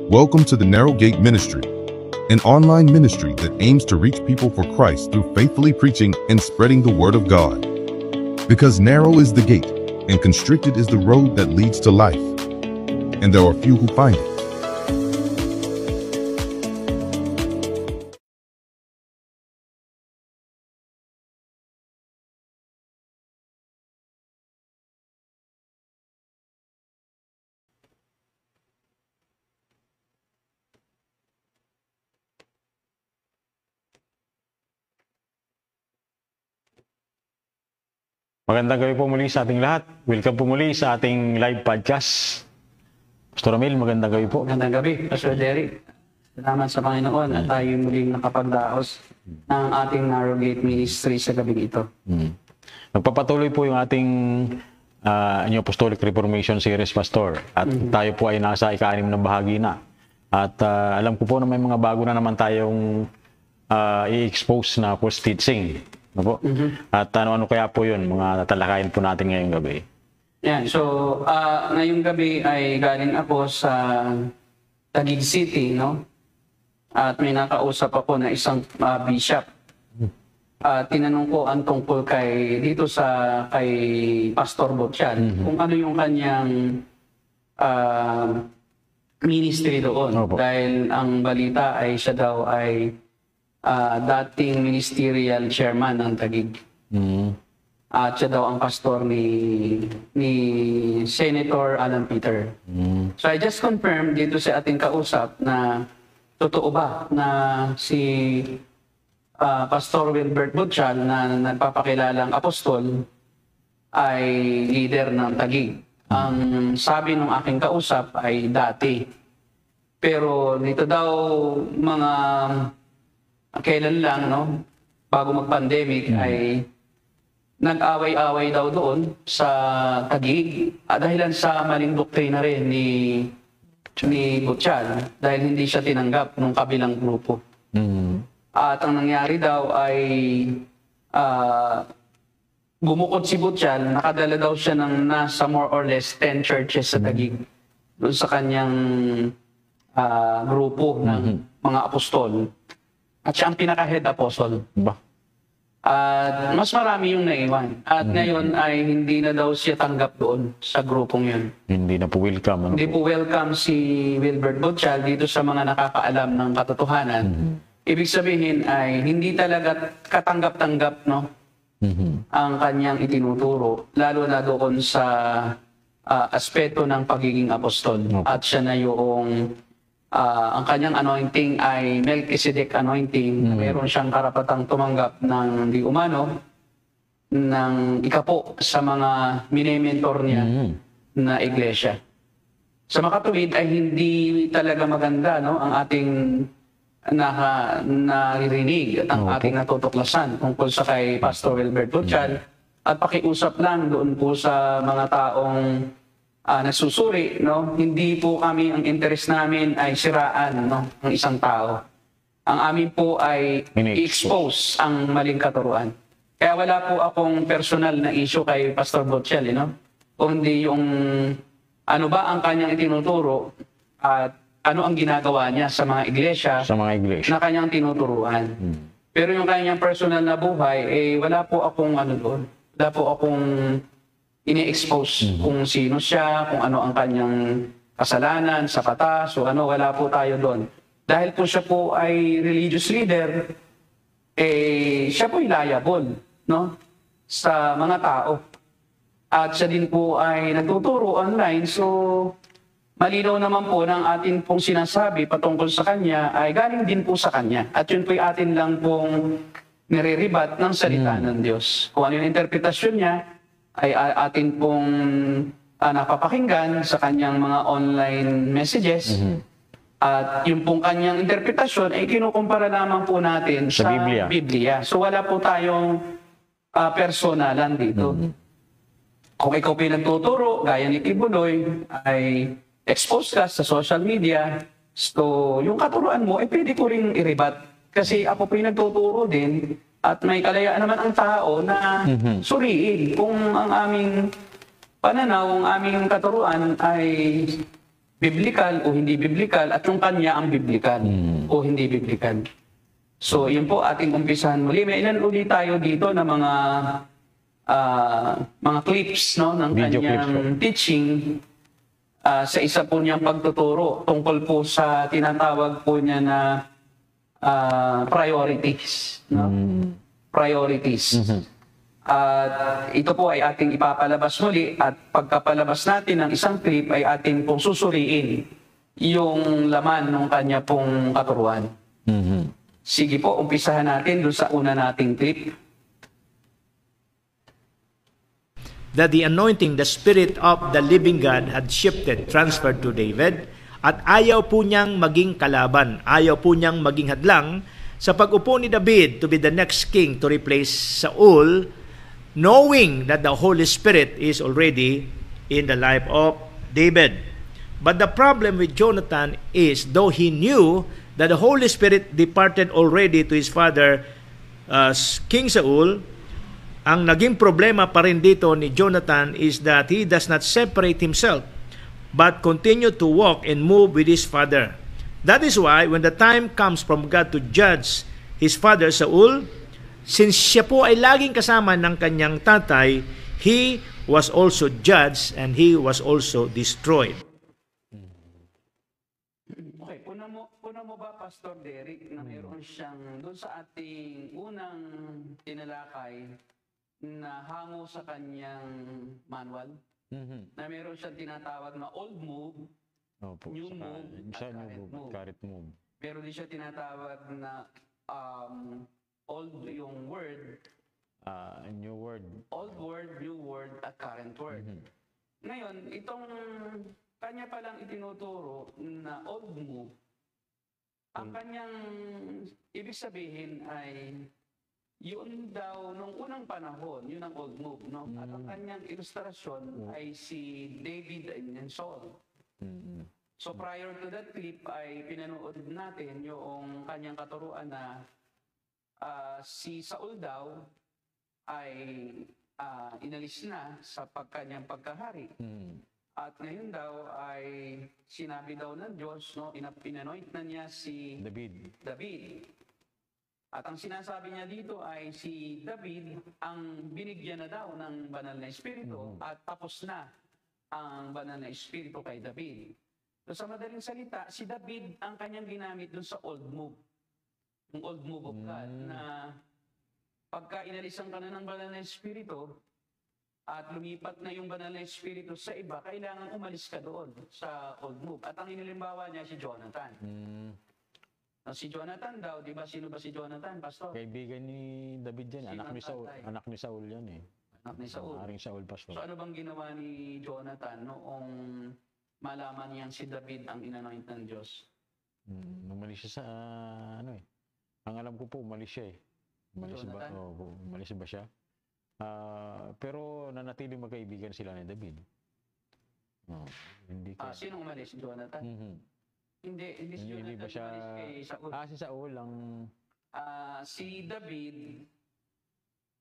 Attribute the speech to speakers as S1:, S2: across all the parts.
S1: Welcome to the Narrow Gate Ministry, an online ministry that aims to reach people for Christ through faithfully preaching and spreading the Word of God. Because narrow is the gate, and constricted is the road that leads to life, and there are few who find it.
S2: Magandang gabi po muli sa ating lahat. Welcome po muli sa ating live podcast. Pastor Ramil, magandang gabi po.
S3: Magandang gabi, Pastor Derek. Salamat sa Panginoon at tayo muling nakapagdaos ng ating Narrow Gate Ministry sa gabing ito.
S2: Nagpapatuloy po yung ating New Apostolic Reformation Series, Pastor. At tayo po ay nasa ika-6 na bahagi na. At alam ko po na may mga bago na naman tayong i-expose na false teaching. Ano po? At ano kaya po yun, mga tatalakayin po natin ngayong gabi.
S3: Yan, so ngayong gabi ay galing ako sa Taguig City, no? At may nakausap ako na isang bishop. Tinanong ko ang tungkol kay Pastor Botchal, kung ano yung kanyang ministry doon.
S2: Opo.
S3: Dahil ang balita ay siya daw ay dating ministerial chairman ng Taguig. At siya daw ang pastor ni Senator Alan Peter. So I just confirmed dito sa ating kausap na totoo ba na si Pastor Wilbert Botchal na nagpapakilalang apostol ay leader ng Taguig. Ang sabi ng aking kausap ay dati. Pero dito daw mga kailan lang, no? Bago mag-pandemic ay nag-away-away daw doon sa Taguig dahilan sa maling doktrina rin ni Botchal dahil hindi siya tinanggap ng kabilang grupo. At ang nangyari daw ay bumukod si Botchal, nakadala daw siya ng nasa more or less 10 churches sa Taguig doon sa kanyang grupo ng mga apostol. At siya ang pinaka-head apostle. At mas marami yung naiwan. At ngayon ay hindi na daw siya tanggap doon sa grupong yun.
S2: Hindi na po welcome.
S3: Hindi po welcome si Wilbert Botchal dito sa mga nakakaalam ng katotohanan. Ibig sabihin ay hindi talaga katanggap-tanggap, no? Ang kanyang itinuturo, lalo na doon sa aspeto ng pagiging apostol. At siya na yung ang kanyang anointing ay Melchizedek anointing. Meron siyang karapatang tumanggap ng di umano ng ikapo sa mga mini-mentor niya na iglesia. Sa makatuwid ay hindi talaga maganda, no, ang ating naririnig at ang ating natutuklasan tungkol sa kay Pastor Wilbert Botchal. At pakiusap lang doon po sa mga taong nagsusuri, no? Hindi po kami, ang interest namin ay siraan, no, ng isang tao. Ang amin po ay i-expose ang maling katuruan. Kaya wala po akong personal na issue kay Pastor Botchal, no? Kundi yung ano ba ang kanyang itinuturo at ano ang ginagawa niya sa mga iglesia, na kanyang tinuturuan. Pero yung kanyang personal na buhay, wala po akong ano doon. Wala po akong ini-expose kung sino siya, kung ano ang kanyang kasalanan sa batas, o ano, wala po tayo doon. Dahil po siya po ay religious leader, siya po ay liable, no, sa mga tao. At siya din po ay nagtuturo online, so malinaw naman po ng atin pong sinasabi patungkol sa kanya ay galing din po sa kanya. At yun po ay atin lang pong niriribat ng salita ng Diyos. Kung ano yung interpretasyon niya, ay atin pong napapakinggan sa kanyang mga online messages. At yung pong kanyang interpretasyon ay kinukumpara naman po natin sa Biblia. So wala po tayong personalan dito. Kung ikaw pinagtuturo, gaya ni Tibuloy, ay expose ka sa social media, so yung katuruan mo, pwede ko rin iribat. Kasi ako pinagtuturo din, at may kalayaan naman ang tao na suriin kung ang aming pananaw, ang aming katuruan ay biblical o hindi biblical at yung kanya ang biblical o hindi biblical. So, yun po ating umpisahan muli. May ilan ulit tayo dito na mga clips no, ng
S2: Video
S3: kanyang
S2: clips
S3: teaching sa isa po niyang pagtuturo tungkol po sa tinatawag po niya na priorities. No? Priorities. At ito po ay ating ipapalabas muli at pagkapalabas natin ng isang clip ay ating pong susuriin yung laman ng kanya pong katuruan. Sige po, umpisahan natin doon sa una nating clip.
S4: That the anointing, the Spirit of the living God had shifted, transferred to David, at ayaw po niyang maging kalaban, ayaw po niyang maging hadlang sa pag-upo ni David to be the next king to replace Saul, knowing that the Holy Spirit is already in the life of David. But the problem with Jonathan is, though he knew that the Holy Spirit departed already to his father, King Saul, ang naging problema pa rin dito ni Jonathan is that he does not separate himself, but continue to walk and move with his father. That is why, when the time comes from God to judge his father Saul, since siya po ay laging kasama ng kanyang tatay, he was also judged and he was also destroyed.
S3: Okay, puna mo ba, Pastor Derek, na mayroon siyang doon sa ating unang tinalakay na hango sa kanyang manual? Na mayroon siyang tinatawag na old move, new move, at current move. Pero di siya tinatawag na old yung word,
S2: New word.
S3: old word, new word, at current word. Ngayon, itong kanya palang itinuturo na old move, ang kanyang ibig sabihin ay yun daw nung unang panahon, yun ang old move, no? At ang kanyang ilustrasyon ay si David and Saul. So prior to that clip ay pinanood natin yung kanyang katuruan na si Saul daw ay inalis na sa kanyang pagkahari. At ngayon daw ay sinabi daw ng Diyos, no, pinanoint na niya si David. At ang sinasabi niya dito ay si David ang binigyan na daw ng banal na espiritu at tapos na ang banal na espiritu kay David. So sa madaling salita, si David ang kanyang ginamit dun sa old move. Yung old move of God na pagka inalisan ka na ng banal na espiritu at lumipat na yung banal na espiritu sa iba, kailangan umalis ka doon sa old move. At ang inilimbawa niya si Jonathan. Si Jonathan daw, di ba? Sino ba si Jonathan, Pastor?
S2: Kaibigan ni David yan.
S3: Sino
S2: Anak ni Saul.
S3: tatay?
S2: Anak ni Saul yan eh.
S3: Anak ni Saul.
S2: Aring Saul, Pastor.
S3: So ano bang ginawa ni Jonathan noong malaman niyang si David ang inanoint ng Diyos?
S2: Umalis siya sa ano eh. Ang alam ko po, umalis siya eh. Umalis ba? Umalis ba siya? Pero nanatiling magkaibigan sila ni David. Hindi ka.
S3: Sino umalis? Jonathan? Hindi si Jonathan
S2: ba siya?
S3: umalis kay Saul.
S2: Si Saul ang
S3: Si David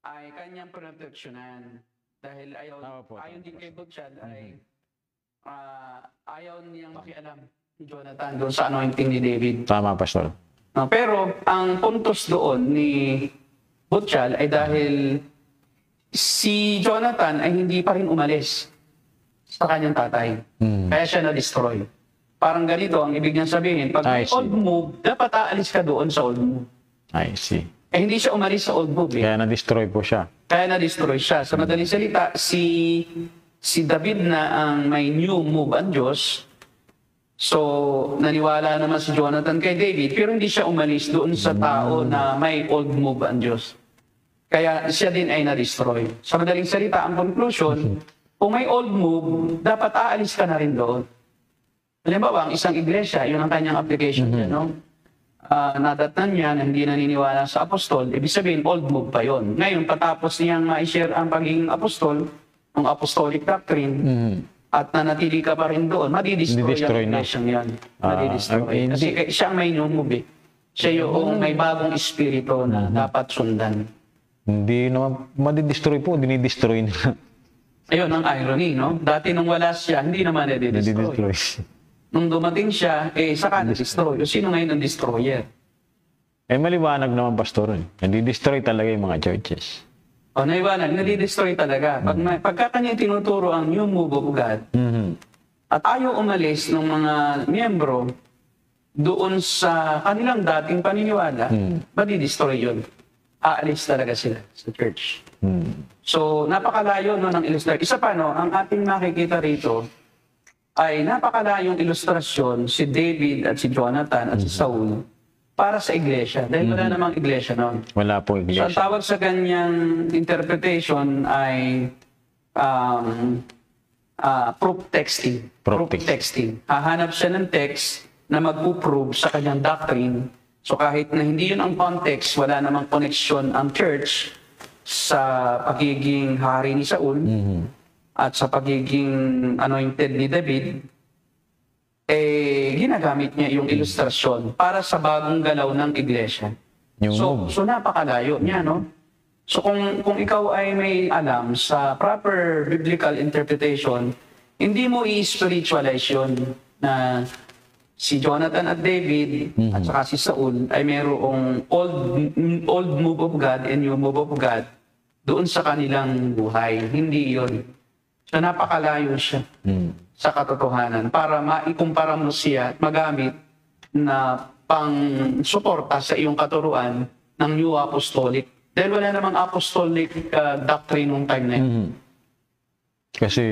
S3: ay kanyang proteksyonan dahil ayon din kay Butchad ay ayaw niyang makialam ni Jonathan doon sa anointing ni David.
S2: Tama, Pastor.
S3: Pero ang puntos doon ni Butchal ay dahil si Jonathan ay hindi pa rin umalis sa kanyang tatay. Kaya siya na-destroy. Parang ganito ang ibig niyang sabihin. Pag may old move, dapat aalis ka doon sa old move.
S2: I see.
S3: Hindi siya umalis sa old move.
S2: Kaya na-destroy po siya.
S3: Kaya na-destroy siya. Sa madaling salita, si David na ang may new move ang Diyos. So, naniwala naman si Jonathan kay David, pero hindi siya umalis doon sa tao na may old move ang Diyos. Kaya siya din ay na-destroy. Sa madaling salita, ang conclusion, kung may old move, dapat aalis ka na rin doon. Halimbawa, ang isang iglesia, yun ang kanyang application niya, no? Nadatnan niya na hindi naniniwala sa apostol, ibig sabihin, old move pa yon. Ngayon, patapos niyang ma-share ang pagiging apostol, ang apostolic doctrine, at nanatili ka pa rin doon, madidestroy ang iglesia yan. Madidestroy. Kasi siya ang may new move. Siya yung may bagong espiritu na dapat sundan.
S2: Hindi naman madidestroy po, dinidestroy na.
S3: Ayun ang irony, no? Dati nung wala siya, hindi naman nadidestroy. nung dumating siya, saka na-destroy. O sino ngayon ang destroyer?
S2: Maliwanag naman, Pastor. Nadi-destroy talaga yung mga churches.
S3: O, naiwanag, nadi-destroy talaga. Pagka kanya tinuturo ang new move of God, at ayaw umalis ng mga miyembro doon sa kanilang dating paniniwala, madi-destroy yun. Aalis talaga sila sa church. So, napakalayo no, ng ilustrasyon. Isa pa, no, ang ating makikita rito ay napakalayong ilustrasyon si David at si Jonathan at si Saul para sa iglesia. Dahil wala namang iglesia noon.
S2: Wala po
S3: So,
S2: iglesia.
S3: ang tawag sa kanyang interpretation ay proof texting.
S2: Proof
S3: Texting. Hahanap siya ng text na magpuprove sa kanyang doctrine. So kahit na hindi yun ang context, wala namang connection ang church sa pagiging hari ni Saul at sa pagiging anointed ni David, ginagamit niya yung ilustrasyon para sa bagong galaw ng iglesia. So napakalayo niya, no? So kung ikaw ay may alam sa proper biblical interpretation, hindi mo i-spiritualize yun na si Jonathan at David at saka si Saul ay mayroong old move of God and new move of God doon sa kanilang buhay. Hindi yun. So napakalayo siya sa katotohanan para maikumpara mo siya at magamit na pang-suporta sa iyong katuruan ng New Apostolic. Dahil wala namang apostolic doctrine nung time na yun.
S2: Kasi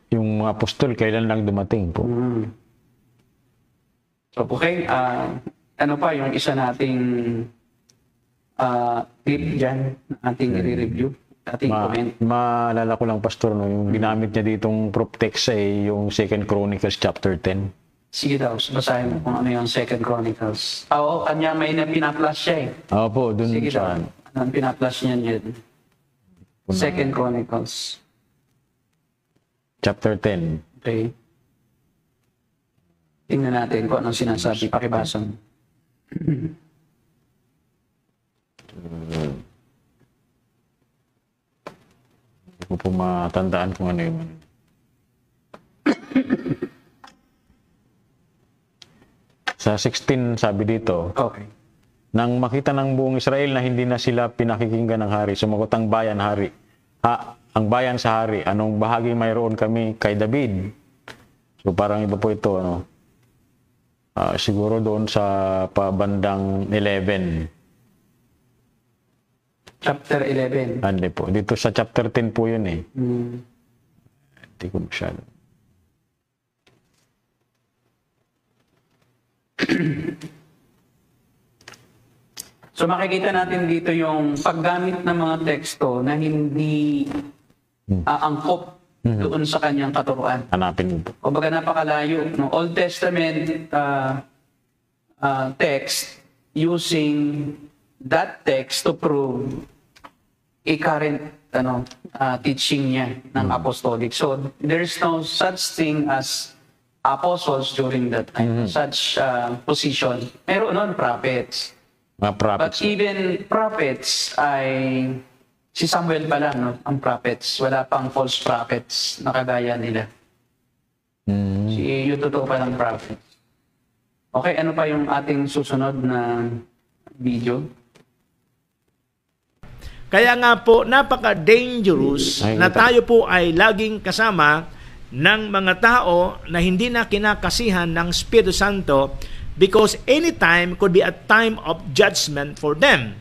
S2: yung mga apostol, kailan lang dumating po.
S3: So, okay, ano pa yung isa nating clip dyan, ating i-review, ating comment.
S2: Maalala ko lang, Pastor, no, yung ginamit niya ditong proof text ay yung 2 Chronicles chapter 10.
S3: Sige daw, basahin mo kung ano yung 2 Chronicles. Oo, kanya may pinaplas siya eh.
S2: Opo, dun
S3: Sige
S2: sa...
S3: daw, anong pinaplas niya niya? 2 Chronicles.
S2: Chapter 10.
S3: Okay. Tingnan natin kung anong sinasabi. Pakibasa mo.
S2: Hindi ko po matandaan kung ano yung... Sa 16, sabi dito,
S3: Okay.
S2: nang makita ng buong Israel na hindi na sila pinakikinggan ng hari, sumagot ang bayan, hari. Ang bayan sa hari, anong bahagi mayroon kami kay David? So parang iba po ito, ano? Siguro doon sa pabandang 11.
S3: Chapter 11.
S2: Hindi po. Dito sa chapter 10 po yun eh. Hindi ko masyado.
S3: So makikita natin dito yung paggamit ng mga teksto na hindi angkop doon sa kanyang katuruan.
S2: Hanapin mo po.
S3: O baga napakalayo. No? Old Testament text using that text to prove a current teaching niya ng apostolic. So there's no such thing as apostles during that time. Such position. Meron nun prophets.
S2: Mga
S3: But
S2: prophets.
S3: even prophets ay si Samuel pa lang, no? Ang prophets. Wala pang false prophets na kagaya nila. Yung totoo pa ng prophets. Okay, ano pa yung ating susunod na video?
S4: Kaya nga po, napaka-dangerous na tayo po ay laging kasama ng mga tao na hindi na kinakasihan ng Espiritu Santo because any time could be a time of judgment for them.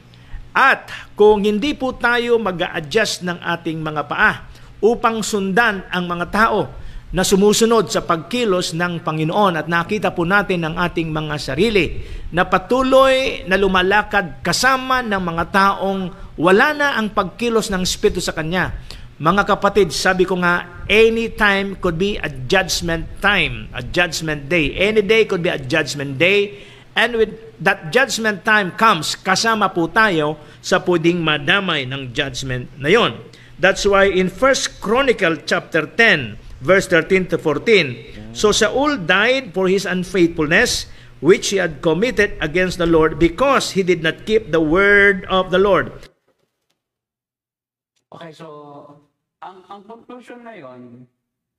S4: At kung hindi po tayo mag-a-adjust ng ating mga paa upang sundan ang mga tao na sumusunod sa pagkilos ng Panginoon at nakita po natin ang ating mga sarili na patuloy na lumalakad kasama ng mga taong wala na ang pagkilos ng Espiritu sa Kanya. Mga kapatid, sabi ko nga, any time could be a judgment time, a judgment day. Any day could be a judgment day. And with that judgment time comes, kasama po tayo sa pwedeng madamay ng judgment na yon. That's why in 1 Chronicle chapter 10, verse 13 to 14, so Saul died for his unfaithfulness, which he had committed against the Lord, because he did not keep the word of the Lord.
S3: Okay, so ang conclusion na yon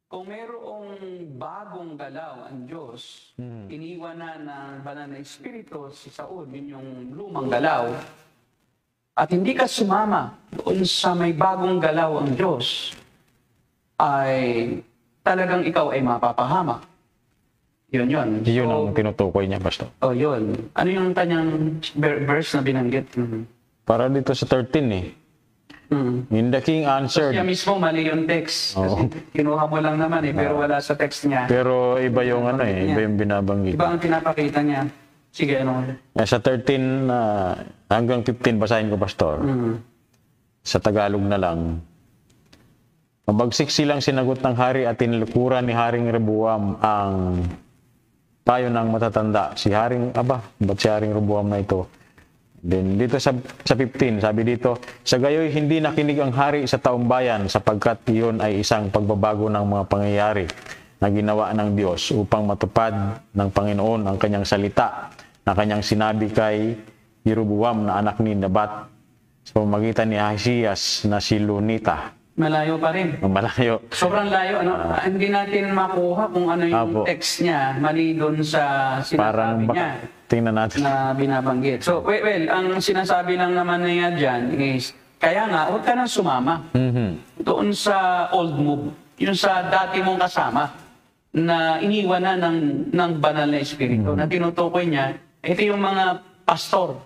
S3: Kung mayroong bagong galaw ang Diyos, iniwan na ng banal na Espiritu si Saul, yun yung lumang galaw, at hindi ka sumama doon sa may bagong galaw ang Diyos, ay talagang ikaw ay mapapahamak. Yun.
S2: Yun ang tinutukoy niya, Pastor.
S3: Yun. Ano yung kanyang verse na binanggit?
S2: Para dito sa 13 eh. And the king answered.
S3: Siya mismo mali yung text. Kasi kinuha mo lang naman pero wala sa text niya.
S2: Pero iba yung iba yung binabanggit.
S3: Iba ang pinapakita niya. Sige, ano?
S2: Sa 13 hanggang 15, basahin ko, Pastor. Sa Tagalog na lang. Mabagsik silang sinagot ng hari at tinlukuran ni Haring Rehoboam ang payo ng matatanda. Si Haring, ba't si Haring Rehoboam na ito? Then dito sa 15, sabi dito, sa gayoy hindi nakinig ang hari sa taong bayan sapagkat iyon ay isang pagbabago ng mga pangyayari na ginawa ng Diyos upang matupad ng Panginoon ang kanyang salita na kanyang sinabi kay Jeroboam na anak ni Nebat sa pamamagitan ni Ahisias na si Lunita.
S3: Malayo pa rin.
S2: Malayo.
S3: Sobrang layo. Hindi natin makuha kung ano yung text niya. Mali doon sa sinasabi niya.
S2: Tingnan natin.
S3: Na binabanggit. So, well, ang sinasabi lang naman niya dyan is, kaya nga, huwag ka nang sumama. Doon sa old move. Yung sa dati mong kasama na iniwan na ng banal na espiritu. Na tinutukoy niya, ito yung mga pastor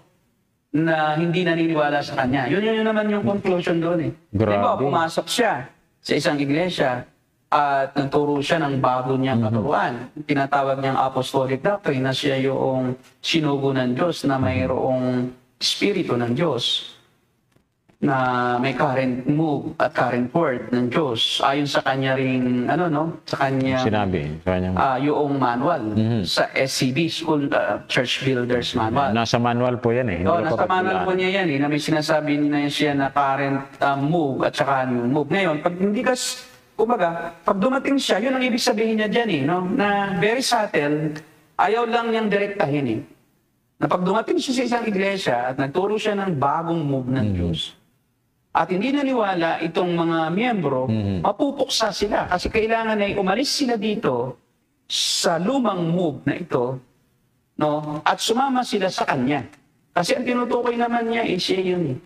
S3: na hindi naniniwala sa kanya. Yun naman yung conclusion doon eh. Diba, pumasok siya sa isang iglesia at nagturo siya ng bago niyang katuruan. Tinatawag niyang apostolic doctrine na siya yung sinugo ng Diyos na mayroong espiritu ng Diyos na may current move at current word ng Diyos ayon sa kanya ring sa kanya
S2: sinabi sa kanya
S3: yung manual sa SCB School Church Builders Manual.
S2: Nasa manual po yan eh.
S3: Nasa manual po niya yan eh, na may sinasabi na siya na current move at saka new move. Ngayon, pag hindi ka kumbaga, pag dumating siya, yun ang ibig sabihin niya dyan eh, no? Na very subtle, ayaw lang niyang direktahin eh. Na pag dumating siya sa isang iglesia at nagturo siya ng bagong move ng Diyos, at hindi naniwala itong mga miyembro, mapupuksa sila. Kasi kailangan ay umalis sila dito sa lumang move na ito, no? At sumama sila sa kanya. Kasi ang tinutukoy naman niya, siya yun eh.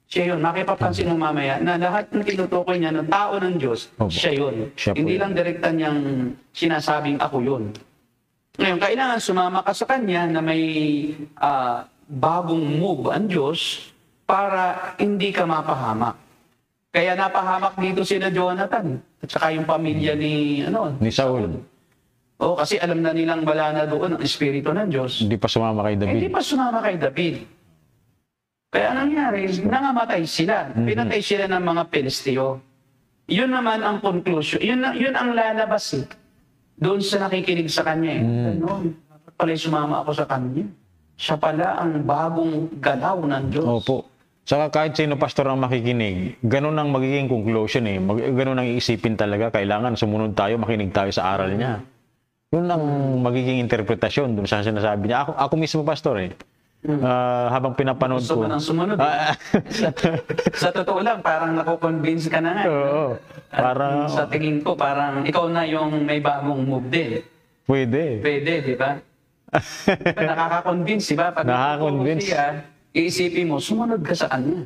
S3: Siya yun. Makipapansin mo mamaya na lahat ng tinutukoy niya ng tao ng Diyos, siya yun. Hindi lang direkta niyang sinasabing ako yun. Ngayon, kailangan sumama ka sa kanya na may bagong move ang Diyos para hindi ka mapahamak. Kaya napahamak dito sina Jonathan at saka yung pamilya ni
S2: Saul.
S3: Kasi alam na nilang wala na doon ang espiritu ng Diyos.
S2: Hindi pa sumama kay David.
S3: Hindi pa sumama kay David. Kaya nangyari, nangamatay sila. Pinatay sila ng mga Pilisteo. Yun naman ang conclusion. Yun ang lalabas doon sa nakikinig sa kanya. Dapat pala sumama ako sa kanya. Siya pala ang bagong galaw ng Diyos.
S2: Opo. Saka kahit sino pastor ang makikinig, ganun ang magiging conclusion eh. Ganun ang iisipin talaga. Kailangan sumunod tayo, makinig tayo sa aral niya. Yun ang magiging interpretasyon dun sa sinasabi niya. Ako mismo pastor eh. Habang pinapanood ko.
S3: Gusto mo nang sumunod. Sa totoo lang, parang nakukonvince ka na nga.
S2: Oo. Parang,
S3: sa tingin ko, parang ikaw na yung may bagong move din.
S2: Pwede,
S3: di ba? Nakaka-convince, di ba? Pag
S2: nakaka-convince.
S3: Iisipin mo, sumunod ka sa kanya.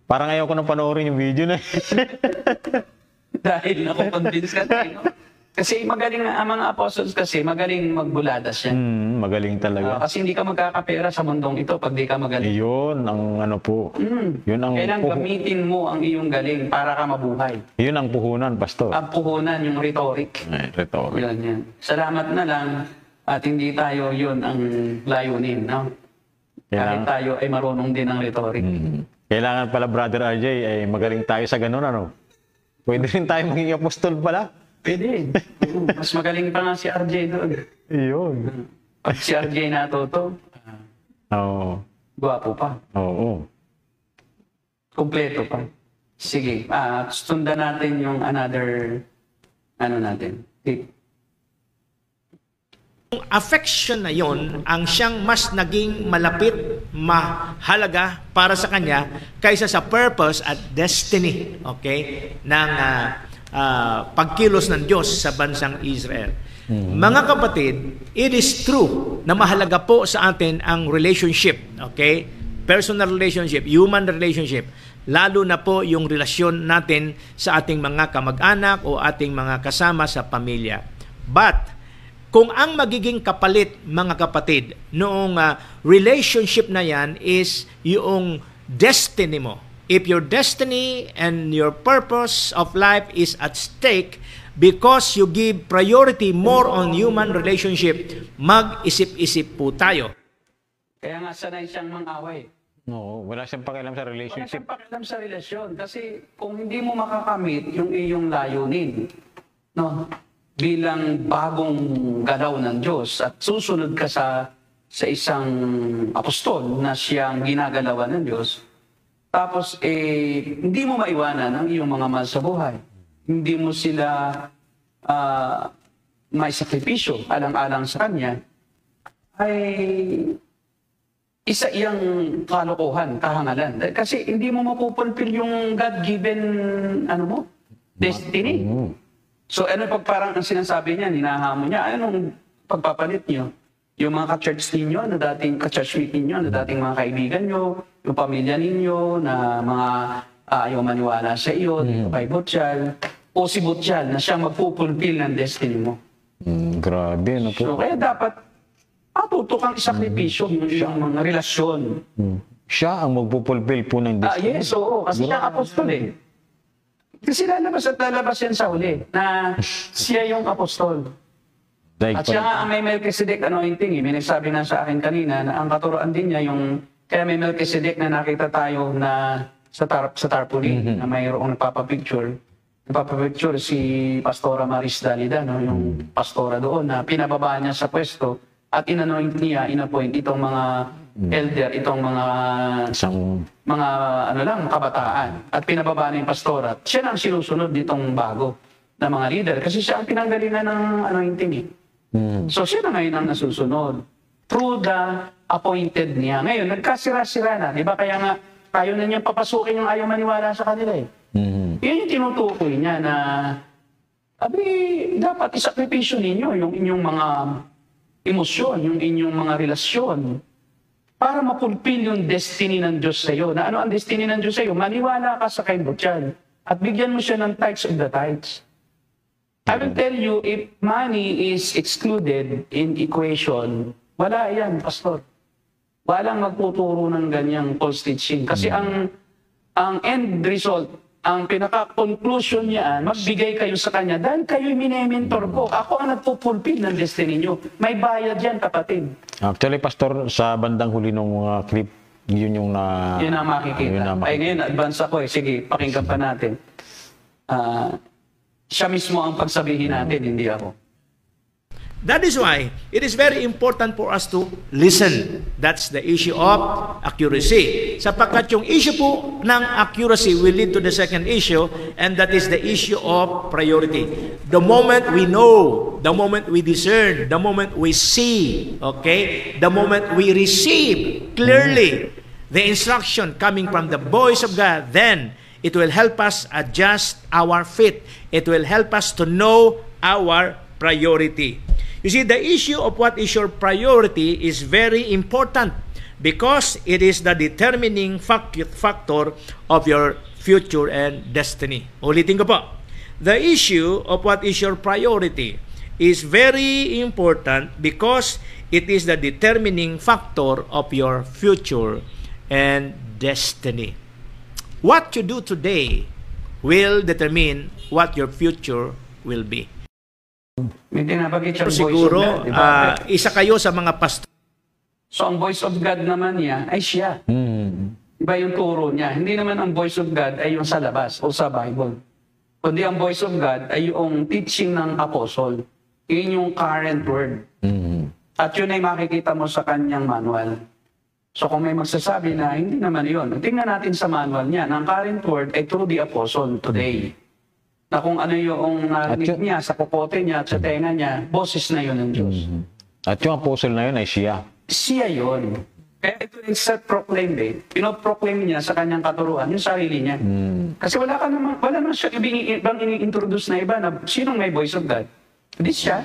S2: Parang ayaw ko nang panoorin yung video na.
S3: Dahil nakukonvince ka tayo, no? Kasi magaling ang mga apostles kasi magaling magbuladas yan.
S2: Magaling talaga.
S3: Kasi hindi ka magkakapera sa mundong ito pag di ka magaling.
S2: Yun ang Yun ang
S3: kailangan gamitin mo ang iyong galing para ka mabuhay.
S2: Yun ang puhunan, pastor.
S3: Ang puhunan, yung rhetoric.
S2: Rhetoric.
S3: Yan. Salamat na lang at hindi tayo yun ang layunin, no? Kahit tayo ay marunong din ng rhetoric.
S2: Kailangan pala, Brother RJ, ay magaling tayo sa ganun, ano? Pwede rin tayo maging apostol pala.
S3: Pwede. Mas magaling pa nga si RJ doon.
S2: Iyon.
S3: Pag si RJ natuto, gwapo pa.
S2: Oo.
S3: Kompleto pa. Sige, sundan natin yung another, tip.
S4: Yung affection na yon ang siyang mas naging malapit, mahalaga para sa kanya kaysa sa purpose at destiny, okay, ng pagkilos ng Diyos sa bansang Israel. Mga kapatid, it is true na mahalaga po sa atin ang relationship, okay? Personal relationship, human relationship, lalo na po yung relasyon natin sa ating mga kamag-anak o ating mga kasama sa pamilya. But, kung ang magiging kapalit, mga kapatid, noong relationship na yan is yung destiny mo. If your destiny and your purpose of life is at stake because you give priority more on human relationship, mag-isip-isip po tayo.
S3: Kaya nga sanay siyang mang-away.
S2: No, wala siyang pakialam sa
S3: Wala
S2: relationship.
S3: siyang pakialam sa relasyon. Kasi kung hindi mo makakamit yung iyong layunin, no, bilang bagong galaw ng Diyos at susunod ka sa isang apostol na siyang ginagalawan ng Diyos, tapos hindi mo maiwanan ang iyong mga mahal sa buhay. Hindi mo sila may sakripisyo alang-alang sa Kanya, ay isa iyang kalokohan, kahangalan. Kasi hindi mo mapupulpil yung God-given destiny. So ano pag parang ang sinasabi niya, hinahamon niya, anong pagpapalit niyo? Yung mga ka-church ninyo, na dating ka-churchmate ninyo, na dating mga kaibigan nyo, yung pamilya ninyo, na mga ayaw maniwala sa iyo, kay Butchal, o si Butchal, na siyang magpupulpil ng destiny mo.
S2: Grabe, no po.
S3: So kaya dapat matuto kang isakripisyo yung mga relasyon.
S2: Siya ang magpupulpil po ng destiny.
S3: Yes, oo. Kasi siya apostol eh. Kasi lalabas at lalabas yan sa huli na siya yung apostol. At siya nga ang may Melchizedek anointing eh. May nagsabi na sa akin kanina na ang katuroan din niya yung kaya may Melchizedek na nakita tayo na sa tarpaulin na mayroong nagpapapicture. Nagpapapicture si Pastora Maris Dalida, no? Yung pastora doon na pinababa niya sa pwesto at inanoint niya, inappoint itong mga elder, itong mga kabataan. At pinababa niya yung pastora. Siya na ang sinusunod ditong bago na mga leader. Kasi siya ang pinanggalingan ng anointing eh. So siya na ngayon ang nasusunod. Through the appointed niya. Ngayon, nagkasira-sira na. Di ba? Kaya nga, ayaw na niyang papasukin yung ayaw maniwala sa kanila eh. Yan yung tinutukoy niya na dapat isakripisyo ninyo yung inyong mga emosyon, yung inyong mga relasyon para mapulpil yung destiny ng Diyos sa iyo. Na ano ang destiny ng Diyos sa iyo? Maniwala ka sa kay Butchal at bigyan mo siya ng tithes of the tithes. I will tell you, if money is excluded in equation, wala yan, pastor. Walang magtuturo ng ganyang false teaching. Kasi ang end result, ang pinaka-conclusion niya, magbigay kayo sa kanya dahil kayo'y mine-mentor ko. Ako ang nagpupulpil ng destiny niyo. May bayad yan, kapatid.
S2: Actually, pastor, sa bandang huli ng mga clip, yun yung na...
S3: Yun ang makikita. Ay, ngayon, advance ako eh. Sige, pakinggan pa natin. Siya mismo ang pagsabihin natin, hindi ako.
S4: That is why it is very important for us to listen. That's the issue of accuracy. Sapagkat yung issue po ng accuracy will lead to the second issue, and that is the issue of priority. The moment we know, the moment we discern, the moment we see, okay, the moment we receive clearly the instruction coming from the voice of God, then it will help us adjust our faith. It will help us to know our priority. You see, the issue of what is your priority is very important because it is the determining factor of your future and destiny. Ulitin ko po. The issue of what is your priority is very important because it is the determining factor of your future and destiny. What you do today will determine what your future will be.
S3: May tinabagit siyang
S4: Siguro,
S3: voice of God, diba?
S4: isa kayo sa mga pastor.
S3: So ang voice of God naman niya ay siya. Iba yung turo niya. Hindi naman ang voice of God ay yung sa labas o sa Bible. Kundi ang voice of God ay yung teaching ng apostle. Yun yung current word. At yun ay makikita mo sa kanyang manual. So kung may magsasabi na hindi naman yun, tingnan natin sa manual niya. Ang current word ay through the apostle today. Na kung ano yung narinig niya sa kukote niya at sa tenga niya, boses na yun ng Diyos.
S2: At yung apostle na yun ay siya.
S3: Siya yun. Kaya ito yung self-proclaim pinoproclaim niya sa kanyang katuruan, yung sarili niya. Kasi wala naman siya ibang ini-introduce na iba na sinong may voice of God. Hindi siya.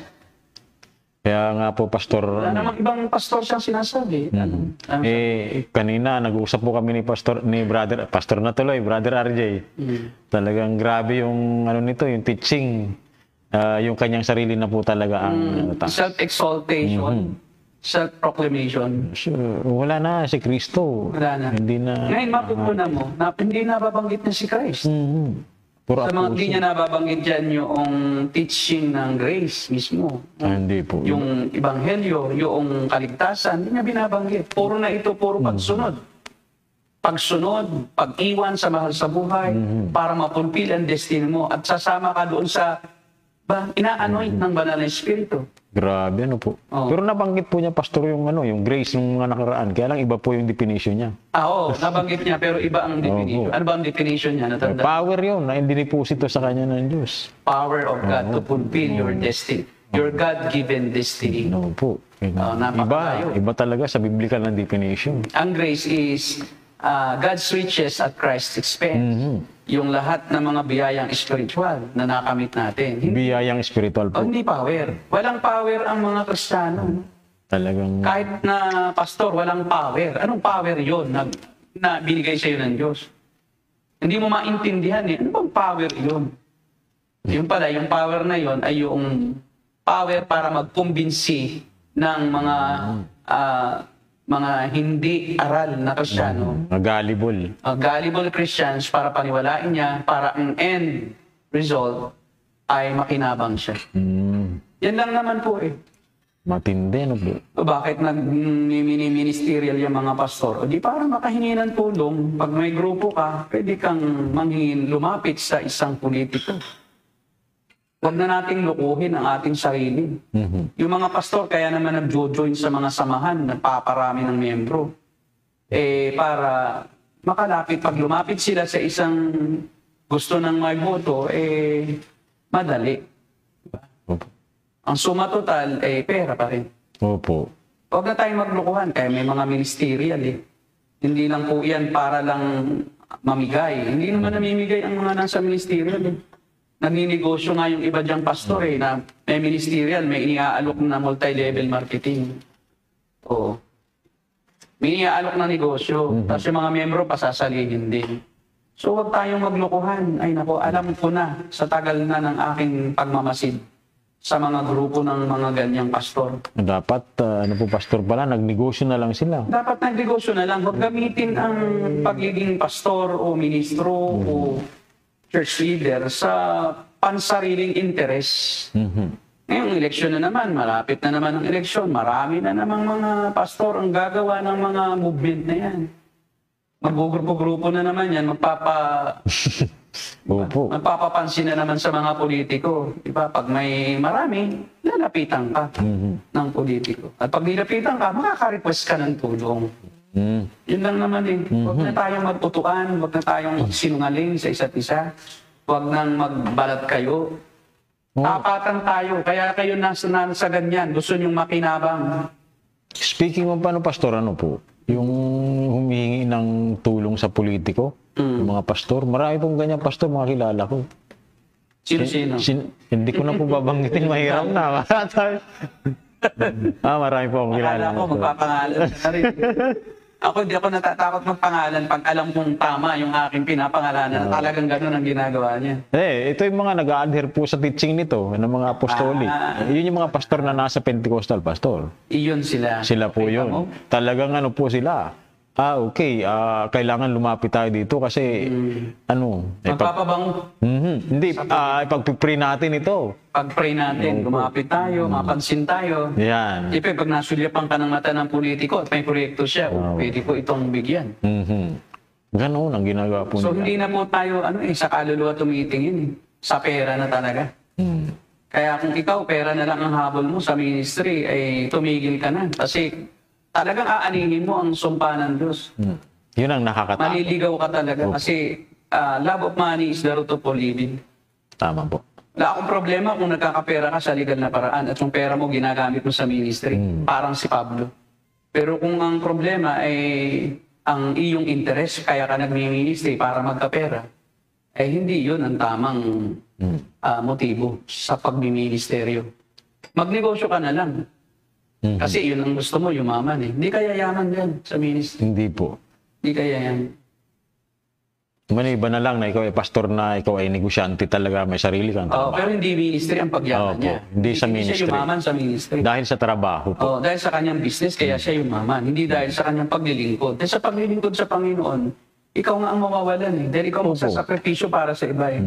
S2: Kaya nga po, Pastor,
S3: Wala namang ibang pastor siyang sinasabi.
S2: kanina nag-uusap po kami ni Pastor na tuloy, Brother RJ. Talagang grabe yung nito, yung teaching. Yung kanyang sarili na po talaga ang
S3: Self-exaltation, self-proclamation.
S2: Sure, wala na si Kristo.
S3: Wala na.
S2: Hindi na.
S3: Ngayon, mapupunan mo na hindi nababanggit na si Christ.
S2: Puro
S3: Sa mga hindi niya nababanggit dyan yung teaching ng grace mismo.
S2: hindi po.
S3: Yung ebanghelyo, yung kaligtasan, hindi niya binabanggit. Puro na ito, puro pagsunod. Pagsunod, pag-iwan sa mahal sa buhay, para mapulpil ang destiny mo. At sasama ka doon sa ina-anoint ng banal na Espiritu.
S2: Grabe, po. Pero nabanggit po niya, Pastor, yung yung grace ng mga nakaraan. Kaya lang iba po yung definition niya.
S3: Oo, nabanggit niya, pero iba ang definition. Ano ba ang definition niya? Natanda?
S2: Power yun, na indineposito sa kanya ng Diyos.
S3: Power of God to fulfill your destiny. Your God-given destiny.
S2: No po.
S3: Napakalayo.
S2: Iba talaga sa biblical na definition.
S3: Ang grace is God's riches at Christ's expense. Yung lahat ng mga biyayang spiritual na nakamit natin.
S2: Biyayang spiritual po.
S3: Hindi power. Walang power ang mga Kristiyano.
S2: Talagang
S3: Kahit na pastor, walang power. Anong power yon na binigay sa iyo ng Diyos? Hindi mo maintindihan Ano bang power yon? Yung pala, yung power na yon ay yung power para magkumbinsi ng mga hindi aral na Kristiyano.
S2: gullible.
S3: Gullible Christians para paniwalain niya, para ang end result ay makinabang siya. Yan lang naman po
S2: Matindi, po.
S3: Bakit nag-ministerial yung mga pastor? O di para makahingi ng tulong. Pag may grupo ka, pwede kang lumapit sa isang politiko. Huwag na nating lukuhin ang ating sarili. Yung mga pastor, kaya naman nag-join sa mga samahan, nagpaparami ng miyembro. Para makalapit, pag lumapit sila sa isang gusto ng may boto, madali.
S2: Opo.
S3: Ang suma total, pera pa rin.
S2: Opo.
S3: Huwag na tayong maglukuhan, kaya may mga ministerial Hindi lang po yan para lang mamigay. Hindi naman namimigay ang mga nasa ministerial Naninegosyo nga yung iba diyang pastor na may ministerial, may iniaalok na multi-level marketing. Oo. May iniaalok na negosyo. Tapos yung mga miyembro pasasalihin din. So huwag tayong maglukuhan. Ay nako, alam ko na sa tagal na ng aking pagmamasid sa mga grupo ng mga ganyang pastor.
S2: Dapat, Pastor pala, nagnegosyo na lang sila.
S3: Dapat nagnegosyo na lang. Huwag gamitin ang pagiging pastor o ministro o church leader sa pansariling interes. Ngayong eleksyon na naman, malapit na naman ang eleksyon, marami na namang mga pastor ang gagawa ng mga movement na yan. Magugrupo-grupo na naman yan, magpapapansin na naman sa mga politiko. Diba? Pag may marami, lalapitan ka ng politiko. At pag nilapitan ka, makaka-request ka ng tulong. Yun lang naman Huwag na tayong magputuan, huwag na tayong sinungaling sa isa't isa. Huwag nang magbalat kayo. Tapatan tayo, kaya kayo nasa ganyan. Gusto nyong makinabang.
S2: Speaking of Pastor, po? Yung humihingi ng tulong sa politiko, yung mga pastor, marami pong ganyan pastor, mga kilala ko.
S3: Sino-sino?
S2: Hindi ko na po babanggitin, mahirap na. Marami po akong kilala.
S3: Akala ko magpapangalan na rin. Ako, hindi ako natatakot magpangalan pag alam kong tama yung aking pinapangalanan na talagang gano'n ang ginagawa niya.
S2: Ito yung mga nag-a-adhere po sa teaching nito, ng mga apostolic. Yun yung mga pastor na nasa Pentecostal, pastor.
S3: Iyon sila.
S2: Sila po yun. Talagang po sila. Okay. Kailangan lumapit tayo dito kasi
S3: Magpapabango.
S2: Hindi. Ipag-pray natin ito.
S3: Pag-pray natin, lumapit tayo, mapansin tayo.
S2: Yan.
S3: Pag nasulyapan ka ng mata ng politiko at may proyekto siya, pwede ko itong bigyan.
S2: Ganoon ang ginagawa po
S3: So
S2: nila.
S3: hindi na po tayo sa kaluluwa tumitingin. Sa pera na talaga. Kaya kung ikaw, pera na lang ang habol mo sa ministry, ay tumigil ka na. Kasi talagang aanihin mo ang sumpa ng Diyos.
S2: Yun ang nakakatakot.
S3: Maliligaw ka talaga kasi love of money is the root of all living.
S2: Tama po.
S3: Wala akong problema kung nagkakapera ka sa legal na paraan at yung pera mo ginagamit mo sa ministry. Parang si Pablo. Pero kung ang problema ay ang iyong interest, kaya ka nagmi-ministry para magkapera, eh hindi yun ang tamang motibo sa pagmi-ministeryo. Magnegosyo ka na lang. Kasi yun ang gusto mo, yumaman eh. Hindi kaya yaman yan sa ministry.
S2: Hindi po.
S3: Hindi kaya yan.
S2: Maniba na lang na ikaw ay pastor na ikaw ay negosyante talaga, may sarili kang
S3: Oo,
S2: trabaho.
S3: pero hindi ministry ang pagyaman
S2: Opo,
S3: niya.
S2: hindi sa
S3: siya
S2: ministry.
S3: yumaman sa ministry.
S2: Dahil sa trabaho po.
S3: Oo, dahil sa kanyang business, kaya siya yumaman. Hindi dahil sa kanyang paglilingkod. Dahil sa paglilingkod sa Panginoon, ikaw nga ang mawawalan eh. Dahil ikaw magsasakripisyo para sa iba eh.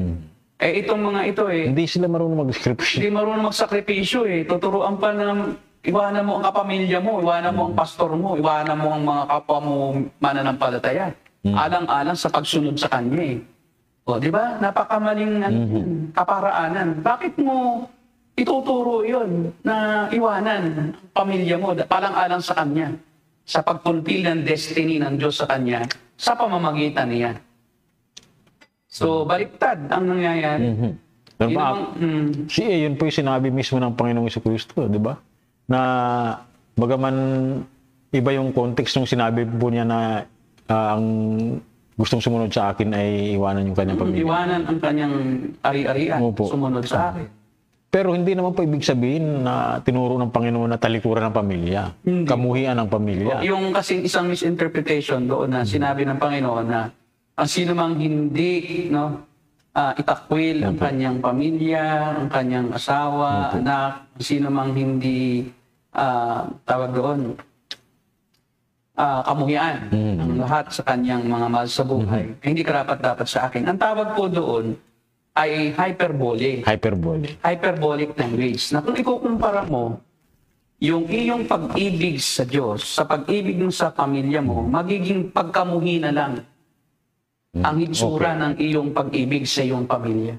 S3: Eh itong mga ito eh,
S2: Hindi sila marunong mag-scripture.
S3: hindi marunong magsakripisyo eh. Tuturuan pa na iwanan mo ang kapamilya mo, iwanan mo ang pastor mo, iwanan mo ang mga kapwa mo mananampalataya. Alang-alang sa pagsunod sa kanya eh. O, di ba? Napakamaling kaparaanan. Bakit mo ituturo yun na iwanan ang pamilya mo, palang-alang sa kanya, sa pagpulpil ng destiny ng Diyos sa kanya, sa pamamagitan niya. So, baliktad ang nangyayari.
S2: Pero
S3: Yun
S2: pa,
S3: ang,
S2: yun po yung sinabi mismo ng Panginoong Jesucristo, di ba? Na bagaman iba yung context ng sinabi po niya na ang gustong sumunod sa akin ay iwanan yung kanyang pamilya.
S3: iwanan ang kanyang ari-arian,
S2: Opo.
S3: sumunod sa akin.
S2: Pero hindi naman po ibig sabihin na tinuro ng Panginoon na talikuran ng pamilya. Kamuhian ng pamilya.
S3: Yung kasing isang misinterpretation doon na sinabi ng Panginoon na ang sino mang hindi itakwil ang kanyang pamilya, ang kanyang asawa, anak, ang sino mang hindi tawag doon, kamuhian ang lahat sa kanyang mga mahal sa buhay, hindi karapat-dapat sa akin. Ang tawag po doon ay hyperbole. Hyperbolic language. Na kung ikukumpara mo yung iyong pag-ibig sa Diyos, sa pag-ibig mo sa pamilya mo, magiging pagkamuhi na lang ang hitsura ng iyong pag-ibig sa iyong pamilya.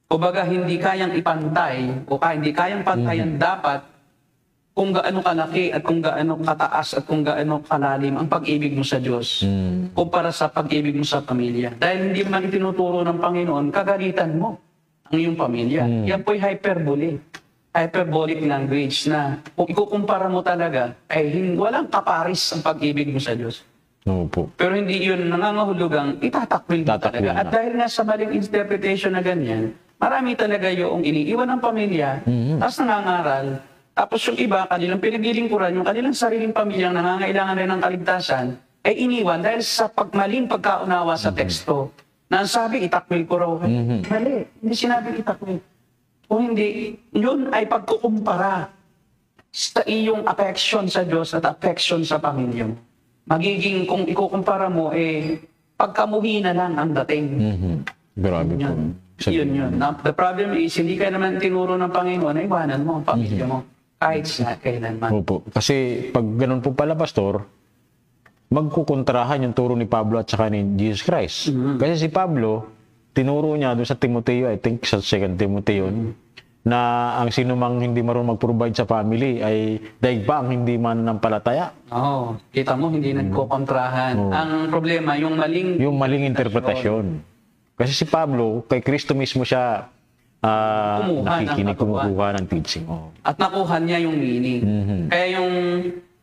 S3: Kumbaga, hindi kayang ipantay o hindi kayang pantayan dapat kung gaano kalaki at kung gaano kataas at kung gaano kalalim ang pag-ibig mo sa Diyos kumpara sa pag-ibig mo sa pamilya. Dahil hindi man itinuturo ng Panginoon, kagalitan mo ang iyong pamilya. Yan po'y hyperbole. Hyperbolic language na kung ikukumpara mo talaga, ay walang kaparis ang pag-ibig mo sa Diyos.
S2: Opo.
S3: Pero hindi yun nangangahulugang itatakwil mo
S2: Tatakwil
S3: talaga.
S2: na.
S3: At dahil nga sa maling interpretation na ganyan, marami talaga yung iniiwan ng pamilya, tapos nangangaral, tapos yung iba, kanilang pinaglilingkuran, yung kanilang sariling pamilyang nangangailangan rin ng kaligtasan, ay iniwan dahil sa maling pagkaunawa sa teksto. Na ang sabi, itakwil ko raw. Mali, hindi sinabi itakwil. Kung hindi, yun ay pagkukumpara sa iyong affection sa Diyos at affection sa pamilya mo. Magiging, kung ikukumpara mo, pagkamuhi na lang ang dating.
S2: Grabe po.
S3: Yun. Now, the problem is, hindi ka naman tinuro ng Panginoon na iwanan mo ang pamilya mo. Kahit sa kailanman.
S2: Opo. Kasi pag ganun po pala, Pastor, magkukontrahan yung turo ni Pablo at saka ni Jesus Christ. Kasi si Pablo, tinuro niya doon sa Timoteo, I think sa 2 Timoteo, na ang sino mang hindi marunong mag-provide sa family ay daig pa ang hindi mananampalataya.
S3: Oo. Kita mo, hindi nagkukontrahan. Ang problema, yung maling
S2: interpretasyon. Kasi si Pablo, kay Kristo mismo siya kumukuha ng teaching.
S3: At nakuha niya yung meaning. Kaya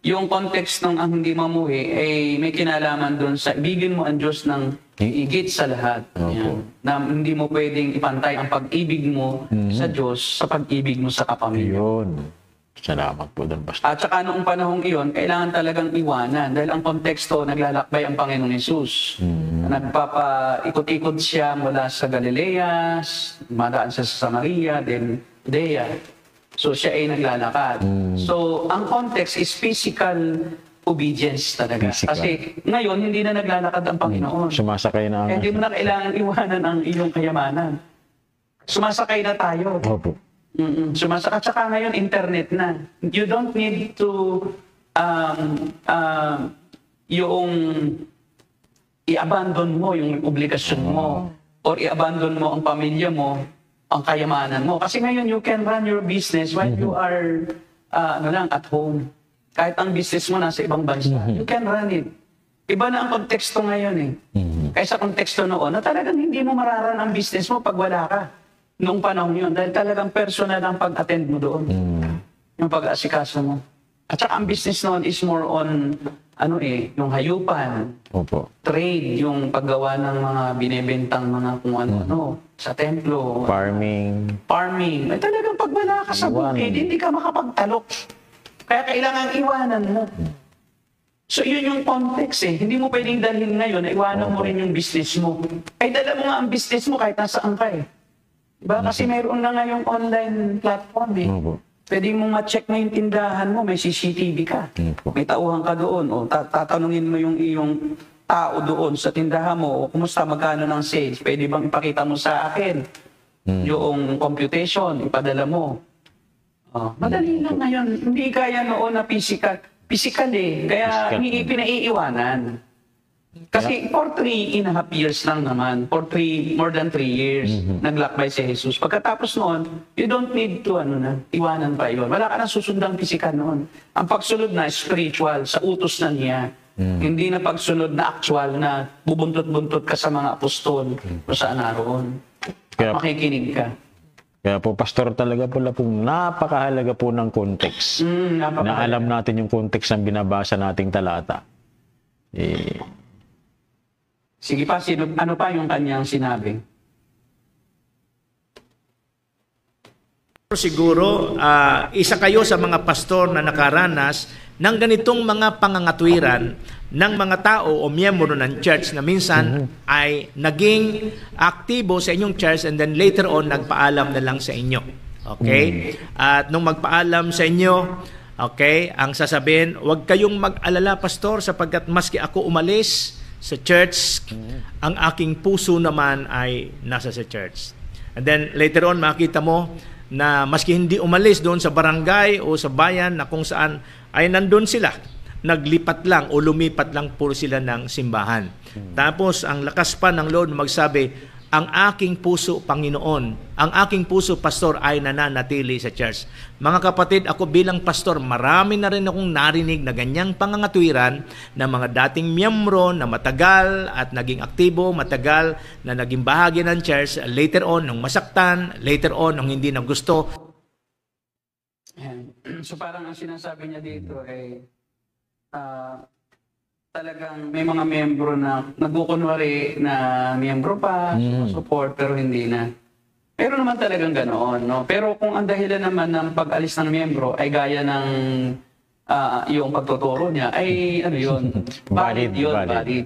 S3: yung context ng ang hindi mamuhi ay may kinalaman doon sa ibigin mo ang Diyos ng higit sa lahat. Yan. Na hindi mo pwedeng ipantay ang pag-ibig mo sa Diyos sa pag-ibig mo sa kapamilya.
S2: Yun. Salamat po doon, Pastor.
S3: At saka noong panahong iyon, kailangan talagang iwanan dahil ang konteksto, naglalakbay ang Panginoon Hesus. Nagpapaikot-ikot siya mula sa Galilea, madaan siya sa Samaria, then Judea. So siya ay naglalakad. So ang context is physical obedience talaga.
S2: Physical.
S3: Kasi ngayon, hindi na naglalakad ang Panginoon.
S2: Sumasakay na ang...
S3: Kaya hindi mo na kailangan iwanan ang iyong kayamanan. Sumasakay na tayo.
S2: Opo.
S3: Sumasakay. At saka ngayon, internet na. You don't need to yung i-abandon mo yung obligasyon mo or i-abandon mo ang pamilya mo, ang kayamanan mo. Kasi ngayon, you can run your business while you are at home. Kahit ang business mo nasa ibang bansa, you can run it. Iba na ang konteksto ngayon eh. Kaya sa konteksto noon, na talagang hindi mo mararan ang business mo pag wala ka. Noong panahon yun, dahil talagang personal ang pag-attend mo doon. Yung pag-aasikaso mo. At saka ang business noon is more on, yung hayupan,
S2: Opo.
S3: trade, yung paggawa ng mga binebentang mga kung ano-ano sa templo, farming. Ay talagang pag wala ka sa bukid, hindi ka makapagtalok. Kaya kailangan iwanan mo. So yun yung context eh. Hindi mo pwedeng dalhin ngayon na iwanan mo rin yung business mo. Ay dala mo nga ang business mo kahit nasaan ka eh. Diba? Kasi meron na nga yung online platform eh. Pwede mo ma-check na yung tindahan mo, may CCTV ka. May tauhan ka doon. O tatanungin mo yung iyong tao doon sa tindahan mo. O kumusta, magkano ng sales? Pwede bang ipakita mo sa akin? Yung computation, ipadala mo. Madali lang ngayon. Hindi kaya noon na physical. Physical eh. Kaya pinaiiwanan. Kasi for 3.5 years lang naman. More than 3 years. Naglakbay si Jesus. Pagkatapos noon, you don't need to iwanan pa yun. Wala ka nang susundang physical noon. Ang pagsunod na spiritual, sa utos na niya. Hindi na pagsunod na actual na bubuntot-buntot ka sa mga apostol o saan naroon. At makikinig ka.
S2: Kaya po, Pastor, talaga po napakahalaga po ng context. Na alam natin yung context ng binabasa nating talata.
S3: Sige pa, ano pa yung kanyang sinabi?
S4: Siguro, isa kayo sa mga pastor na nakaranas ng ganitong mga pangangatwiran ng mga tao o miyembro ng church na minsan ay naging aktibo sa inyong church and then later on nagpaalam na lang sa inyo. Okay? At nung magpaalam sa inyo, okay, ang sasabihin, huwag kayong mag-alala, pastor, sapagkat maski ako umalis sa church, ang aking puso naman ay nasa sa church. And then later on, makita mo na maski hindi umalis doon sa barangay o sa bayan na kung saan ay nandun sila. Naglipat lang o lumipat lang puro sila ng simbahan. Tapos ang lakas pa ng Lord magsabi, ang aking puso, Panginoon, ang aking puso, pastor, ay nananatili sa church. Mga kapatid, ako bilang pastor, marami na rin akong narinig na ganyang pangangatwiran ng mga dating miyembro na matagal at naging aktibo, matagal na naging bahagi ng church, later on, nung masaktan, later on, nung hindi na gusto.
S3: So parang ang sinasabi niya dito ay talagang may mga miyembro na nagkukunwari na miyembro pa, support, pero hindi na. Pero naman talagang ganoon, no? Pero kung ang dahilan naman ng pag-alis ng miyembro ay gaya ng yung pagtuturo niya, ay ano yun? Valid yun, valid.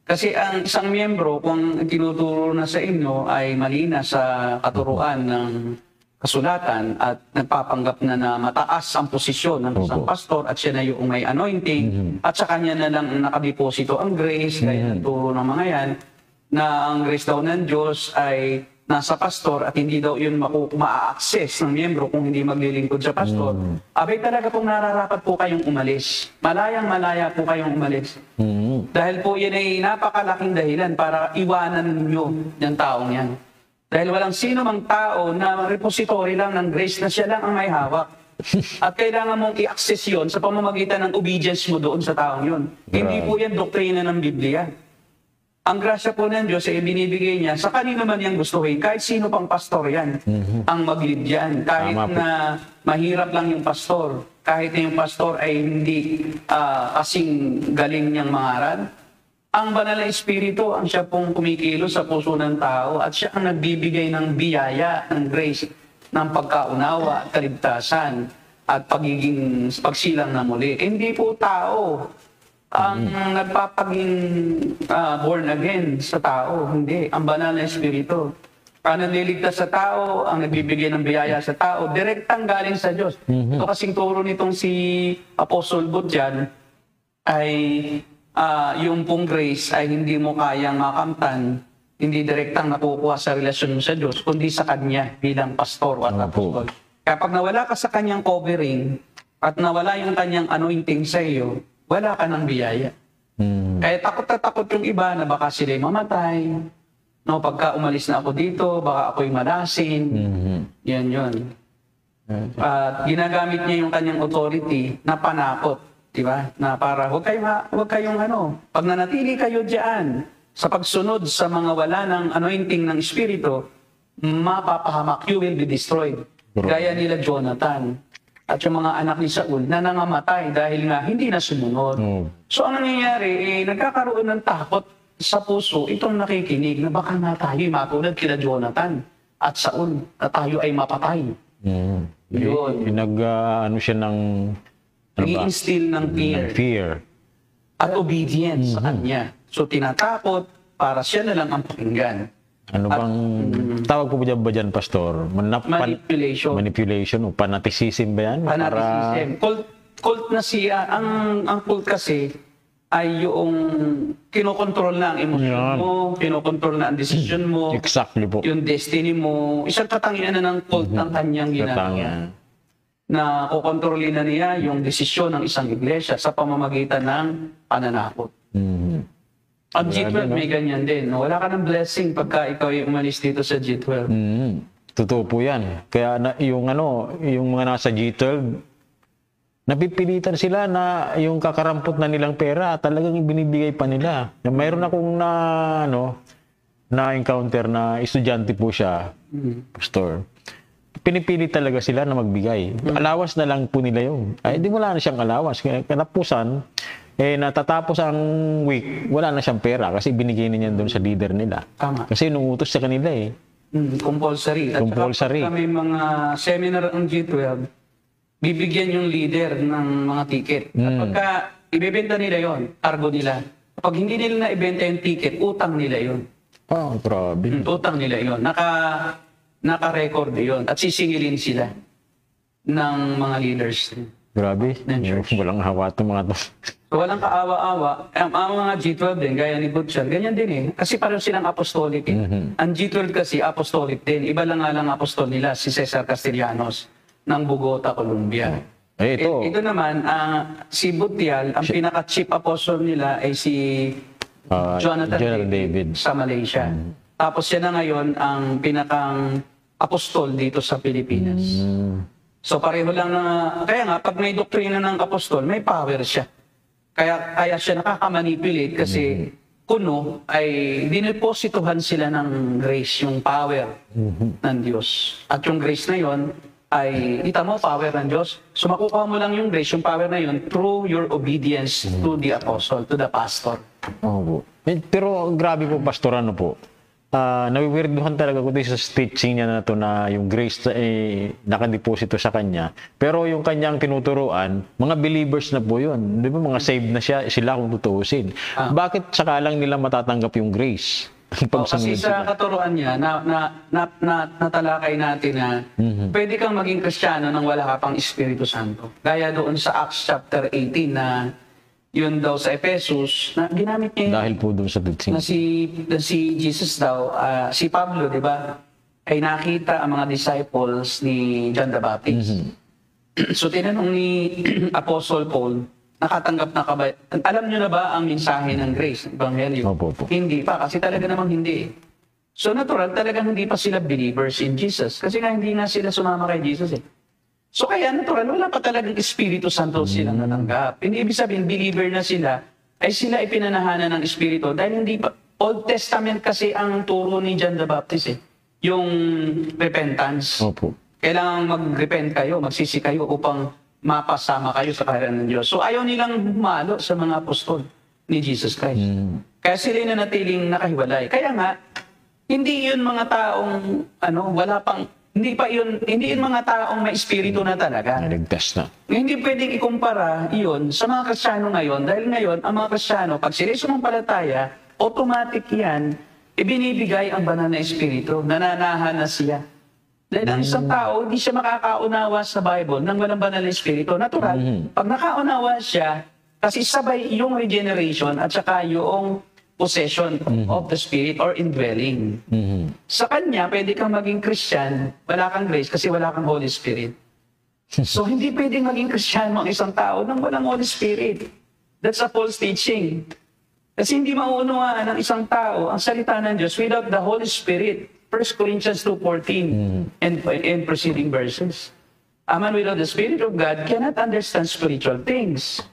S3: Kasi ang isang miyembro, kung tinuturo na sa inyo ay mali na sa katuruan ng kasulatan at nagpapanggap na mataas ang posisyon ng isang pastor at siya na yung may anointing at sa kanya na lang nakadeposito ang grace, kaya turo ng mga yan, na ang grace daw ng Diyos ay nasa pastor at hindi daw yun ma-access ng miyembro kung hindi maglilingkod sa pastor. Abay talaga pong nararapat po kayong umalis. Malayang-malaya po kayong umalis. Dahil po yan ay napakalaking dahilan para iwanan nyo yung taong yan. Dahil walang sino mang tao na repository lang ng grace na siya lang ang may hawak. At kailangan mong i-access yun sa pamamagitan ng obedience mo doon sa taong yun. Hindi po yan doktrina ng Biblia. Ang grasya po ng Diyos ay binibigay niya sa kanino man yung gustuhin. Kahit sino pang pastor yan ang mag-lead yan. Kahit na mahirap lang yung pastor. Kahit na yung pastor ay hindi kasing galing niyang mangaral. Ang banal na espiritu ang siya pong kumikilo sa puso ng tao at siya ang nagbibigay ng biyaya, ng grace, ng pagkaunawa, kaligtasan at pagsilang na muli. Hindi po tao ang nagpapaging born again sa tao. Hindi. Ang banal na espiritu. Ang naliligtas sa tao, ang nagbibigay ng biyaya sa tao, direktang galing sa Diyos. Ito kasing turo nitong si Apostle Budjan ay yung pong grace ay hindi mo kayang makamtan, hindi direktang nakukuha sa relasyon mo sa Diyos, kundi sa Kanya bilang pastor at apostol. Kapag nawala ka sa Kanyang covering at nawala yung Kanyang anointing sa iyo, wala ka ng biyaya. Kaya takot na takot yung iba na baka sila'y mamatay. No, pagka umalis na ako dito, baka ako'y malasin. Yan yun. At ginagamit niya yung Kanyang authority na panakot. Diba? Na para huwag kayong pag nanatili kayo diyan sa pagsunod sa mga wala ng anointing ng Espiritu, mapapahamak, you will be destroyed. Gaya nila Jonathan. at yung mga anak ni Saul na nangamatay dahil nga hindi na sumunod. So ang nangyayari, nagkakaroon ng takot sa puso itong nakikinig na baka na tayo matulad kina Jonathan at Saul na tayo ay mapatay. Yun.
S2: Ano siya ng
S3: Nag-i-instill ng fear at obedience sa kanya. So tinatakot para siya na lang ang pakinggan.
S2: Ano bang tawag po ba dyan, Pastor? Manipulation o fanaticism ba yan?
S3: Fanaticism. Cult na siya. Ang cult kasi ay yung kinokontrol na ang emosyon mo, kinokontrol na ang decision mo,
S2: exactly po.
S3: Yung destiny mo. Isang katangian na ng cult ang kanyang ginagawa. Na kukontrolin na niya yung desisyon ng isang iglesia sa pamamagitan ng pananakot. Ang G12 may ganyan din. Wala ka ng blessing pagka ikaw ay umalis dito sa G12.
S2: Totoo po yan. Kaya yung mga nasa G12, napipilitan sila na yung kakarampot na nilang pera talagang ibinibigay pa nila. Mayroon akong na-encounter na estudyante po siya, Pastor. Pinipilit talaga sila na magbigay. Alawas na lang po nila yun. Ay, di wala na siyang alawas. Kanapusan, natatapos ang week, wala na siyang pera kasi binigay niya doon sa leader nila.
S3: Tama.
S2: Kasi inuutos sa kanila
S3: Compulsory. At
S2: compulsory.
S3: At may mga seminar ang G12, bibigyan yung leader ng mga ticket. At pagka ibebenta nila yon, cargo nila. Kapag hindi nila na-ibenta yung ticket, utang nila yon.
S2: Oh, grabe.
S3: Utang nila yon. Naka-record yon. At sisingilin sila ng mga leaders.
S2: Grabe. Walang hawa itong mga to.
S3: So, walang kaawa-awa. Ang mga G12 din, gaya ni Butchan, ganyan din Kasi pareho silang apostolic Ang G12 kasi apostolic din. Iba lang nga lang apostol nila, si Cesar Castellanos ng Bogota, Colombia. Ito naman, si Butial, ang pinaka-chief apostle nila ay si Jonathan David sa Malaysia. Tapos siya na ngayon ang pinakang apostol dito sa Pilipinas. So pareho lang kaya nga, pag may doktrina ng apostol, may power siya. Kaya siya nakakamanipulate kasi kuno ay diniposituhan sila ng grace, yung power ng Diyos. At yung grace na yon ay, kita mo, power ng Diyos. So makukuha mo lang yung grace, yung power na yon through your obedience to the apostle, to the pastor.
S2: Pero grabe po, Pastor, nawiwirduhan talaga ko sa teaching niya na to na yung grace nakadeposito sa kanya. Pero yung kanyang tinuturuan, mga believers na po yun. Di ba mga saved na sila kung tutuusin. Bakit saka lang nila matatanggap yung grace?
S3: Kasi sa katuruan niya, natalakay natin na pwede kang maging Kristiyano nang wala ka pang Espiritu Santo. Gaya doon sa Acts chapter 18 na yun daw sa Ephesus, na ginamit niya
S2: dahil po doon sa teaching.
S3: Na si Jesus daw, si Pablo, di ba, ay nakita ang mga disciples ni John the Baptist. So tinanong ni Apostle Paul, nakatanggap na ka ba? Alam niyo na ba ang mensahe ng grace, Ebanghelyo? Hindi pa, kasi talaga namang hindi. So natural, talagang hindi pa sila believers in Jesus. Kasi nga hindi nga sila sumama kay Jesus So kaya natural, wala pa talagang Espiritu Santo silang natanggap. Hindi ibig sabihin, believer na sila, ay sila ipinanahanan ng Espiritu. Dahil hindi pa, Old Testament kasi ang turo ni John the Baptist yung repentance. Kailangan mag-repent kayo, magsisi kayo upang mapasama kayo sa kaharian ng Diyos. So ayaw nilang humalo sa mga apostol ni Jesus Christ. Kaya sila nanatiling nakahiwalay. Kaya nga, hindi yun mga taong, hindi yun mga taong may espiritu na talaga.
S2: Naligtas na.
S3: Hindi pwedeng ikumpara yun sa mga Kristiyano ngayon. Dahil ngayon, ang mga Kristiyano, pag sila sumampalataya, automatic yan, ibinibigay ang banal na espiritu. Nananahan na siya. Dahil ang isang tao, hindi siya makakaunawa sa Bible nang walang banal na espiritu. Natural, pag nakaunawa siya, kasi sabay yung regeneration at saka yung possession of the Spirit or indwelling. Sa Kanya, pwede kang maging Christian, wala kang grace kasi wala kang Holy Spirit. So, hindi pwedeng maging Kristiyano ang isang tao nang walang Holy Spirit. That's a false teaching. Kasi hindi mauunawaan ng isang tao ang salita ng Diyos without the Holy Spirit. 1 Corinthians 2:14 and preceding verses. A man without the Spirit of God cannot understand spiritual things.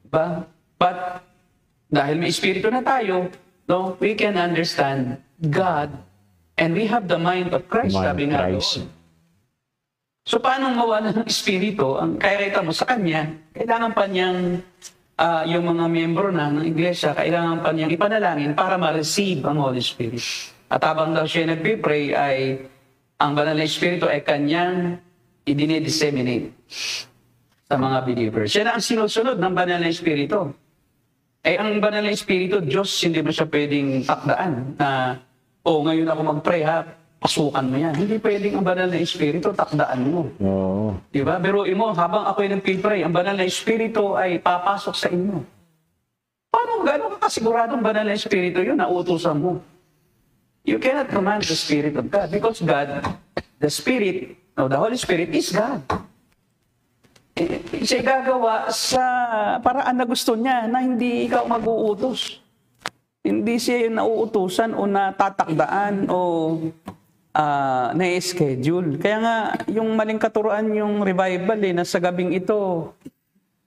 S3: But dahil may Espiritu na tayo, we can understand God and we have the mind of Christ, sabi nga doon. So paano mawala ng Espiritu? Ang kaya mo sa kanya, kailangan pa niyang yung mga miyembro ng iglesia, kailangan pa niyang ipanalangin para ma-receive ang Holy Spirit. At habang daw siya nagpipray, ay ang banal na Espiritu ay kanyang i-disseminate sa mga believers. Siya na ang sinusunod ng banal na Espiritu. Ang banal na Espiritu, Diyos, hindi mo siya pwedeng takdaan na, ngayon ako mag-pray ha, pasukan mo yan. Hindi pwedeng ang banal na Espiritu, takdaan mo.
S2: Oo.
S3: Diba? Pero habang ako'y nagpipray, ang banal na Espiritu ay papasok sa inyo. Paano gano'n ka kasiguradong banal na Espiritu yun, nauutusan mo? You cannot command the Spirit of God because God, the Spirit, the Holy Spirit is God. Siya gagawa sa paraan na gusto niya na hindi ikaw mag-uutos. Hindi siya nauutusan o natatakdaan o na-schedule. Kaya nga, yung maling katuruan yung revival na sa gabing ito,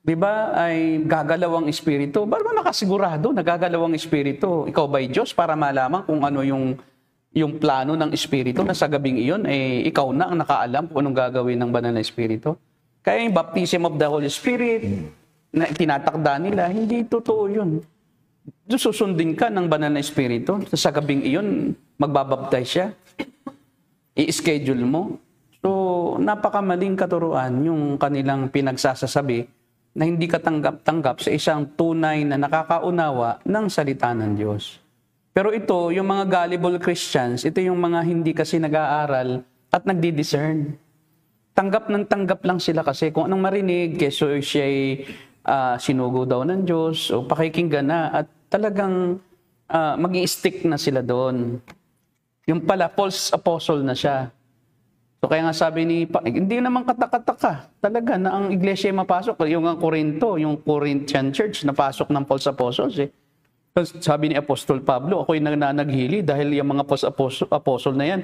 S3: di ba, ay gagalaw ang Espiritu. Ba't ba nakasigurado na gagalaw ang Espiritu? Ikaw ba'y Diyos para malaman kung ano yung plano ng Espiritu na sa gabing iyon, ikaw na ang nakaalam kung anong gagawin ng banal na Espiritu? Kaya yung baptism of the Holy Spirit na tinatakda nila, hindi totoo yun. Susundin ka ng banal na Espiritu. Sa gabing iyon, magbabaptize siya. I-schedule mo. So, napakamaling katuruan yung kanilang pinagsasasabi na hindi ka tanggap-tanggap sa isang tunay na nakakaunawa ng salita ng Diyos. Pero ito, yung mga gullible Christians, ito yung mga hindi kasi nag-aaral at nagdi-discern. Tanggap ng tanggap lang sila kasi kung anong marinig, keso siya'y sinugo daw ng Diyos o pakikinggan na at talagang mag-i-stick na sila doon. Yung pala, false apostle na siya. So kaya nga sabi hindi naman katakataka talaga na ang iglesia ay mapasok. Yung ang Corinto, yung Corinthian church, napasok ng false apostles eh. Sabi ni Apostol Pablo, ako'y naghili dahil yung mga false apostle na yan,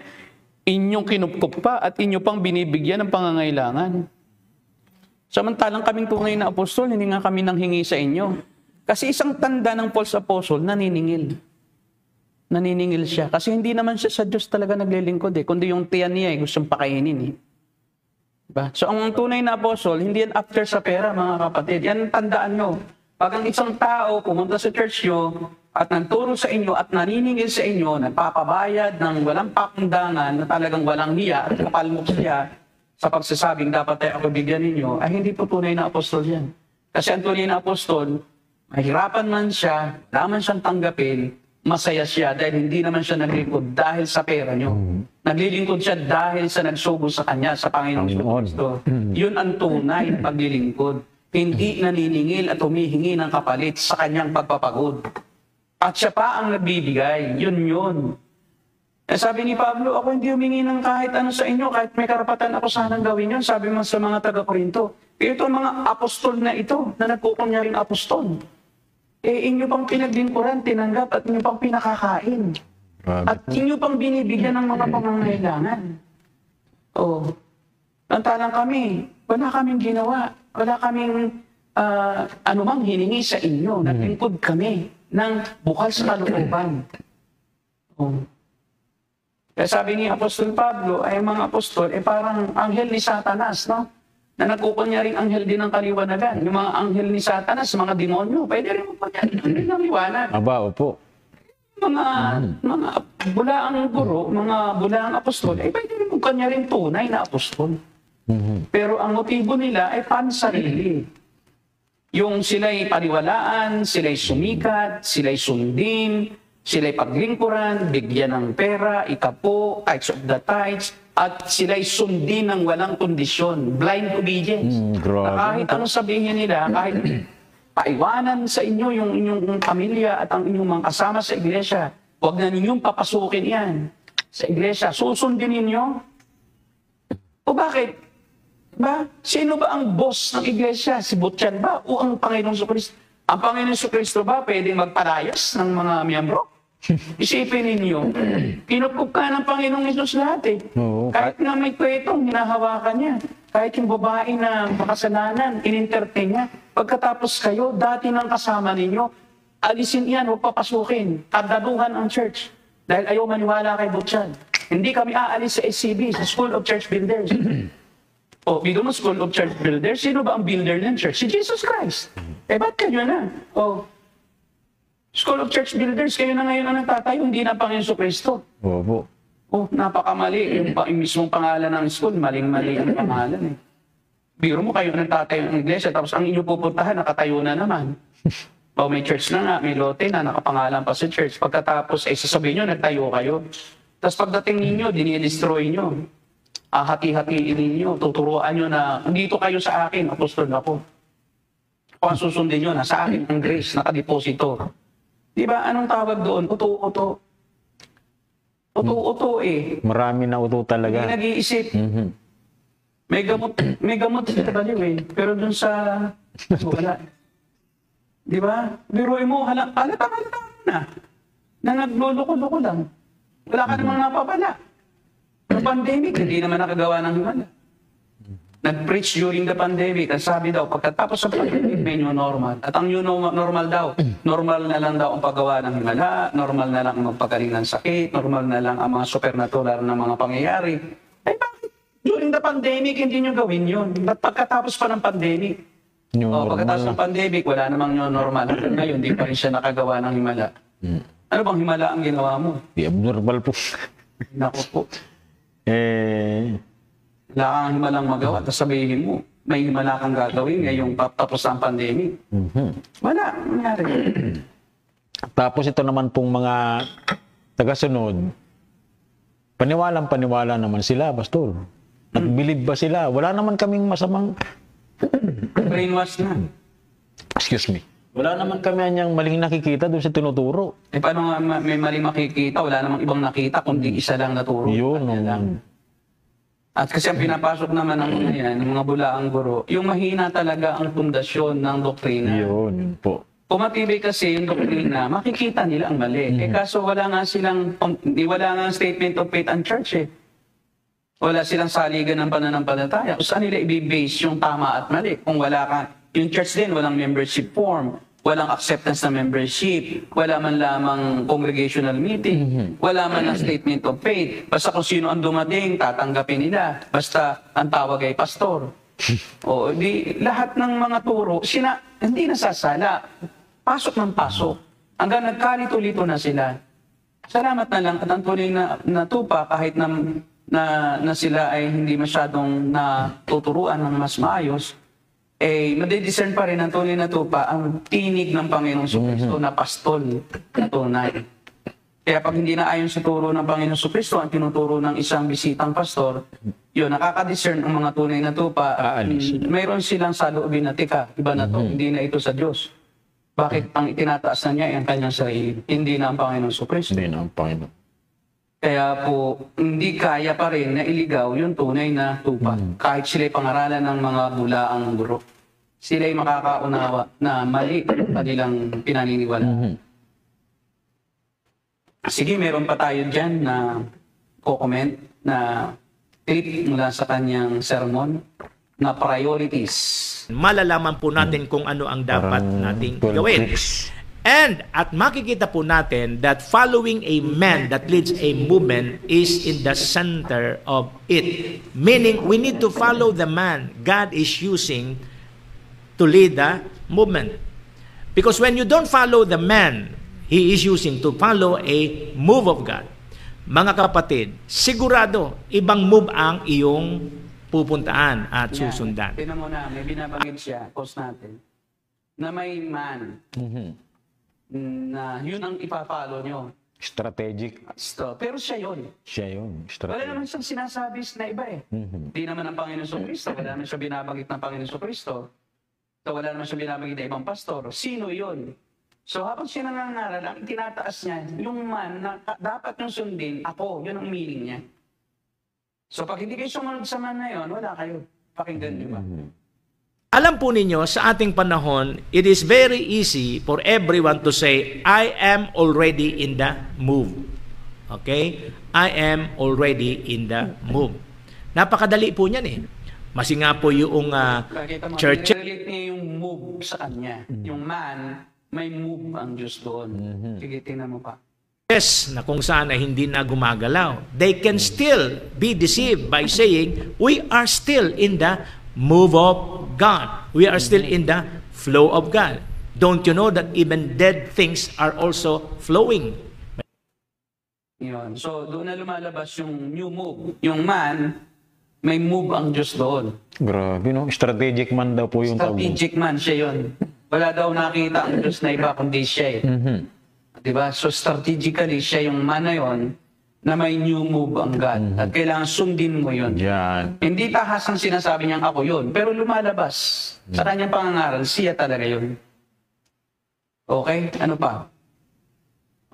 S3: inyong kinupkup pa at inyo pang binibigyan ng pangangailangan. Samantalang kaming tunay na apostol, hindi nga kami nanghingi sa inyo. Kasi isang tanda ng false apostle, naniningil. Naniningil siya. Kasi hindi naman siya sa Diyos talaga naglilingkod kundi yung tiyan niya gustong pakainin Diba? So ang tunay na apostol, hindi yan after sa pera mga kapatid. Yan tandaan nyo. Pag ang isang tao pumunta sa church nyo at nagturo sa inyo at naniningil sa inyo, nagpapabayad ng walang pakundangan na talagang walang hiya at kapalmok siya sa pagsasabing dapat tayo ako bigyan ninyo, ay hindi po tunay na apostol yan. Kasi ang tunay na apostol, mahirapan man siya, daman siyang tanggapin, masaya siya dahil hindi naman siya naglingkod dahil sa pera nyo. Naglilingkod siya dahil sa nagsugo sa kanya, sa Panginoong Kristo. Yun ang tunay na paglilingkod. Hindi naniningil at humihingi ng kapalit sa kanyang pagpapagod. At siya pa ang nagbibigay. Yun. Sabi ni Pablo, ako hindi humingi ng kahit ano sa inyo, kahit may karapatan ako sanang gawin yun. Sabi mo sa mga taga-Korinto, ito mga apostol na ito, na nagkukunyaring apostol. Inyo pang pinaglingkuran, tinanggap, at inyo pang pinakakain. At inyo pang binibigyan ng mga pangangailangan. Lantalang kami, wala kaming ginawa. Wala kaming anumang hiningi sa inyo. Naglingkod kami ng bukal sa kalooban. Kaya sabi ni Apostol Pablo, ay mga apostol, parang anghel ni Satanas, no? Na nagkukunyaring anghel din ng kaliwanagan. Yung mga anghel ni Satanas, mga demonyo, pwede rin magkunyaring anghel ng liwanag.
S2: Aba, opo.
S3: Mga bulaang guro, mga bulaang apostol, pwede rin magkunyaring tunay na apostol. Pero ang motibo nila ay pansarili. Yung sila'y paniwalaan, sila'y sumikat, sila'y sundin, sila'y paglingkuran, bigyan ng pera, ikapo, tithes of the tithes, at sila'y sundin ng walang kondisyon, blind obedience. Na kahit anong sabihin nila, kahit paiwanan sa inyo yung inyong pamilya at ang inyong mga kasama sa iglesia, huwag na ninyong papasukin yan sa iglesia. Susundin ninyo? O bakit? Sino ba ang boss ng iglesia? Si Butchan ba? O ang Panginoong Jesucristo? Ang Panginoong Jesucristo ba pwedeng magpalayas ng mga miyembro? Isipin ninyo, kinupkup ka ng Panginoong Hesus lahat Kahit nga may kwetong, hinahawakan niya. Kahit yung babae na makasalanan, in-entertain niya. Pagkatapos kayo, dati nang kasama ninyo, alisin yan, huwag papasukin. Tardaduhan ang church. Dahil ayaw maniwala kay Butchan. Hindi kami aalis sa SCB, sa School of Church Builders. O, bido mo School of Church Builders, sino ba ang builder ng church? Si Jesus Christ. Ba't kayo na? O, School of Church Builders, kayo na ngayon ang nagtatayo, hindi na Panginoon Kristo.
S2: Opo.
S3: Oh, napakamali. Yung mismong pangalan ng school, maling-mali ang pangalan eh. Biro mo kayo nagtatayo ng iglesia, tapos ang inyo pupuntahan, nakatayo na naman. O may church na nga, may lote na, nakapangalan pa sa church. Pagkatapos, sasabihin nyo, nagtayo kayo. Tapos pagdating ninyo, dinidestroy nyo. Hati-hatiin ninyo, tuturuan nyo na, dito kayo sa akin, apostol ako. Kung ang susundin nyo, sa akin ang grace, nakadeposito. Di ba, anong tawag doon? Uto-uto. Uto-uto eh.
S2: Marami na uto talaga.
S3: Hindi nag-iisip. May gamot sa baliw eh. Pero dun sa, wala. Di ba? Biruin mo, halata na. Na nagluloko-loko lang. Wala ka namang napapala. Yung pandemic, hindi naman nakagawa ng himala. Nag-preach during the pandemic. Ang sabi daw, pagkatapos sa pandemic, may new normal. At ang new normal daw, normal na lang daw ang paggawa ng himala, normal na lang ang magpagaling ng sakit, normal na lang ang mga supernatural na mga pangyayari. Eh bakit? During the pandemic, hindi nyo gawin yun. At pagkatapos pa ng pandemic, pagkatapos ng pandemic, wala namang new normal. Hanggang ngayon, hindi pa rin siya nakagawa ng himala. Ano bang himala ang ginawa mo?
S2: Di abnormal po.
S3: Naku po.
S2: Wala
S3: kang himalang magawa, tapos sabihin mo, may himala kang gagawin ngayong tapos ang pandemic. Wala, nangyari.
S2: Tapos ito naman pong mga tagasunod, paniwalang-paniwala naman sila, Pastor. At believe ba sila? Wala naman kaming masamang...
S3: Brainwash na.
S2: Excuse me. Wala naman kami anyang maling nakikita doon sa tinuturo.
S3: Paano nga may maling makikita? Wala namang ibang nakita, kundi isa lang naturo.
S2: Yun.
S3: At kasi ang pinapasok naman ng mga bulaang guro, yung mahina talaga ang pundasyon ng doktrina.
S2: Yun po.
S3: Kung matibay kasi yung doktrina, makikita nila ang mali. Kaso wala nga statement of faith and church eh. Wala silang saligan ng pananampalataya. Saan nila i-base yung tama at mali? Kung wala ka, yung church din, walang membership form, walang acceptance na membership, wala man lamang congregational meeting, wala man lang statement of faith. Basta kung sino ang dumating, tatanggapin nila. Basta ang tawag ay pastor. O di lahat ng mga turo, hindi nasasala. Pasok ng pasok. Hanggang nagkalito-lito na sila. Salamat na lang at ang tunay na natupa kahit na sila ay hindi masyadong natuturuan ng mas maayos, madidiscern pa rin ang tunay na tupa ang tinig ng Panginoong Kristo na pastol na tunay. Kaya pag hindi na ayon sa turo ng Panginoong Kristo ang tinuturo ng isang bisitang pastor, yun, nakaka-discern ang mga tunay na tupa. Mayroon silang saloobin na, tika, iba na to, hindi na ito sa Diyos. Bakit ang itinataas na niya ay ang kanyang sarili, hindi na ang Panginoong Kristo?
S2: Hindi na ang Panginoon.
S3: Kaya po, hindi kaya pa rin na iligaw yung tunay na tupa. Kahit sila'y pangaralan ng mga bulaang guro. Sila'y makakaunawa na mali ang kanilang pinaniniwala. Sige, meron pa tayo dyan na co-comment na clip mula sa kanyang sermon na priorities.
S4: Malalaman po natin kung ano ang dapat nating gawin. At makikita po natin that following a man that leads a movement is in the center of it. Meaning, we need to follow the man God is using to lead the movement. Because when you don't follow the man He is using to follow a move of God, mga kapatid, sigurado, ibang move ang iyong pupuntaan at susundan.
S3: Tingnan mo na, may binabanggit siya, post natin, na may man. Na yun ang ipapalo nyo.
S2: Strategic.
S3: Pero siya yun.
S2: Siya yun.
S3: Wala naman siyang sinasabi na iba eh. Hindi naman ang Panginoon Kristo. Wala naman siya binabanggit ng Panginoon Kristo. So wala naman siya binabanggit na ibang pastor. Sino yun? So habang siya nangangaral, ang tinataas niya, yung man na dapat yung sundin, ako, yun ang meaning niya. So pag hindi kayo sumunod sa man na yun, wala kayo. Pakinggan niyo ba?
S4: Alam po ninyo, sa ating panahon, it is very easy for everyone to say, I am already in the move. Okay? I am already in the move. Napakadali po niyan eh. Masi nga po yung church.
S3: Relate niya yung move sa kanya. Yung man, may move ang Diyos doon. Sige, tingnan mo pa.
S4: na kung saan ay hindi na gumagalaw. They can still be deceived by saying, we are still in the move of God. We are still in the flow of God. Don't you know that even dead things are also flowing?
S3: Yun. So, doon na lumalabas yung new move. Yung man, may move ang Diyos doon.
S2: Grabe, no? Strategic man daw po yung tawag.
S3: Strategic man siya yun. Wala daw nakita ang Diyos na iba kundi siya eh. Diba? So strategically, siya yung man na yun na may new move ang God. At kailangan sundin mo yun.
S2: Yan.
S3: Hindi tahas ang sinasabi niyang ako yun, pero lumalabas. Sa kanyang pangangaral, siya talaga yun. Okay? Ano pa?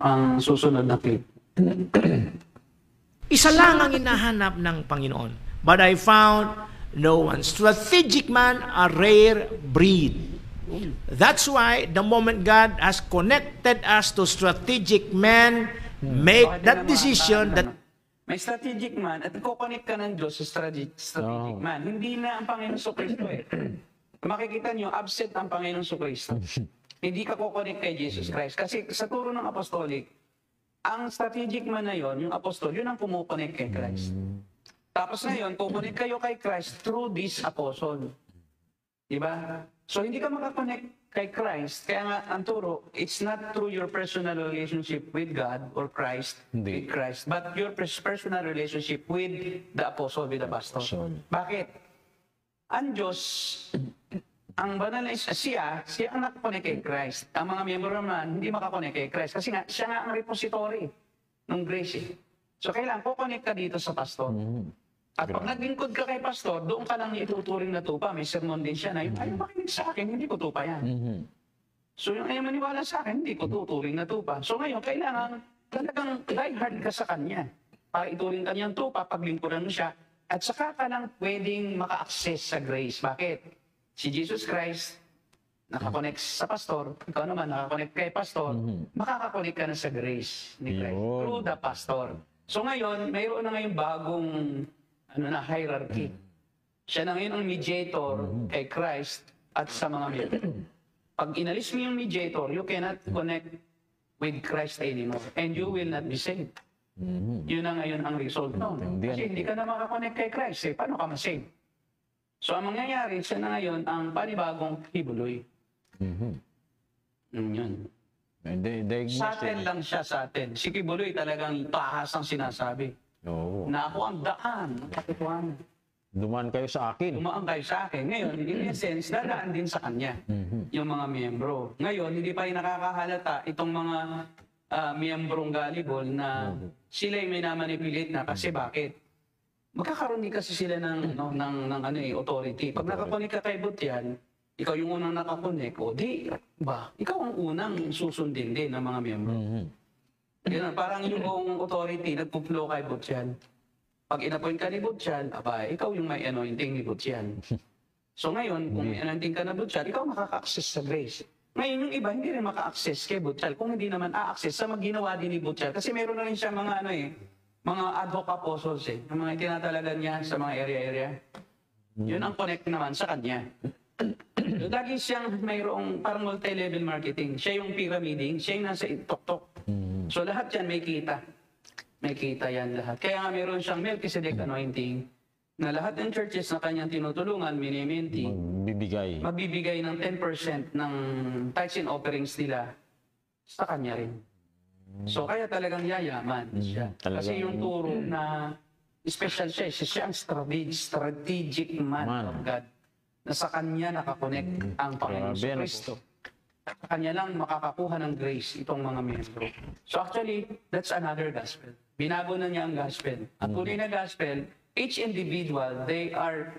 S3: Ang susunod na clip.
S4: Isa lang ang hinahanap ng Panginoon. But I found no one. Strategic man, a rare breed. That's why the moment God has connected us to strategic man, make that decision that
S3: may strategic man at kukonek ka ng Diyos sa strategic man. Hindi na ang Panginoon Kristo eh. Makikita nyo, absent ang Panginoon Kristo. Hindi ka kukonek kay Jesus Christ. Kasi sa turo ng apostolic, ang strategic man na yon, yung apostol, yun ang kumukonek kay Christ. Tapos ngayon, kukonek kayo kay Christ through this apostle. Diba? So, hindi ka makakonect kay Christ. Kaya nga, ang turo, it's not through your personal relationship with God or Christ, with Christ, but your personal relationship with the apostle, with the pastor. Bakit? Ang Diyos, ang banal na siya ang nakakonect kay Christ. Ang mga miyembro naman, hindi makakonect kay Christ. Kasi nga, siya nga ang repository ng grace. So, kailangan kukonect ka dito sa pastor. At pag naglingkod ka kay pastor, doon ka lang niya ituturing na tupa. May sermon din siya na yung ayaw makinig sa akin, hindi ko tupa yan. So yung ayaw maniwala sa akin, hindi ko tuturing na tupa. So ngayon, kailangan talagang die-hard ka sa kanya. Para ituring ka niyang tupa, paglingkuran mo siya, at saka ka lang pwedeng maka-access sa grace. Bakit? Si Jesus Christ, nakakonect sa pastor, ikaw naman nakakonect kay pastor, makakakonect ka na sa grace ni Christ through the pastor. So ngayon, mayroon na ngayon bagong hierarchy. Siya na ngayon ang mediator kay Christ at sa mga miyembro. Pag inalis mo yung mediator, you cannot connect with Christ anymore. And you will not be saved. Yun na ngayon ang result noon. Kasi hindi ka na makakonect kay Christ. Paano ka ma-save? So ang mangyayari, siya na ngayon ang panibagong kibuloy. Yun. Sa atin lang siya sa atin. Si kibuloy talagang tahas ang sinasabi. Na ako ang daan, ang katotohanan.
S2: Dumaan kayo sa akin.
S3: Dumaan kayo sa akin. Ngayon, in essence, dadaan din sa kanya. Yung mga miyembro. Ngayon, hindi pa rin nakakahalata itong mga miyembrong galibol na sila yung minamanipulate na. Kasi bakit? Magkakaroon din kasi sila ng authority. Pag nakakonek ka kay Butyan, ikaw yung unang nakakonek, o di ba? Ikaw ang unang susundin din ng mga miyembro. Ganun, parang yung authority nagpo-flow kay Butyan. Pag in-appoint ka ni Butyan, ikaw yung may anointing ni Butyan. So ngayon, kung may anointing ka na Butyan, ikaw makaka-access sa grace. Ngayon, yung iba, hindi rin maka-access kay Butyan. Kung hindi naman a-access sa maginawa din ni Butyan. Kasi meron na rin siya mga mga ad hoc apostles yung mga tinatalagan niya sa mga area-area. Yun ang connect naman sa kanya. So, lagi siyang mayroong parang multi-level marketing. Siya yung pyramiding, siya yung nasa tok-tok. So lahat yan may kita. May kita yan lahat. Kaya nga meron siyang Melchizedek anointing na lahat ng churches na kanyang tinutulungan, miniminti, magbibigay ng 10% ng tithes and offerings nila sa kanya rin. So kaya talagang yayaman siya. Kasi yung turo na special siya ang strategic man of God na sa kanya nakakonect ang Panginoon sa Kristo. Sa kanya lang makakakuha ng grace itong mga miyembro. So actually, that's another gospel. Binago na niya ang gospel. At tuloy na gospel, each individual, they are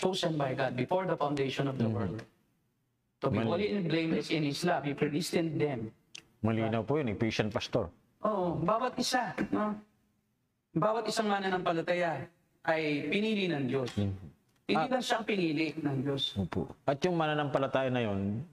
S3: chosen by God before the foundation of the world. To be holy and blameless in His love, He predestined them.
S2: Malinaw po yun, Ephesian pastor.
S3: Oo, bawat isa, no? Bawat isang mananampalataya ay pinili ng Diyos. Hindi lang siyang pinili ng Diyos.
S2: Opo. At yung mananampalataya na yun,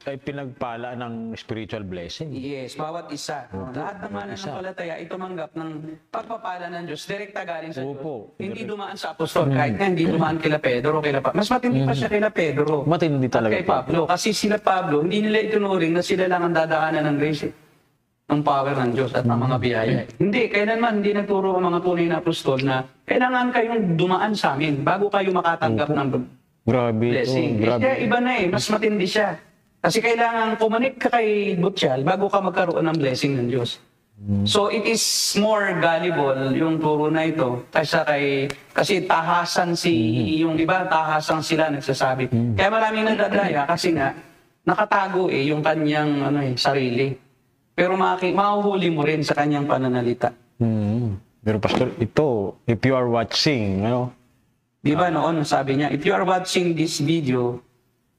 S2: ay pinagpala ng spiritual blessing.
S3: Yes, bawat isa. Lahat ng mananampalataya ay tumanggap ng pagpapala ng Diyos. Direkta galing sa Diyos. Hindi dumaan sa apostol. Kahit na hindi dumaan kila Pedro, mas matindi pa siya kila Pedro.
S2: Matindi talaga.
S3: At kay Pablo. Kasi sila Pablo, hindi nila itunuring na sila lang ang dadaanan ng grace. ng power ng Diyos at ng mga biyaya. Hindi, kailanman hindi nagturo ang mga tunay na apostol na kailangan kayong dumaan sa amin bago kayo makatanggap ng
S2: Grabe ito.
S3: blessing.
S2: Grabe.
S3: Siya, iba na eh, mas matindi siya. Kasi kailangan kumonek ka kay Butchal bago ka magkaroon ng blessing ng Diyos. So it is more gullible yung turo na ito kasi tahasan yung iba, tahasan sila nagsasabi. Kaya maraming nagdadaya kasi nga nakatago yung kanyang sarili. Pero mahuhuli mo rin sa kanyang pananalita.
S2: Pero Pastor, ito, if you are watching,
S3: Di ba noon, sabi niya, if you are watching this video,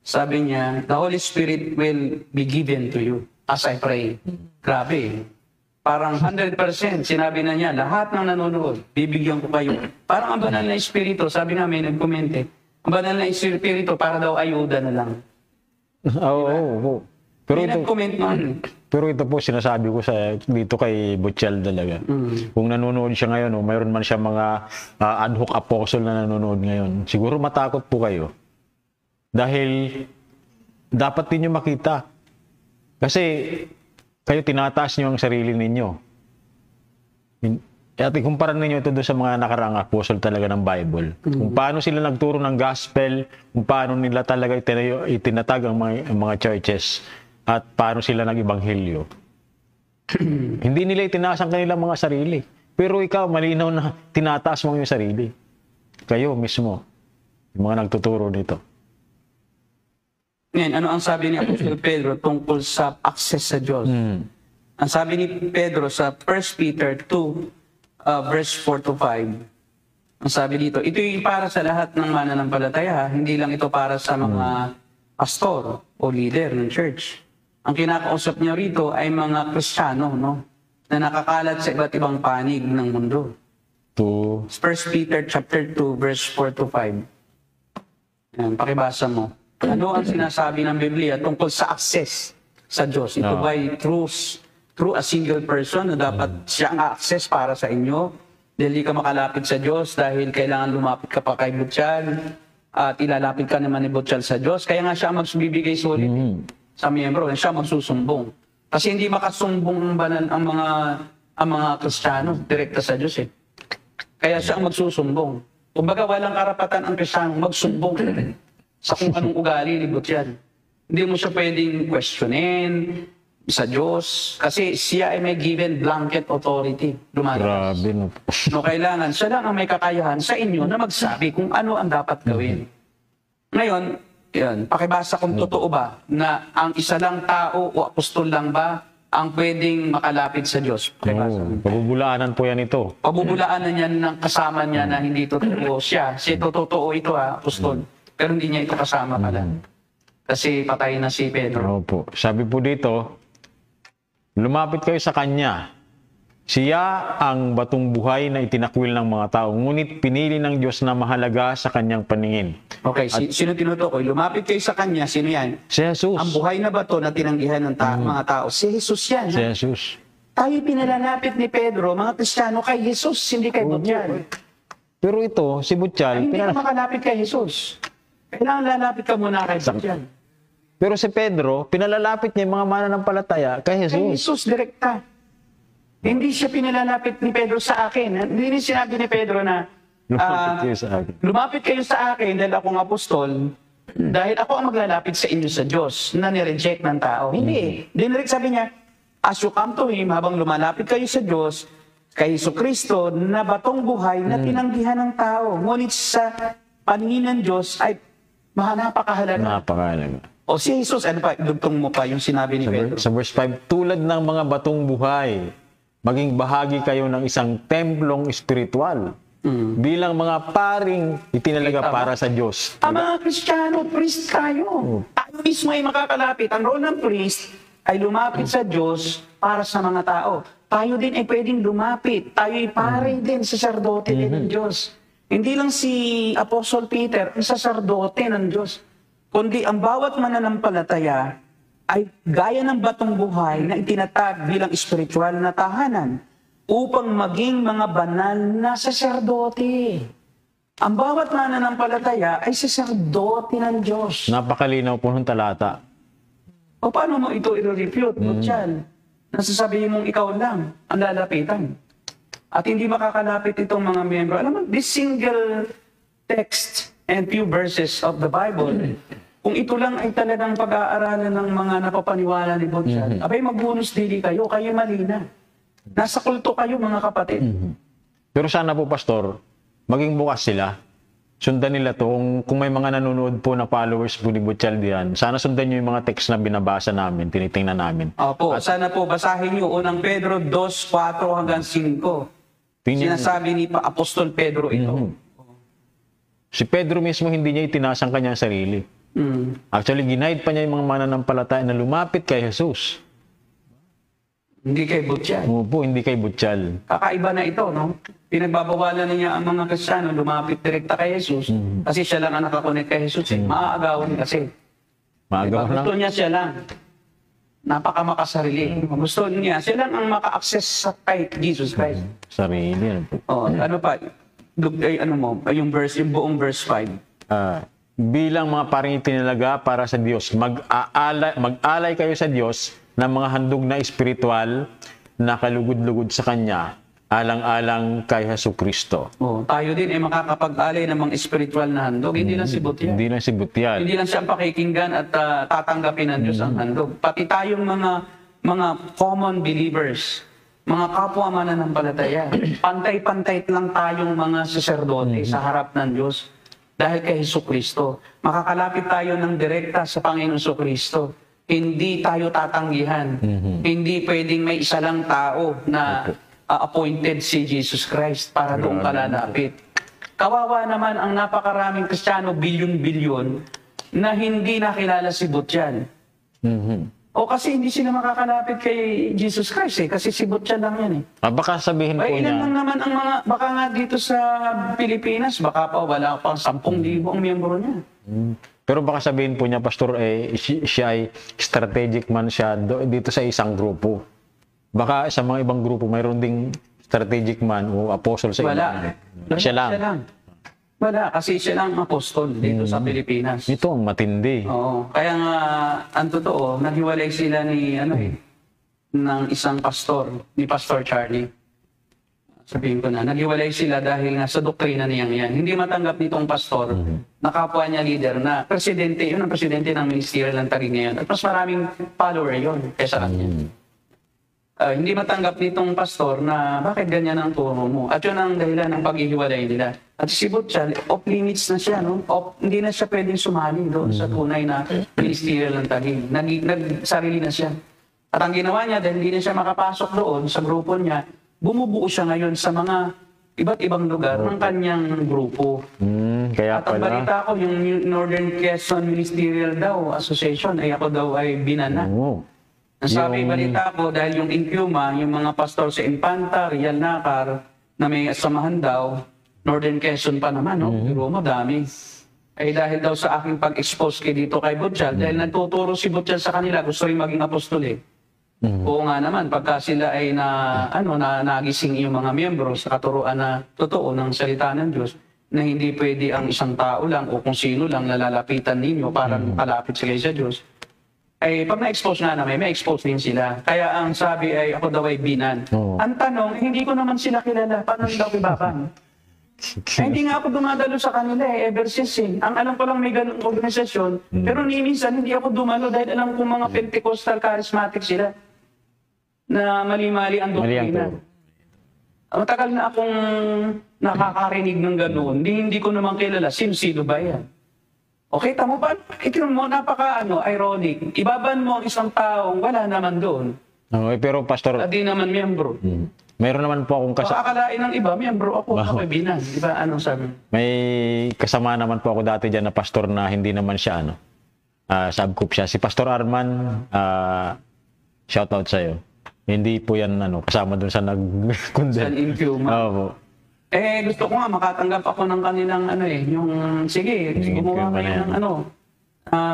S3: sabi niya, the Holy Spirit will be given to you as I pray. Grabe. Parang 100%, sinabi na niya, lahat ng nanonood, bibigyan ko kayo. Parang ang banal na Espiritu, sabi nga may nag-commente, ang banal na Espiritu para daw ayuda na lang.
S2: Oo. Pero
S3: May nag-comment noon.
S2: Pero ito po sinasabi ko dito kay Butchal talaga. Kung nanonood siya ngayon, mayroon man siya mga ad hoc apostle na nanonood ngayon, siguro matakot po kayo. Dahil dapat niyo makita. Kasi kayo tinataas niyo ang sarili ninyo. At ikumpara ninyo ito doon sa mga nakaraang apostle talaga ng Bible. Kung paano sila nagturo ng gospel, kung paano nila talaga itinatag ang mga churches, at paano sila nag-ibanghelyo. Hindi nila itinaas ang kanilang mga sarili. Pero ikaw, malinaw na tinataas mo yung sarili. Kayo mismo, yung mga nagtuturo nito.
S3: Ngayon, ano ang sabi ni Apostol Pedro tungkol sa access sa Diyos? Ang sabi ni Pedro sa 1 Peter 2, verse 4 to 5, ang sabi dito, ito yung para sa lahat ng mananampalataya, hindi lang ito para sa mga pastor o leader ng church. Ang kinakausap niya rito ay mga Kristiyano, na nakakalat sa iba't ibang panig ng mundo. 1 Peter chapter 2, verse 4 to 5. Yan, pakibasa mo. Ano ang sinasabi ng Biblia tungkol sa access sa Diyos? Ito ba'y through a single person na dapat siya ang access para sa inyo? Dahil ka makalapit sa Diyos dahil kailangan lumapit ka pa kay Butchal at ilalapit ka naman ni Butchal sa Diyos. Kaya nga siya ang magbibigay sulit sa miyembro, siya magsusumbong. Kasi hindi makasumbong ang mga Kristiyano direkta sa Diyos eh. Kaya siya ang magsusumbong. Kumbaga walang karapatan ang Kristiyano magsumbong sa kung anong ugali ni Butchal. Hindi mo siya pwedeng questionin sa Diyos kasi siya ay may given blanket authority. Lumalabas.
S2: Grabe no.
S3: Kailangan siya lang ang may kakayahan sa inyo na magsabi kung ano ang dapat gawin. Ngayon, yan, pakibasa kung totoo ba na ang isa lang tao o apostol lang ba ang pwedeng makalapit sa Diyos? Pakibasa.
S2: Pabubulaanan po yan ito.
S3: Pabubulaanan yan ng kasama niya na hindi totoo siya. Si totoo ito apostol. Pero hindi niya ito kasama pala. Kasi patay na si Pedro.
S2: Opo. Sabi po dito, lumapit kayo sa Kanya. Siya ang batong buhay na itinakwil ng mga tao, ngunit pinili ng Diyos na mahalaga sa Kanyang paningin.
S3: Okay, sino tinutukoy? Lumapit kayo sa Kanya, sino yan?
S2: Si Jesus.
S3: Ang buhay na bato na tinanggihan ng mga tao. Si Jesus yan.
S2: Si Jesus.
S3: Tayo pinalalapit ni Pedro, mga Kristiyano, kay Jesus, hindi kay Butchal.
S2: Pero ito, si Butchal,
S3: Hindi ka makalapit kay Jesus. Kailangan lalapit ka muna kay Butchal.
S2: pero si Pedro, pinalalapit niya yung mga mananampalataya kay
S3: Kay
S2: Jesus.
S3: Jesus, direkta. Hindi siya pinalalapit ni Pedro sa akin. Hindi rin sinabi ni Pedro na
S2: Lumapit kayo sa akin.
S3: lumapit kayo sa akin dahil akong apostol, dahil ako ang maglalapit sa inyo sa Diyos na nireject ng tao. Hindi. Dinirect sabi niya, as you come to Him, habang lumalapit kayo sa Diyos, kay Jesucristo na batong buhay na tinanggihan ng tao. Ngunit sa paningin ng Diyos ay napakahalaga.
S2: Napakalaga.
S3: O si Jesus, ano pa, dugtong mo pa yung sinabi ni Pedro.
S2: Sa verse 5, tulad ng mga batong buhay, maging bahagi kayo ng isang templong espiritual. Bilang mga paring itinalaga para sa Diyos.
S3: Ang mga Kristiyano, priest tayo. Tayo mismo ay makakalapit. Ang role ng priest ay lumapit sa Diyos para sa mga tao. Tayo din ay pwedeng lumapit. Tayo ay pare din, saserdote din ng Diyos. Hindi lang si Apostle Peter, ang saserdote ng Diyos. Kundi ang bawat mananampalataya ay gaya ng batong buhay na itinatag bilang espiritual na tahanan upang maging mga banal na saserdote. Ang bawat mananampalataya ay saserdote ng Diyos.
S2: Napakalinaw po ng talata.
S3: O paano mo ito i-refute, Butchal? Nasasabihin mong ikaw lang ang lalapitan. At hindi makakalapit itong mga miyembro. Alam mo, this single text and few verses of the Bible, kung ito lang ay talagang pag-aaralan ng mga napapaniwala ni Butchal, abay magbunus dili kayo mali na. Nasa kulto kayo mga kapatid.
S2: Pero sana po, Pastor, maging bukas sila. Sundan nila to. Kung may mga nanonood po na followers po ni Butchal diyan, sana sundan nyo yung mga text na binabasa namin, tinitingnan namin.
S3: Opo, sana po basahin nyo unang Pedro 2:4 hanggang 5. Sinasabi ni Apostol Pedro ito.
S2: Si Pedro mismo hindi niya itinasang kanyang sarili. Actually, ginaid pa niya yung mga mananampalataya na lumapit kay Jesus.
S3: Hindi kay Butchal.
S2: Opo, hindi kay Butchal.
S3: Kakaiba na ito, no? Pinagbabawalan niya ang mga Kristiyano lumapit direkta kay Jesus kasi siya lang ang nakakonect kay Jesus. Maaagawan kasi.
S2: Maagawan lang.
S3: Gusto niya siya lang. Napakamakasarili. Gusto niya siya lang ang maka-access sa kay Jesus Christ.
S2: Sarili. Ano po?
S3: Ano pa? Yung buong verse 5.
S2: Bilang mga paring itinalaga para sa Diyos, mag-alay kayo sa Diyos ng mga handog na espiritual na kalugod-lugod sa Kanya, alang-alang kay Jesucristo.
S3: Tayo din ay makakapag-alay ng mga espiritual na handog. Hindi lang si Butchal.
S2: Hindi lang si Butchal.
S3: Hindi lang siya ang pakikinggan at tatanggapin ng Diyos ang handog. Pati tayong mga common believers, mga kapwa mananampalataya, pantay-pantay lang tayong mga saserdote sa harap ng Diyos dahil kay Jesucristo. Makakalapit tayo ng direkta sa Panginoon Jesucristo. Hindi tayo tatanggihan. Hindi pwedeng may isa lang tao na appointed si Jesus Christ para doon kalalapit. Kawawa naman ang napakaraming Kristiyano, bilyon-bilyon, na hindi nakilala si Butchal. O kasi hindi sila makakalapit kay Jesus Christ kasi si Butchal lang yan
S2: Baka sabihin po niya.
S3: Ilan lang naman ang mga, baka nga dito sa Pilipinas, baka pa wala pang 10,000 ang miyembro niya.
S2: Pero baka sabihin po niya, Pastor, siya ay strategic man siya dito sa isang grupo. Baka sa mga ibang grupo, mayroon ding strategic man o apostle sa
S3: Wala.
S2: Siya lang.
S3: Wala, kasi siya lang apostol dito sa Pilipinas.
S2: Ito ang matindi.
S3: Oo. Kaya nga, ang totoo, naghiwalay sila ng isang pastor, ni Pastor Charlie. Sabihin ko na, naghiwalay sila dahil nga sa doktrina niyang yan. Hindi matanggap nitong pastor, na kapwa niya leader na presidente, yun ang presidente ng ministerial ng Taguig ngayon. At mas maraming follower yun kaysa kanya. Hindi matanggap nitong pastor na bakit ganyan ang turo mo. At yun ang dahilan ng paghihiwalay nila. At si Butchal, off limits na siya. No? Hindi na siya pwedeng sumali doon sa tunay na ministerial ng Taguig. Nagsarili na siya. At ang ginawa niya, dahil hindi na siya makapasok doon sa grupo niya, bumubuo siya ngayon sa mga iba't ibang lugar ng kanyang grupo.
S2: Kaya
S3: At ang balita ko, yung Northern Quezon Ministerial daw, Association, ay ako daw ay binana. Nasabi balita ko, dahil yung Inkyuma, yung mga pastor sa Infanta, Real Nakar, na may samahan daw, Northern Quezon pa naman, no? Pero madami. Ay dahil daw sa aking pag-expose dito kay Butchal, dahil nagtuturo si Butchal sa kanila, gusto rin maging apostol Oo nga naman, pagka sila ay nagising yung mga miyembro sa katuruan na totoo ng salita ng Diyos, na hindi pwede ang isang tao lang o kung sino lang nalalapitan ninyo para kalapit sila sa Diyos, ay pag na-expose nga namin, may expose din sila. Kaya ang sabi ay ako daw ay binan. Ang tanong, hindi ko naman sila kilala. Paano daw ibabang? Hindi nga ako dumadalo sa kanila ever since. Ang alam ko lang may ganung organisasyon, pero minsan hindi ako dumalo dahil alam kong mga Pentecostal charismatic sila na mali-mali ang doktrina. Matagal na akong nakakarinig ng ganoon. Hindi ko naman kilala. Sino ba yan? Okay, tamo ba? Ito mo, ironic. Ibaban mo ang isang taong wala naman doon.
S2: Pero Pastor,
S3: at di naman miyembro.
S2: Mayroon naman po akong
S3: akalain ng iba, miyembro ako, ako binan. Diba, anong sabi?
S2: May kasama naman po ako dati dyan na pastor na hindi naman siya, subgroup siya. Si Pastor Arman, shoutout sa'yo. Hindi po yan, kasama dun sa nag-condemn.
S3: Sa Inkyuma.
S2: Oo.
S3: Gusto ko nga makatanggap ako ng kanilang yung sige, gumawa kayo ng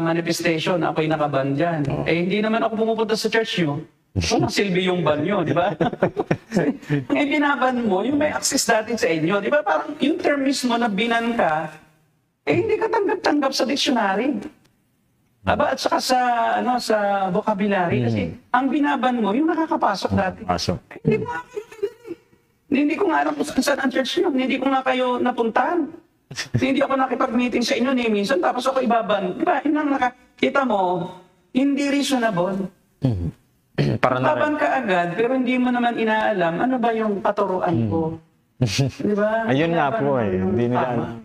S3: manifestation, ako'y nakaban dyan. Hindi naman ako pumupunta sa church nyo. Walang silbi yung ban nyo, di ba? Ang binaban mo, yung may access natin sa inyo, di ba? Parang yung term mismo na binan ka, hindi ka tanggap-tanggap sa dictionary. Aba, at saka sa vocabulary. Kasi ang binaban mo, yung nakakapasok dati.
S2: Pasok.
S3: Hindi ko nga kayo hindi ko nga alam kung saan ang church nyo. Hindi ko nga kayo napuntahan. Hindi ako nakipag-meeting sa inyo ni minsan, tapos ako ibaban. Diba, nakakita mo, hindi reasonable.
S2: Para na
S3: Baban ka agad, pero hindi mo naman inaalam, ano ba yung paturuan ko? Diba?
S2: Ayun nga po eh. Hindi nila
S3: Tama.
S2: alam.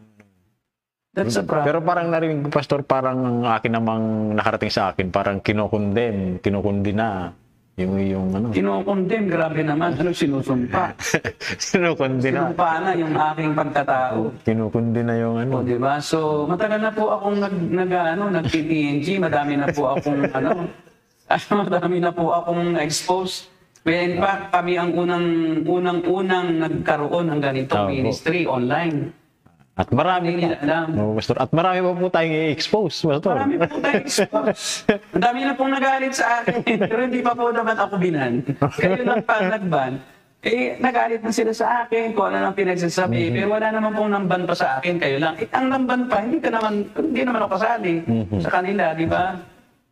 S3: That's a problem.
S2: Pero parang narinig ko, Pastor, parang ang akin namang nakarating sa akin, parang kinukundi na. Yung ano.
S3: Kinokondem, grabe naman. Ano sinusumpa?
S2: Kinukundi na.
S3: Sinumpa na yung aking pagkatao.
S2: Kinukundi na yung ano.
S3: O, diba? So, matagal na po akong nag-PTNG, madami na po akong madami na po akong expose. Well, in fact, kami ang unang nagkaroon ng ganitong
S2: Opo.
S3: ministry online.
S2: At marami
S3: Hindi nila alam.
S2: Pastor. At marami pa po tayong i-expose, Pastor.
S3: Marami po tayo expose. Ang dami na pong nagalit sa akin. Pero hindi pa po naman ako binan. Kayo lang pa nagban. Nagalit na sila sa akin kung ano lang pinagsasabi. Pero wala naman pong namban pa sa akin. Kayo lang. Ang namban pa, hindi naman ako kasali sa kanila, di ba?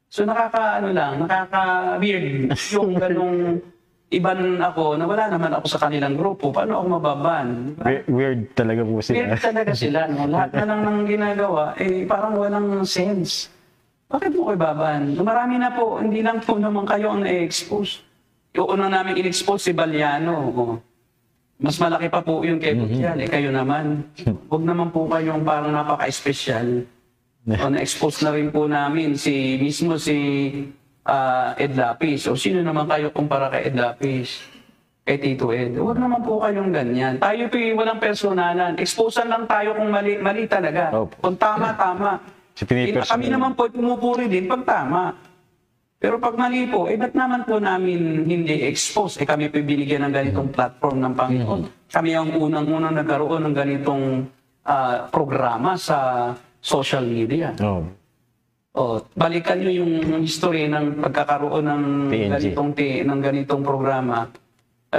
S3: So nakaka-weird yung ganung iban ako na wala naman ako sa kanilang grupo. Paano ako mababan?
S2: Weird talaga po sila.
S3: Weird talaga sila. No? Lahat na lang ng ginagawa, parang walang sense. Bakit mo ko ibaban? Marami na po, hindi lang po naman kayo ang na-expose. Yung una namin in-expose si Baliano. Mas malaki pa po yun kay Butial. Kayo naman. Huwag naman po kayong parang napaka-espesyal. O na-expose na rin po namin si Ed Lapis. O sino naman kayo kumpara kay Ed Lapis? Kay Tito Ed. Huwag naman po kayong ganyan. Tayo po walang personalan. Exposean lang tayo kung mali talaga.
S2: Opo.
S3: Kung tama. Kami naman po pumupuri din pag tama. Pero pag mali po, ba't naman po namin hindi expose? Kami po binigyan ng ganitong platform ng Panginoon. Kami ang unang nagkaroon ng ganitong programa sa social media. Balikan nyo yung history ng pagkakaroon ng ganitong programa.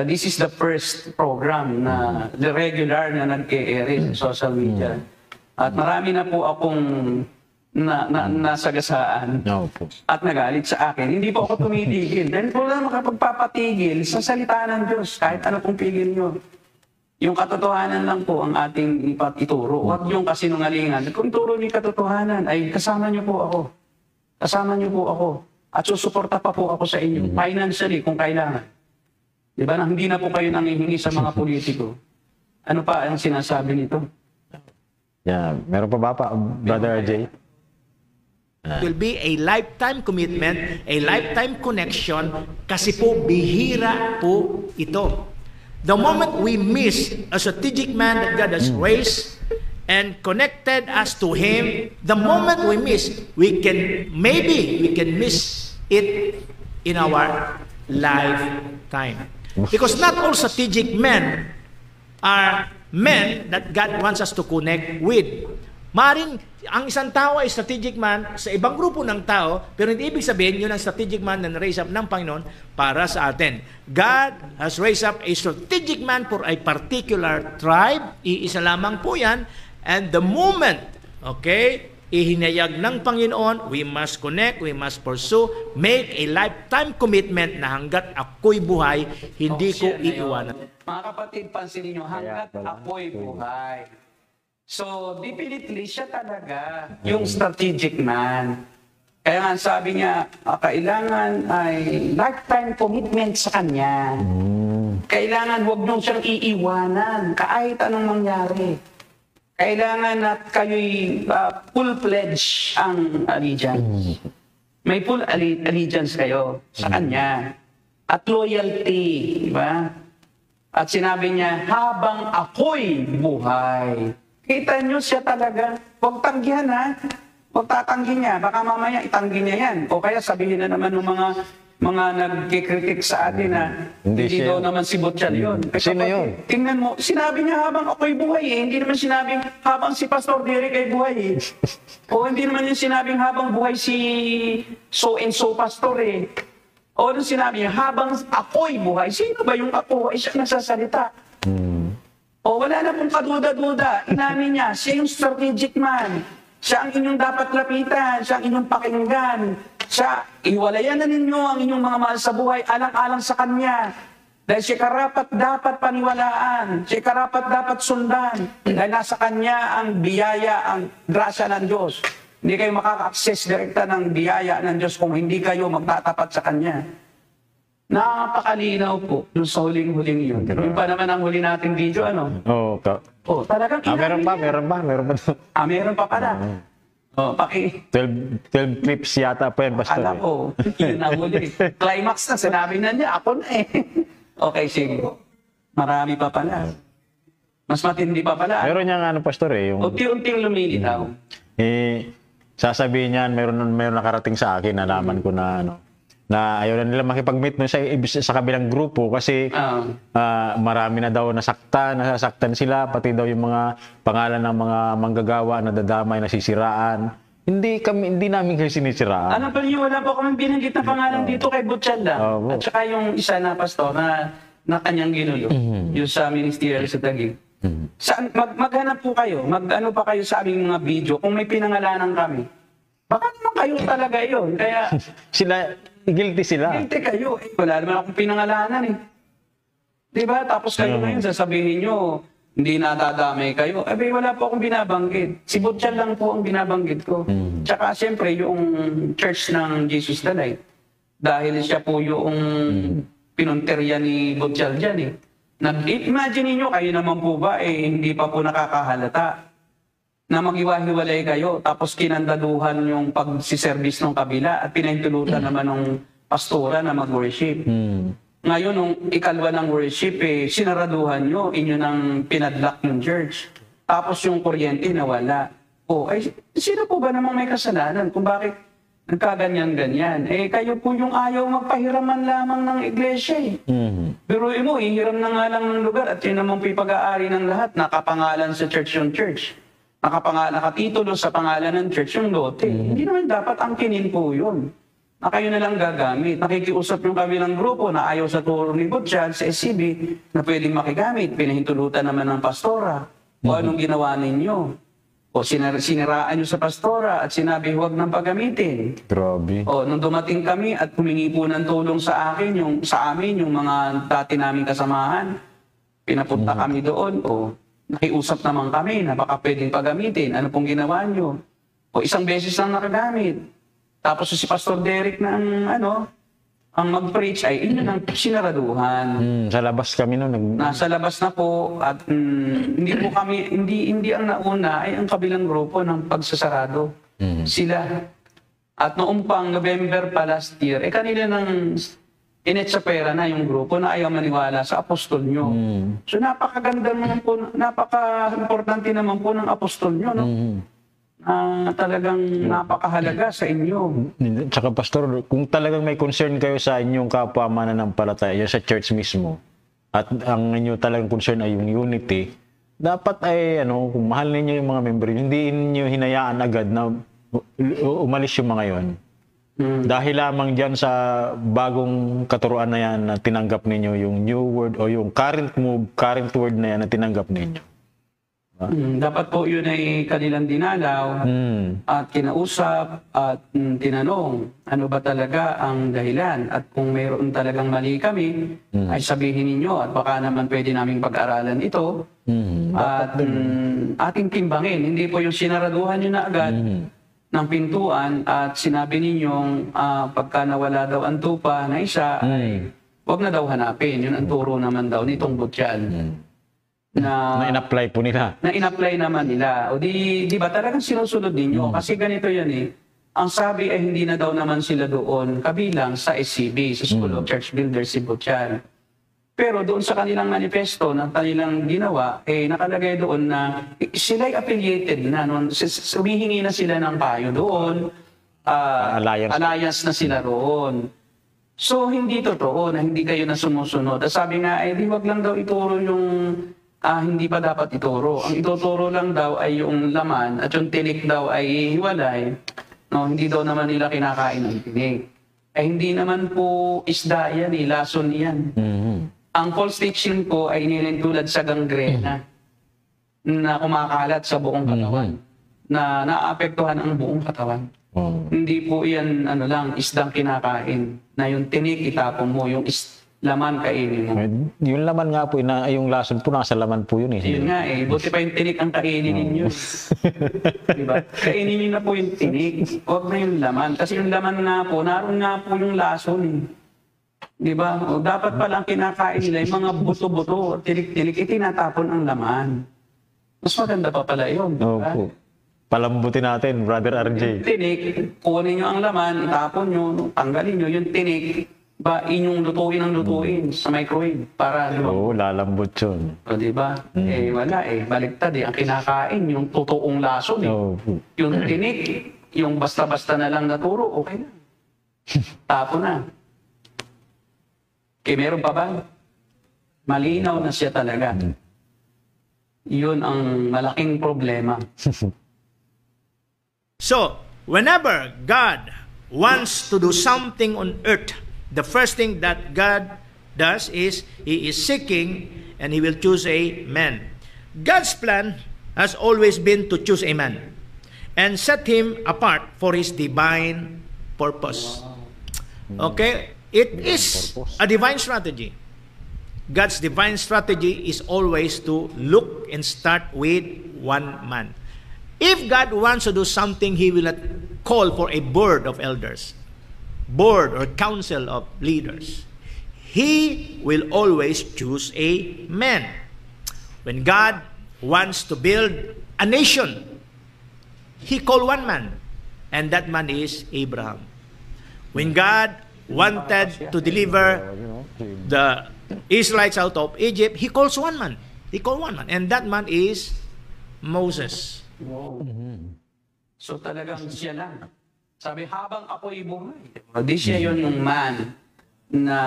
S3: This is the first program na the regular na nag-e-air sa social media. At marami na po akong nasagasaan at nagalit sa akin. Hindi po ako tumitigil. Dahil po lang makapagpapatigil sa salita ng Diyos, kahit ano pong pigil nyo. Yung katotohanan lang po ang ating ituro. Huwag yung kasinungalingan. Kung turo niyo katotohanan, ay kasama niyo po ako. Kasama niyo po ako. At susuporta pa po ako sa inyo. Financially, kung kailangan. Diba? Hindi na po kayo nangihingi sa mga politiko. Ano pa ang sinasabi nito?
S2: Yeah. Meron pa ba Brother RJ?
S4: It will be a lifetime commitment, a lifetime connection, kasi po bihira po ito. The moment we miss a strategic man that God has raised and connected us to Him, the moment we miss, we can miss it in our lifetime. Because not all strategic men are men that God wants us to connect with. Maring ang isang tao ay strategic man sa ibang grupo ng tao, pero hindi ibig sabihin yun ang strategic man na raise up ng Panginoon para sa atin. God has raised up a strategic man for a particular tribe. Iisa lamang po yan. And the moment, ihinayag ng Panginoon, we must connect, we must pursue, make a lifetime commitment na hanggat ako'y buhay, hindi ko iiwanan.
S3: Mga kapatid, pansinin nyo, hanggat ako'y buhay. So, definitely, siya talaga yung strategic man. Kaya nga sabi niya, kailangan ay lifetime commitment sa kanya. Kailangan huwag nyo siyang iiwanan kahit anong mangyari. Kailangan at kayo'y full pledge ang allegiance. May full allegiance kayo sa kanya. At loyalty, di ba? At sinabi niya, habang ako'y buhay. Kita nyo siya talaga. Huwag tanggihan ha. Huwag tatanggi niya. Baka mamaya itanggi niya yan. O kaya sabihin na naman ng mga nagkikritik sa atin na hindi daw naman si Butchal yun.
S2: Sino yun?
S3: Tingnan mo, sinabi niya habang ako'y buhay eh. Hindi naman sinabing habang si Pastor Derek ay buhay eh. O hindi naman yung sinabing habang buhay si so and so pastor eh. O nung sinabi niya habang ako'y buhay, sino ba yung ako? Ay siya nagsasalita. O wala na pong kaduda-duda. Inamin niya, siya yung strategic man. Siya ang inyong dapat lapitan, siya ang inyong pakinggan. Siya, iwalayan na ninyo ang inyong mga mahal sa buhay, alang-alang sa Kanya. Dahil siya karapat dapat paniwalaan, siya karapat dapat sundan. Dahil nasa Kanya ang biyaya, ang grasya ng Diyos. Hindi kayo makaka-access direkta ng biyaya ng Diyos kung hindi kayo magtatapat sa Kanya. Napakalinaw po doon sa huling-huling yun. Yung pa naman ang huli nating video, ano?
S2: Oo,
S3: Talagang
S2: meron pa.
S3: meron pa pala. Paki...
S2: 12 clips yata pa yan, Pastor.
S3: Alam ko, yun ang huli. Climax na, sinabi na niya, ako na eh. Okay, sige. Marami pa pala. Mas matindi pa pala.
S2: Meron niyang Pastor yung...
S3: Unti-unting lumilitaw.
S2: Sasabihin niyan, meron nakarating sa akin, nalaman ko na na ayaw na nila makipag-meet sa kabilang grupo kasi marami na daw nasasaktan sila, pati daw yung mga pangalan ng mga manggagawa na dadamay, nasisiraan. Hindi namin kayo sinisiraan.
S3: Alam pa niyo, wala po kami binanggit na pangalan dito kay Butchal lang. At saka yung isa na pastor na kanyang ginulo, yung sa ministerial sa Taguig. Maghanap po kayo, mag-ano pa kayo sa aming mga video kung may pinangalanan kami. Baka naman kayo talaga yun. Kaya
S2: guilty sila.
S3: Guilty kayo. Wala naman akong pinangalanan eh. Diba? Tapos kayo ngayon, sasabihin nyo, hindi nadadamay kayo. Wala po akong binabanggit. Si Butchal lang po ang binabanggit ko. Tsaka siyempre, yung Church ng Jesus the Light. Dahil siya po yung pinunterya ni Butchal dyan eh. Imagine niyo kayo naman po ba, hindi pa po nakakahalata na mag-iwahiwalay kayo, tapos kinandaduhan yung pagsiservice ng kabila at pinahintulutan naman ng pastora na mag-worship. Ngayon, nung ikalwa ng worship, sinaraduhan nyo, inyo nang pinadlock yung church. Tapos yung kuryente nawala. Sino po ba namang may kasalanan kung bakit nagkaganyan-ganyan? Kayo po yung ayaw magpahiraman lamang ng iglesia eh. Biruin mo, ihiram na nga lang ng lugar at yun naman po yung pag-aari ng lahat. Nakapangalan sa church yung church. Nakatitulo sa pangalan ng church yung lote. Hindi naman dapat angkinin po yun. Na kayo na lang gagamit. Nakikiusap yung kabilang grupo na ayaw sa turo ni Butchal sa SCB na pwedeng makigamit. Pinahintulutan naman ng pastora. O anong ginawa ninyo? O siniraan nyo sa pastora at sinabi huwag nang paggamitin.
S2: Grabe.
S3: O nung dumating kami at humingi po ng tulong sa amin, yung mga dati naming kasamahan, pinapunta kami doon. Nakiusap naman kami na baka pwedeng paggamitin. Ano pong ginawa nyo? Isang beses lang nakagamit. Tapos si Pastor Derek na ang mag-preach ay inyo nang sinaraduhan.
S2: Sa labas kami noon.
S3: Nasa labas na po at hindi po kami, hindi ang nauna ay ang kabilang grupo ng pagsasarado. Sila. At noong pang November pa last year, kanila nang init sa pera na yung grupo na ayaw maniwala sa apostol nyo. So napakaganda naman po, napaka-importante naman po ng apostol nyo, no? Talagang napakahalaga sa inyo.
S2: Tsaka Pastor, kung talagang may concern kayo sa inyong kapwa mananampalataya sa church mismo, at ang inyo talagang concern ay yung unity, dapat ay kung mahal ninyo yung mga member, hindi niyo hinayaan agad na umalis yung mga yon. Dahil lamang dyan sa bagong katuruan na yan na tinanggap ninyo, yung new word o yung current word na yan na tinanggap ninyo.
S3: Dapat po yun ay kanilang dinalaw at kinausap at tinanong ano ba talaga ang dahilan at kung mayroon talagang mali kami ay sabihin ninyo at baka naman pwede naming pag-aralan ito at ating timbangin. Hindi po yung sinaraduhan nyo na agad ng pintuan at sinabi ninyong pagka nawala daw ang tupa na isa ay huwag na daw hanapin. Yun ang turo naman daw nitong Butchal. Na
S2: in-apply po nila.
S3: Na in-apply naman nila. O di ba talagang sinusunod ninyo? Kasi ganito yan eh. Ang sabi ay hindi na daw naman sila doon kabilang sa SCB, sa School of Church Builders si Butchal. Pero doon sa kanilang manifesto na kanilang ginawa, nakalagay doon na sila'y affiliated na. Humihingi na sila ng payo doon. Alliance na sila roon. So, hindi totoo na hindi kayo na sumusunod. Sabi nga, di wag lang daw ituro yung hindi pa dapat ituro. Ang ituturo lang daw ay yung laman at yung tinik daw ay hiwalay. No, hindi daw naman nila kinakain ng tinik. Hindi naman po isda yan, lason yan. Ang false teaching po ay nilintulad sa gangrena na kumakalat sa buong katawan. na naapektuhan ang buong katawan. Hindi po yan isdang kinakain na yung tinik itapon mo, yung laman kainin mo.
S2: Yung laman nga po, yung lason po, nasa laman po yun eh.
S3: Yun nga eh, buti pa yung tinik ang kainin ninyo. Diba? Kainin nyo na po yung tinik, huwag na yung laman. Kasi yung laman nga po, naroon nga po yung lason eh. Diba? O, dapat pala ang kinakain nila, yung mga buto-buto, tinik-tinik, itinatapon ang laman. Mas maganda pa pala yun. Diba?
S2: Opo. Palambutin natin, Brother RJ.
S3: Yung tinik, kunin nyo ang laman, itapon nyo, tanggalin nyo, yung tinik, inyong lutuin sa microwave para
S2: Oo, lalambot yun.
S3: O, diba? Wala eh. Baliktad eh. Ang kinakain, yung totoong lason eh. Yung tinik, yung basta-basta na lang naturo, okay na. Tapo na. Meron pa ba? Malinaw na siya talaga. Yun ang malaking problema.
S4: So, whenever God wants to do something on earth, the first thing that God does is He is seeking and He will choose a man. God's plan has always been to choose a man and set him apart for His divine purpose. Okay? It is a divine strategy. God's divine strategy is always to look and start with one man. If God wants to do something, He will not call for a board of elders, board or council of leaders. He will always choose a man. When God wants to build a nation, He called one man, and that man is Abraham. When God wanted to deliver the Israelites out of Egypt, He calls one man. He called one man, and that man is Moses.
S3: Wow. So talagang siya lang. Sabi, habang ako'y buhay. Di siya yun yung man na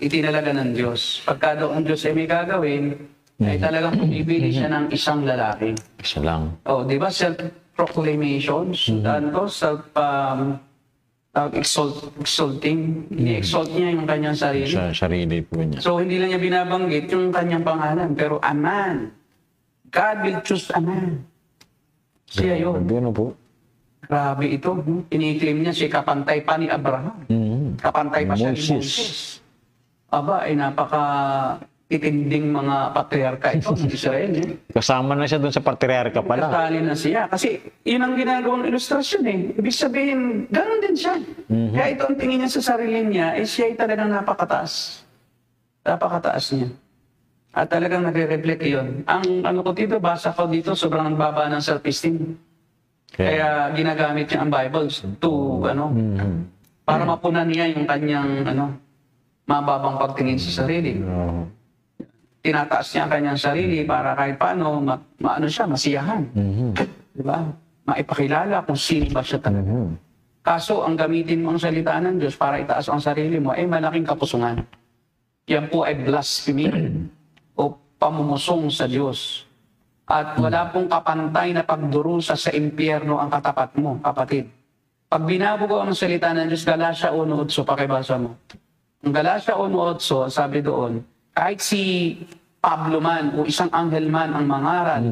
S3: itinalaga ng Diyos. Pagka daw ang Diyos ay may gagawin, ay talagang pumipili siya ng isang lalaki.
S2: Isa lang.
S3: Oh, di ba? Self-proclamation. Exalting. Ini-exalt niya yung kanyang sarili.
S2: Sa sarili po niya.
S3: So, hindi lang niya binabanggit yung kanyang pangalan. Pero a man. God will choose a man. Siya yun.
S2: Ano po?
S3: Grabe ito. Iniklaim niya siya kapantay pa ni Abraham. Kapantay pa siya ni Moses. Aba, ay napaka-itinding mga patriarka ito ng Israel.
S2: Kasama na siya dun sa patriarka pala.
S3: Kasali na siya. Kasi yun ang ginagawang ilustrasyon eh. Ibig sabihin, gano'n din siya. Kaya ito ang tingin niya sa sarili niya, siya ay talagang napakataas. Napakataas niya. At talagang nagre-reflect yun. Ang ko dito, basa ko dito, sobrang baba ng self-esteem. Kaya ginagamit niya ang Bible to, para mapunan niya yung kanyang, mababang pagtingin sa sarili. Tinataas niya ang kanyang sarili para kahit paano, masiyahan. Diba? Maipakilala kung sino ba siya talaga. Kaso, ang gamitin mo ang salita ng Diyos para itaas ang sarili mo, ay malaking kapusungan. Yan po ay blasphemy o pamumusong sa Diyos. At wala pong kapantay na pagdurusa sa impyerno ang katapat mo, kapatid. Pag binabugo ang salita ng Diyos, Galatia 1:8, pakibasa mo. Ang Galatia 1:8, sabi doon, kahit si Pablo man o isang anghel man ang mangaral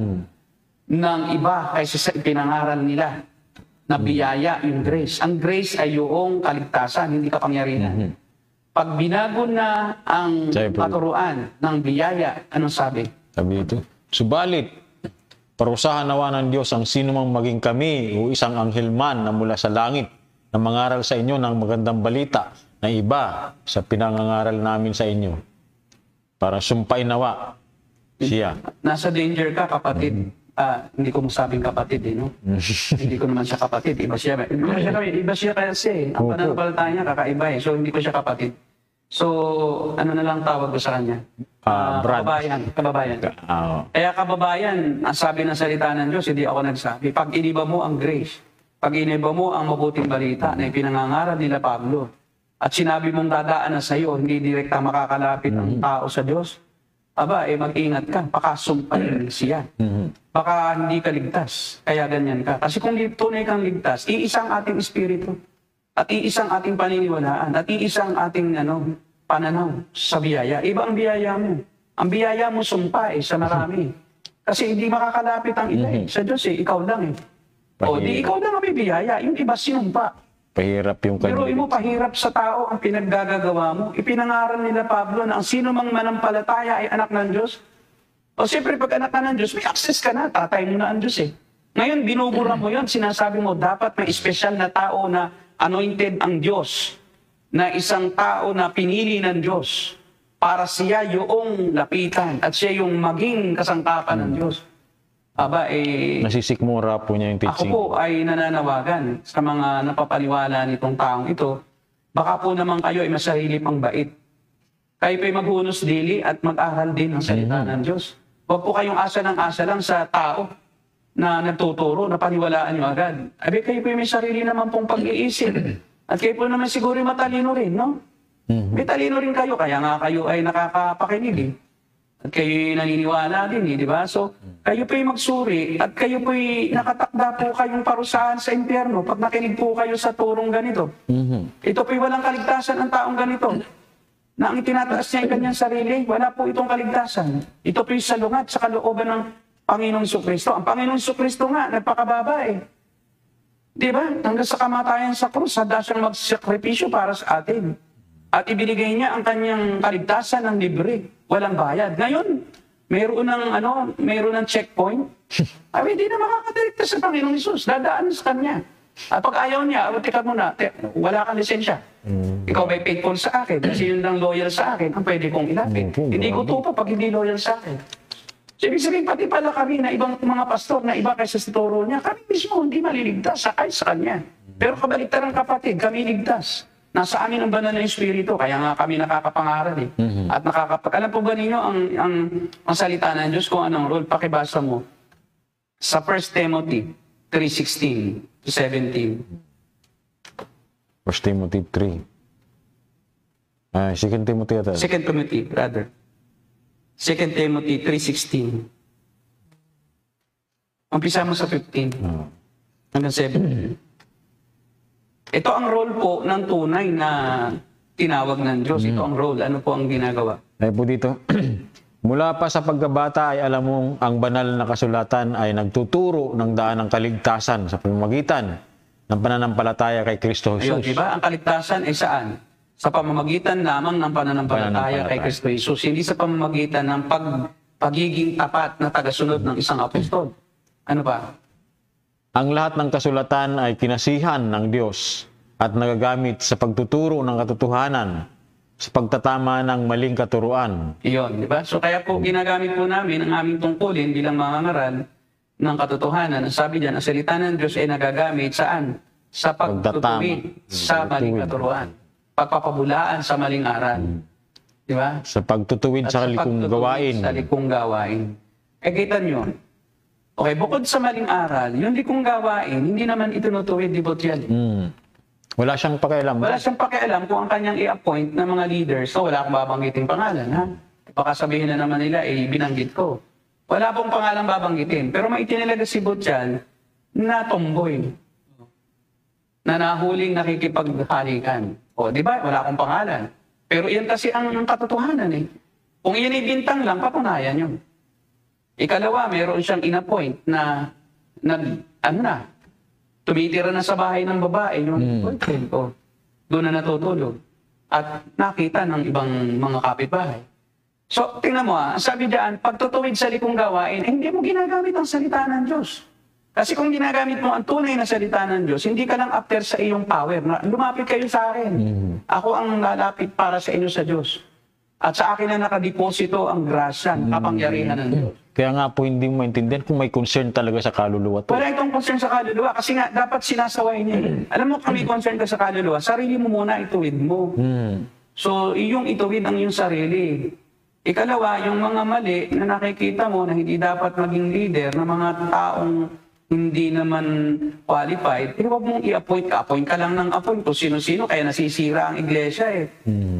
S3: ng iba kaysa sa ipinangaral nila na biyaya, yung grace. Ang grace ay yung kaligtasan, hindi kapangyarihan. Pag binago na ang katuruan ng biyaya, anong sabi?
S2: Sabi ito, subalit, parusahan nawa ng Diyos ang sino mang maging kami o isang anghel man na mula sa langit na mangaral sa inyo ng magandang balita na iba sa pinangangaral namin sa inyo. Para sumpain nawa siya.
S3: Nasa danger ka, kapatid. Hindi ko masabing kapatid, no? Hindi ko naman siya kapatid. Iba siya kasi. Ang pananampalataya niya, kakaiba eh. So, hindi ko siya kapatid. So, ano na lang tawag ko sa kanya? Kababayan. Kaya kababayan, ang sabi ng salita ng Diyos, hindi ako nagsabi. Pag iniba mo ang grace, pag iniba mo ang mabuting balita na ipinangangaral nila Pablo, at sinabi mong dadaan na sa iyo, hindi direkta makakalapit ang tao sa Diyos, mag-ingat ka, baka sumpain siya. Baka hindi ka ligtas, kaya ganyan ka. Kasi kung tunay kang ligtas, iisang ating espiritu, at iisang ating paniniwalaan, at iisang ating pananaw sa biyaya. Iba ang biyaya mo. Ang biyaya mo sumpa sa marami. Kasi hindi makakalapit ang iba Sa Diyos ikaw lang O di ikaw na mabibiyaya, yung iba sinumpa.
S2: Pahirap yung
S3: Pero
S2: kanya.
S3: mo pahirap sa tao ang pinaggagawa mo. Ipinangaral nila Pablo na ang sino mang manampalataya ay anak ng Diyos. O siyempre pag anak ka ng Diyos, may access ka na, tatay mo na ang Diyos eh. Ngayon, binubura mo yon, sinasabi mo, dapat may espesyal na tao na anointed ang Diyos, na isang tao na pinili ng Diyos para siya yung lapitan at siya yung maging kasangkapan ng Diyos. Aba,
S2: Nasisikmura po niya yung
S3: ako
S2: teaching.
S3: po ay nananawagan sa mga napapaniwala nitong taong ito, baka po naman kayo ay masarili pang bait. Kayo po'y maghunos dili at mag-aral din ng salita ng Diyos. Huwag po kayong asa ng asa lang sa tao na nagtuturo, na paniwalaan nyo agad. Abi, kayo po'y may sarili naman pong pag-iisip. At kayo po naman siguro matalino rin, no? May talino rin kayo, kaya nga kayo ay nakakapakinig eh. At kayo'y naniniwala din eh, di ba? So, kayo po'y magsuri at kayo po'y nakatakda po kayong parusahan sa impyerno pag nakinig po kayo sa turong ganito. Ito po'y walang kaligtasan ang taong ganito. Na ang itinataas niya ang kanyang sarili, wala po itong kaligtasan. Ito po'y salungat sa kalooban ng Panginoong Jesucristo. Ang Panginoong Jesucristo nga, nagpakababa eh. Di ba? Hanggang sa kamatayan sa krus, handa siyang magsakripisyo para sa atin. At ibinigay niya ang kanyang kaligtasan ng libre, walang bayad. Ngayon, mayroon ng checkpoint. Ay, hindi na makakadirekta sa Panginoong Hesus. Dadaan sa kanya. At pag ayaw niya, teka muna, wala kang lisensya. Ikaw ba'y faithful sa akin? Kasi yun lang loyal sa akin, ang pwede kong ilapit. Hindi ko tupa pag hindi loyal sa akin. So, ibig sabihin, pati pala kami na ibang mga pastor na iba kaysa sa turo niya, kami mismo hindi maliligtas sakay sa kanya. Pero kabaligtaran kapatid, kami ligtas. Nasa amin ang banal na Espiritu, kaya nga kami nakakapangaral eh. At alam po ba ninyo ang salita ng Diyos kung anong role? Pakibasa mo sa 1 Timothy 3:16 to 17.
S2: 1 Timothy 3. 2 Timothy ata.
S3: 2 Timothy, rather. 2 Timothy 3:16. Umpisa mo sa 15 hanggang 17. Ito ang role po ng tunay na tinawag ng Diyos. Ito ang role. Ano po ang ginagawa?
S2: Ay po dito. Mula pa sa pagkabata ay alam mong ang banal na kasulatan ay nagtuturo ng daan ng kaligtasan sa pamamagitan ng pananampalataya kay Kristo
S3: Ayun,
S2: Jesus.
S3: diba? Ang kaligtasan ay saan? Sa pamamagitan lamang ng pananampalataya kay Kristo Jesus. Hindi sa pamamagitan ng pagiging tapat na tagasunod ng isang apostol. Ano ba?
S2: Ang lahat ng kasulatan ay kinasihan ng Diyos at nagagamit sa pagtuturo ng katotohanan, sa pagtatama ng maling katuruan.
S3: Iyon, di ba? So kaya po ginagamit po namin ang aming tungkulin bilang mga ngaral ng katotohanan. Ang sabi diyan, ang salita ng Diyos ay nagagamit saan? Sa pagtutuwid sa maling katuruan. Pagpapabulaan sa maling aral. Di ba?
S2: Sa pagtutuwid sa likong gawain.
S3: Sa likong gawain. Eh kita nyo, okay, bukod sa maling aral, yung likong gawain, hindi naman itinutuwid ni Botiel.
S2: Wala siyang pakialam.
S3: Wala siyang pakialam kung ang kanyang i-appoint na mga leaders. So, wala akong babanggitin pangalan, ha? Baka sabihin na naman nila, binanggit ko. Wala pong pangalan babanggitin. Pero may itinalaga si Botiel na tomboy. Na nahuling nakikipaghalikan. O, di ba? Wala akong pangalan. Pero yan kasi ang katotohanan, eh. Kung yan ay bintang lang, patunayan yun. Ikalawa, mayroon siyang in-appoint na tumitira na sa bahay ng babae yung boyfriend ko. Doon na natutulog. At nakita ng ibang mga kapitbahay. So, tingnan mo sabi diyan, pagtutuwid sa likong gawain, hindi mo ginagamit ang salita ng Diyos. Kasi kung ginagamit mo ang tunay na salita ng Diyos, hindi ka lang after sa iyong power. Lumapit kayo sa akin. Ako ang lalapit para sa inyo sa Diyos. At sa akin na nakadeposito ang grasya, kapangyarihan ng Diyos.
S2: Kaya nga po hindi mo maintindihan kung may concern talaga sa kaluluwa to.
S3: Wala itong concern sa kaluluwa kasi nga dapat sinasaway niya. Alam mo kung may concern ka sa kaluluwa, sarili mo muna ituwid mo. So, yung ituwid ang iyong sarili. Ikalawa, yung mga mali na nakikita mo na hindi dapat maging leader ng mga taong hindi naman qualified, huwag mong i-appoint ka. Appoint ka lang ng appoint kung sino-sino, kaya nasisira ang iglesia eh.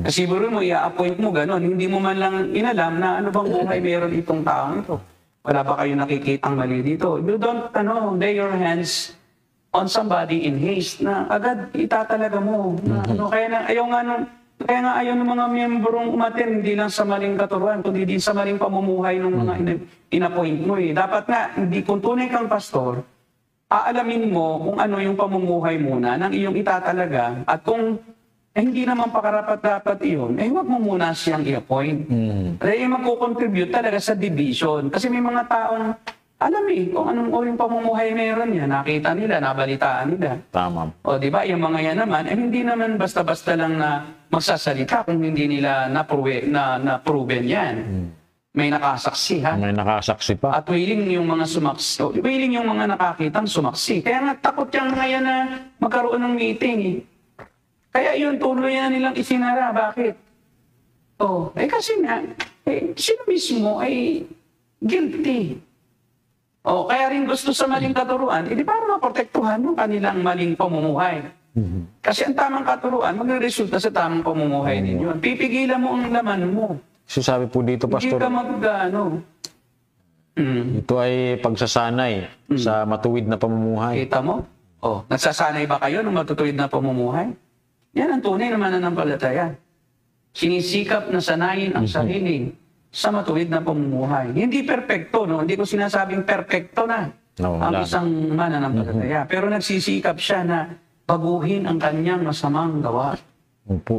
S3: Kasi siguro mo, i-appoint mo gano'n, hindi mo man lang inalam na ano bang buhay meron itong taong ito. Wala ba kayo nakikitang mali dito? You don't, lay your hands on somebody in haste na agad itatalaga mo. Kaya nga ayaw ng mga miyembrong umaten, hindi lang sa maling katuruan, kundi din sa maling pamumuhay ng mga in-appoint mo eh. Dapat nga, kung tunay kang pastor, aalamin mo kung ano yung pamumuhay muna ng iyong itatalaga at kung hindi naman pakarapat-dapat iyon, huwag mo muna siyang i-appoint. Dahil magkukontribute talaga sa division. Kasi may mga taong alam kung anong yung pamumuhay meron niya, nakita nila, nabalitaan nila.
S2: Tama.
S3: O di ba, yung mga yan naman, hindi naman basta-basta lang na magsasalita kung hindi nila na-proven yan. May nakasaksi, ha?
S2: May nakasaksi pa.
S3: At willing yung mga sumaksi, willing yung mga nakakitang sumaksi. Kaya nga takot yung mga yan na magkaroon ng meeting. Kaya yun, tuloy na nilang isinara. Bakit? Kasi nga, sino mismo ay guilty. Kaya rin gusto sa maling katuruan, di para maprotektuhan yung kanilang maling pamumuhay. Kasi ang tamang katuruan, magre-resulta sa tamang pamumuhay ninyo. Pipigilan mo ang laman mo.
S2: So sabi po dito, Pastor,
S3: Hindi ka
S2: ito ay pagsasanay sa matuwid na pamumuhay.
S3: Kita mo? Nagsasanay ba kayo ng matutuwid na pamumuhay? Yan ang tunay na mananampalataya. Sinisikap na sanayin ang sarili sa matuwid na pamumuhay. Hindi perpekto, no? Hindi ko sinasabing perpekto na ang isang mananampalataya. Pero nagsisikap siya na baguhin ang kanyang masamang gawa.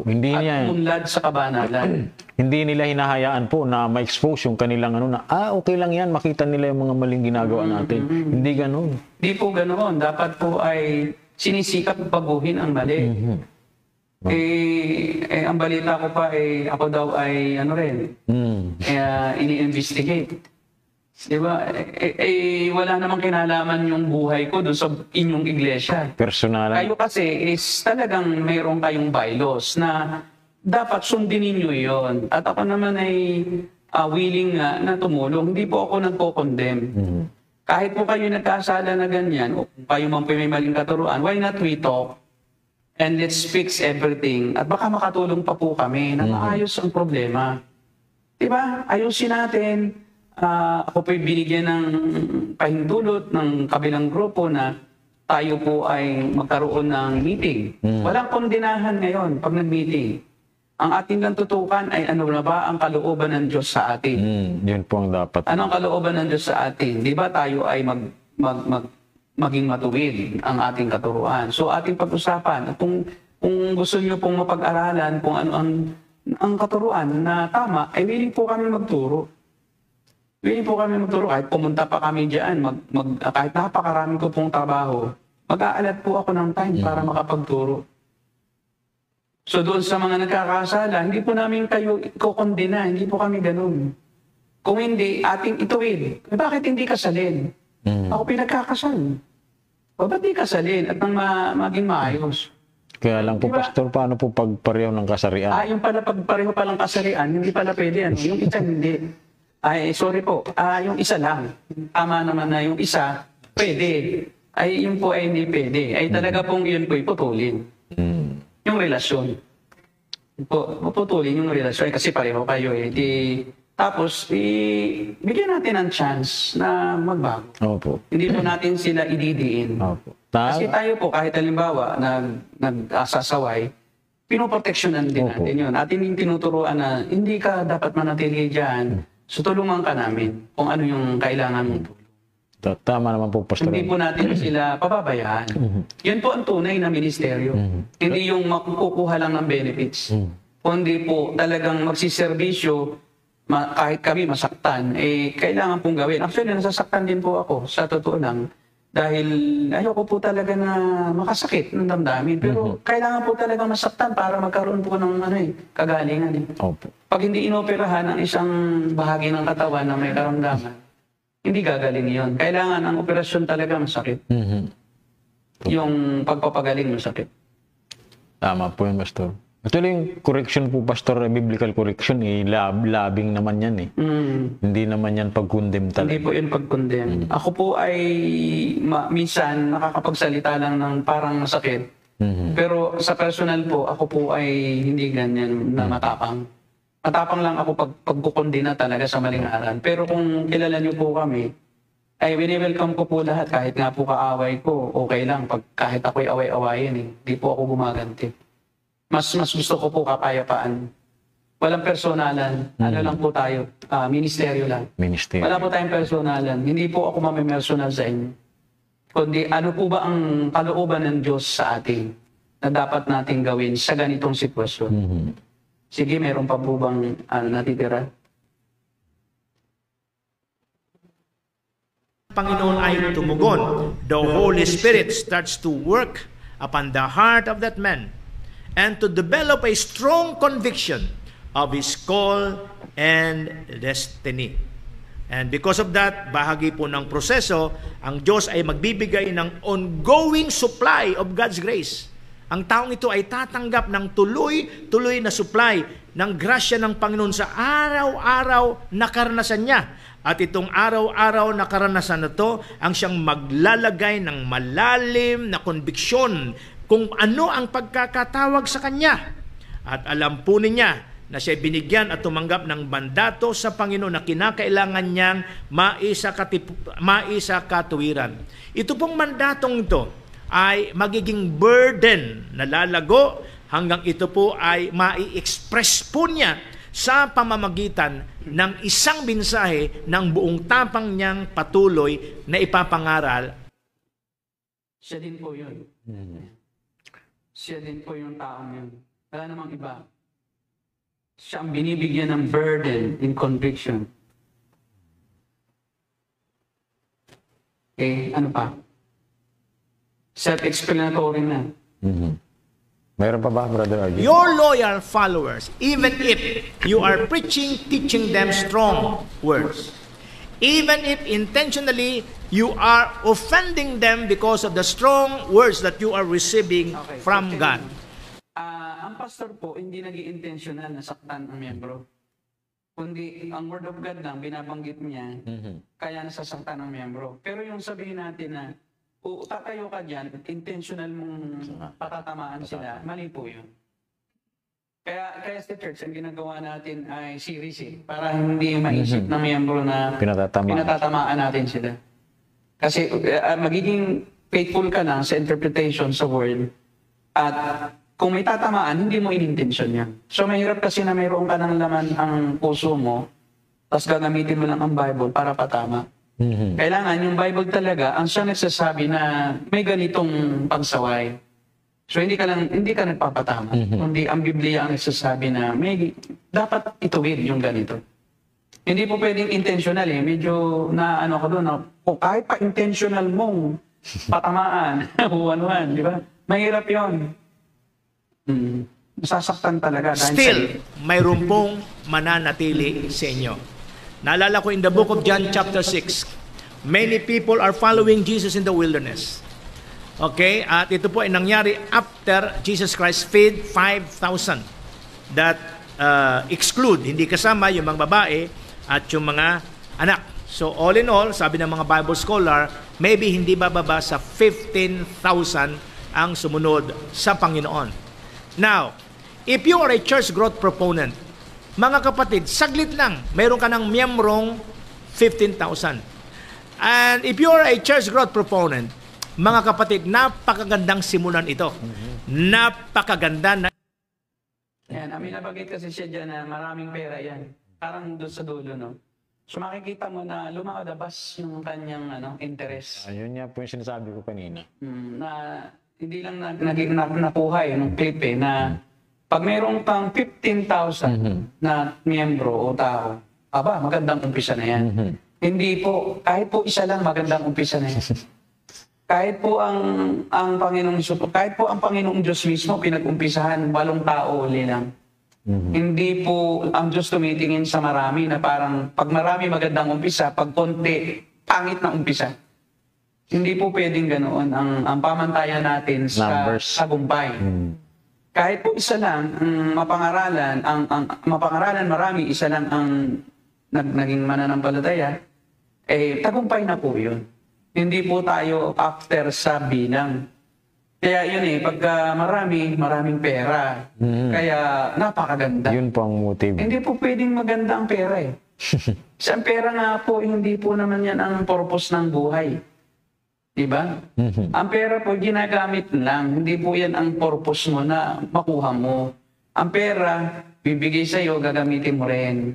S2: Hindi
S3: at
S2: niya
S3: umunlad sa kabanalan.
S2: Hindi nila hinahayaan po na ma-expose yung kanilang okay lang yan, makita nila yung mga maling ginagawa natin. Hindi ganoon.
S3: Hindi po ganoon. Dapat po ay sinisikap baguhin ang mali. Ang balita ko pa ako daw ay ini-investigate. Diba? Wala namang kinalaman yung buhay ko doon sa inyong iglesia.
S2: Personalan.
S3: Kayo kasi is talagang mayroon kayong bylaws na dapat sundin ninyo yon. At ako naman ay willing na tumulong. Hindi po ako nagko-condemn. Kahit po kayo nagkasala na ganyan, o kung kayo man po may maling katuruan, why not we talk? And let's fix everything. At baka makatulong pa po kami na maayos ang problema. Diba? Ayusin natin. Ako po'y binigyan ng pahintulot ng kabilang grupo na tayo po ay magkaroon ng meeting. Walang kondinahan ngayon pag nag-meeting. Ang ating lang tutukan ay ano na ba ang kalooban ng Diyos sa atin.
S2: Yun po ang dapat.
S3: Ano ang kalooban ng Diyos sa atin? Di ba tayo ay maging matuwid ang ating katuruan. So ating pag-usapan, kung gusto niyo pong mapag-aralan kung ano ang katuruan na tama, ay willing po kami magturo. Willing po kami magturo. Kahit pumunta pa kami dyan, kahit napakarami ko pong trabaho, mag-aalat po ako ng time para makapagturo. So doon sa mga nagkakasala, hindi po namin kayo ikokondena, hindi po kami ganun. Kung hindi, ating ituwid. Bakit hindi kasalin? Ako pinagkakasal. Ba't di kasalin at nang maging maayos?
S2: Kaya lang po, Pastor, paano po pagpareho ng kasarian?
S3: Yung pala pagpareho palang kasarian, hindi pala pwede. Yung isa hindi. Sorry po. Yung isa lang. Tama naman na yung isa, pwede. Yun po ay hindi pwede. Talaga pong yun po iputulin. Yung relasyon. Puputulin yung relasyon kasi pareho kayo Tapos, bigyan natin ng chance na magbago.
S2: Opo.
S3: Hindi po natin sila ididiin.
S2: Opo.
S3: Kasi tayo po, kahit halimbawa, nag-asasaway, pinoproteksyonan din natin yun. Atin yung tinuturuan na hindi ka dapat manatili dyan. So, tulungan ka namin kung ano yung kailangan mong tulong.
S2: Tama naman po, Pastor.
S3: Hindi po natin sila pababayaan. Yun po ang tunay na ministeryo. Hindi yung makukuha lang ng benefits. Kundi po talagang magsiservisyo, kahit kami masaktan, kailangan pong gawin. Actually, nasasaktan din po ako, sa totoo lang. Dahil ayoko po talaga na makasakit ng damdamin. Pero kailangan po talaga masaktan para magkaroon po ng kagalingan.
S2: Opo.
S3: Pag hindi inoperahan ang isang bahagi ng katawan na may karamdaman, hindi gagaling yon. Kailangan ang operasyon talaga masakit. Yung pagpapagaling masakit.
S2: Tama po yun, Pastor. Actually, yung correction po, Pastor, biblical correction, labing naman yan Hindi naman yan pag-condemn talaga.
S3: Hindi po yun pag-condemn. Ako po ay minsan nakakapagsalita lang ng parang masakit. Pero sa personal po, ako po ay hindi ganyan na matapang. Matapang lang ako pagkukondina talaga sa maling aral. Pero kung kilala niyo po kami, ay wini-welcome ko po lahat. Kahit nga po kaaway ko, okay lang. Kahit ako'y away-awayin, hindi po ako gumaganti. Mas gusto ko po kapayapaan. Walang personalan. Ano lang po tayo, ministeryo lang.
S2: Ministeryo.
S3: Wala po tayong personalan. Hindi po ako mamimersonal sa inyo. kundi ano po ba ang kalooban ng Diyos sa atin na dapat nating gawin sa ganitong sitwasyon. Sige, meron pa po bang natitira?
S4: Panginoon ay tumugon. The Holy Spirit starts to work upon the heart of that man and to develop a strong conviction of his call and destiny. And because of that, bahagi po ng proseso, ang Diyos ay magbibigay ng ongoing supply of God's grace. Ang taong ito ay tatanggap ng tuloy-tuloy na supply ng grasya ng Panginoon sa araw-araw na karanasan niya. At itong araw-araw na karanasan na to ang siyang maglalagay ng malalim na konbiksyon kung ano ang pagkakatawag sa kanya. At alam po niya na siya binigyan at tumanggap ng mandato sa Panginoon na kinakailangan niyang maisa katuwiran. Ito pong mandatong ito ay magiging burden na lalago hanggang ito po ay mai-express po niya sa pamamagitan ng isang mensahe ng buong tapang niyang patuloy na ipapangaral.
S3: Siya din po yun. Siya din po yung taong yun. Wala namang iba. Siya ang binibigyan ng burden and conviction. Okay, ano pa? Self-explanatory na.
S2: Mayroon pa ba, Brother RJ?
S4: Your loyal followers, even if you are teaching them strong words, even if intentionally you are offending them because of the strong words that you are receiving from God.
S3: Ang pastor po, hindi nag-i-intentional na saktan ang miyembro. Kundi ang word of God lang, binabanggit niya, kaya nasasaktan ang miyembro. Pero yung sabihin natin na, tatayo ka dyan, intentional mong patatamaan sila, mali po yun. Kaya sa church, ang ginagawa natin ay series para hindi maisip ng miyembro na pinatatamaan natin sila. Kasi magiging faithful ka na sa interpretation sa word at kung may tatamaan, hindi mo in-intention yan. So mahirap kasi na mayroon ka ng laman ang puso mo, tapos gagamitin mo lang ang Bible para patama. Kailangan yung Bible talaga, ang siya nagsasabi na may ganitong pagsaway. So hindi ka nagpapatama. Kundi ang Biblia ang nagsasabi na may dapat ituwid yung ganito. Hindi po pwedeng intentional eh. Medyo na ano ka doon, kahit pa intentional mong patamaan, one-one, di ba? Mahirap yun. Masasaktan talaga.
S4: Still, mayroon pong mananatili sa inyo. Naalala ko in the book of John chapter 6, many people are following Jesus in the wilderness. Okay? At ito po ay nangyari after Jesus Christ fed 5,000. That exclude, hindi kasama yung mga babae at yung mga anak. So all in all, sabi ng mga Bible scholar, maybe hindi bababa sa 15,000 ang sumunod sa Panginoon. Now, if you are a church growth proponent, mga kapatid, saglit lang, mayroon ka ng miyembrong 15,000. And if you are a church growth proponent, mga kapatid, napakagandang simulan ito. Napakaganda na.
S3: Yan, nabanggit kasi siya dyan na maraming pera yan. Parang doon sa dulo, no? So makikita mo na lumakadabas yung kanyang interest.
S2: Ayun nga po yung sinasabi ko kanina.
S3: Na hindi lang nakuha yung clip na pag mayroong pang 15,000 na miyembro o tao, magandang umpisa na yan. Hindi po, kahit po isa lang, magandang umpisa na yan. Kahit po ang Panginoong Diyos mismo pinag-umpisahan, 8 tao uli lang. Hindi po ang Diyos tumitingin sa marami na parang pag marami magandang umpisa, pag konti, pangit na umpisa. Hindi po pwedeng ganoon ang pamantayan natin sa tagumpay. Kahit po isa lang ang mapangaralan marami, isa lang ang naging mananampalataya, tagumpay na po yun. Hindi po tayo after sa bilang. Kaya yun pagka maraming pera. Kaya napakaganda.
S2: Yun po ang motive.
S3: Hindi po pwedeng maganda ang pera Sa pera nga po, hindi po naman yan ang purpose ng buhay. Diba? Ang pera po ginagamit lang. Hindi po yan ang purpose mo na makuha mo. Ang pera, bibigay sa'yo, gagamitin mo rin